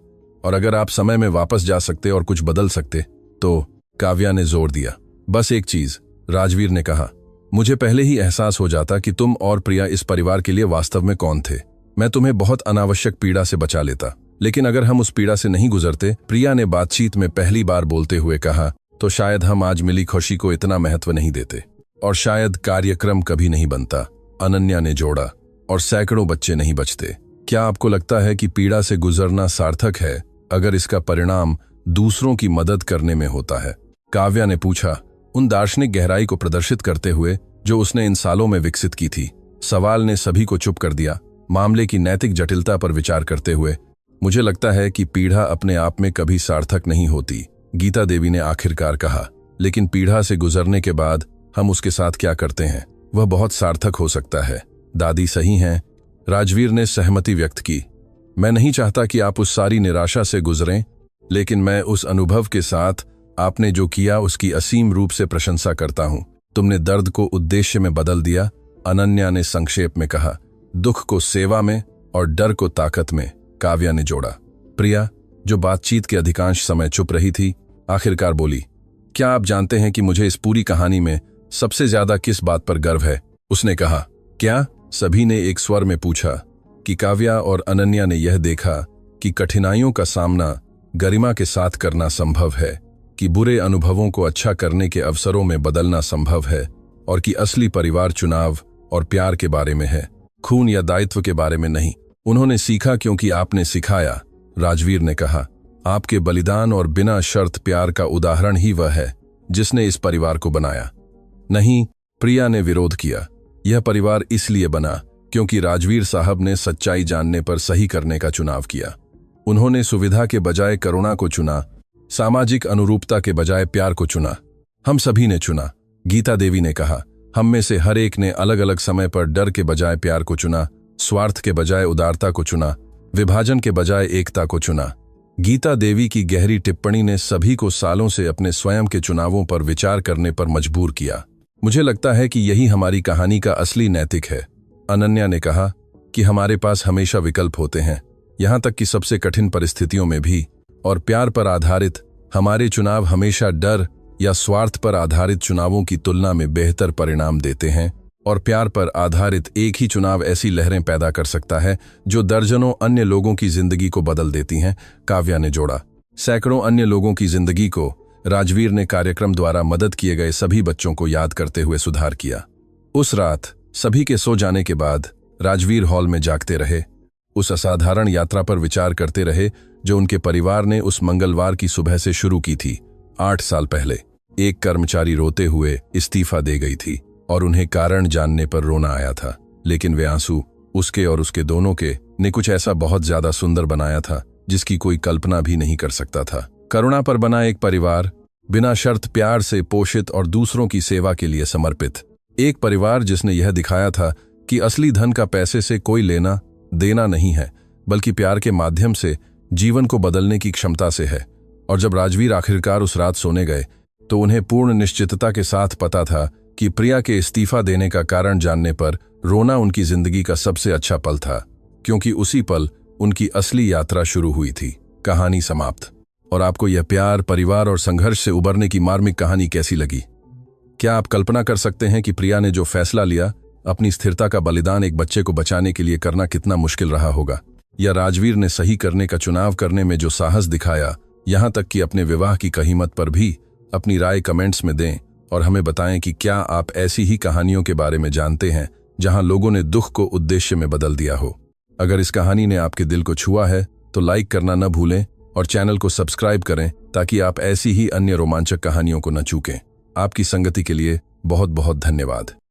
S1: और अगर आप समय में वापस जा सकते और कुछ बदल सकते तो। काव्या ने जोर दिया। बस एक चीज, राजवीर ने कहा, मुझे पहले ही एहसास हो जाता कि तुम और प्रिया इस परिवार के लिए वास्तव में कौन थे। मैं तुम्हें बहुत अनावश्यक पीड़ा से बचा लेता, लेकिन अगर हम उस पीड़ा से नहीं गुजरते, प्रिया ने बातचीत में पहली बार बोलते हुए कहा, तो शायद हम आज मिली खुशी को इतना महत्व नहीं देते, और शायद कार्यक्रम कभी नहीं बनता। अनन्या ने जोड़ा। और सैकड़ों बच्चे नहीं बचते। क्या आपको लगता है कि पीड़ा से गुजरना सार्थक है अगर इसका परिणाम दूसरों की मदद करने में होता है? काव्या ने पूछा, उन दार्शनिक गहराई को प्रदर्शित करते हुए जो उसने इन सालों में विकसित की थी। सवाल ने सभी को चुप कर दिया। मामले की नैतिक जटिलता पर विचार करते हुए, मुझे लगता है कि पीड़ा अपने आप में कभी सार्थक नहीं होती, गीता देवी ने आखिरकार कहा। लेकिन पीड़ा से गुजरने के बाद हम उसके साथ क्या करते हैं वह बहुत सार्थक हो सकता है। दादी सही हैं, राजवीर ने सहमति व्यक्त की। मैं नहीं चाहता कि आप उस सारी निराशा से गुजरें, लेकिन मैं उस अनुभव के साथ आपने जो किया उसकी असीम रूप से प्रशंसा करता हूं। तुमने दर्द को उद्देश्य में बदल दिया, अनन्या ने संक्षेप में कहा। दुख को सेवा में और डर को ताकत में, काव्या ने जोड़ा। प्रिया, जो बातचीत के अधिकांश समय चुप रही थी, आखिरकार बोली, क्या आप जानते हैं कि मुझे इस पूरी कहानी में सबसे ज्यादा किस बात पर गर्व है? उसने कहा। क्या? सभी ने एक स्वर में पूछा कि काव्या और अनन्या ने यह देखा कि कठिनाइयों का सामना गरिमा के साथ करना संभव है, कि बुरे अनुभवों को अच्छा करने के अवसरों में बदलना संभव है, और कि असली परिवार चुनाव और प्यार के बारे में है, खून या दायित्व के बारे में नहीं। उन्होंने सीखा क्योंकि आपने सिखाया, राजवीर ने कहा। आपके बलिदान और बिना शर्त प्यार का उदाहरण ही वह है जिसने इस परिवार को बनाया। नहीं, प्रिया ने विरोध किया। यह परिवार इसलिए बना क्योंकि राजवीर साहब ने सच्चाई जानने पर सही करने का चुनाव किया। उन्होंने सुविधा के बजाय करुणा को चुना, सामाजिक अनुरूपता के बजाय प्यार को चुना। हम सभी ने चुना, गीता देवी ने कहा। हम में से हर एक ने अलग अलग समय पर डर के बजाय प्यार को चुना, स्वार्थ के बजाय उदारता को चुना, विभाजन के बजाय एकता को चुना। गीता देवी की गहरी टिप्पणी ने सभी को सालों से अपने स्वयं के चुनावों पर विचार करने पर मजबूर किया। मुझे लगता है कि यही हमारी कहानी का असली नैतिक है। अनन्या ने कहा कि हमारे पास हमेशा विकल्प होते हैं, यहां तक कि सबसे कठिन परिस्थितियों में भी, और प्यार पर आधारित हमारे चुनाव हमेशा डर या स्वार्थ पर आधारित चुनावों की तुलना में बेहतर परिणाम देते हैं, और प्यार पर आधारित एक ही चुनाव ऐसी लहरें पैदा कर सकता है जो दर्जनों अन्य लोगों की जिंदगी को बदल देती हैं, काव्या ने जोड़ा। सैकड़ों अन्य लोगों की जिंदगी को राजवीर ने कार्यक्रम द्वारा मदद किए गए सभी बच्चों को याद करते हुए सुधार किया। उस रात सभी के सो जाने के बाद राजवीर हॉल में जागते रहे, उस असाधारण यात्रा पर विचार करते रहे जो उनके परिवार ने उस मंगलवार की सुबह से शुरू की थी। 8 साल पहले एक कर्मचारी रोते हुए इस्तीफा दे गई थी और उन्हें कारण जानने पर रोना आया था, लेकिन वे आंसू उसके और उसके दोनों के ने कुछ ऐसा बहुत ज्यादा सुंदर बनाया था जिसकी कोई कल्पना भी नहीं कर सकता था। करुणा पर बना एक परिवार, बिना शर्त प्यार से पोषित और दूसरों की सेवा के लिए समर्पित। एक परिवार जिसने यह दिखाया था कि असली धन का पैसे से कोई लेना देना नहीं है, बल्कि प्यार के माध्यम से जीवन को बदलने की क्षमता से है। और जब राजवीर आखिरकार उस रात सोने गए तो उन्हें पूर्ण निश्चितता के साथ पता था कि प्रिया के इस्तीफा देने का कारण जानने पर रोना उनकी जिंदगी का सबसे अच्छा पल था, क्योंकि उसी पल उनकी असली यात्रा शुरू हुई थी। कहानी समाप्त। और आपको यह प्यार, परिवार और संघर्ष से उबरने की मार्मिक कहानी कैसी लगी? क्या आप कल्पना कर सकते हैं कि प्रिया ने जो फैसला लिया, अपनी स्थिरता का बलिदान एक बच्चे को बचाने के लिए करना कितना मुश्किल रहा होगा? या राजवीर ने सही करने का चुनाव करने में जो साहस दिखाया, यहां तक कि अपने विवाह की कीमत पर भी? अपनी राय कमेंट्स में दें और हमें बताएं कि क्या आप ऐसी ही कहानियों के बारे में जानते हैं जहां लोगों ने दुख को उद्देश्य में बदल दिया हो। अगर इस कहानी ने आपके दिल को छुआ है तो लाइक करना न भूलें और चैनल को सब्सक्राइब करें ताकि आप ऐसी ही अन्य रोमांचक कहानियों को न चूकें। आपकी संगति के लिए बहुत बहुत धन्यवाद।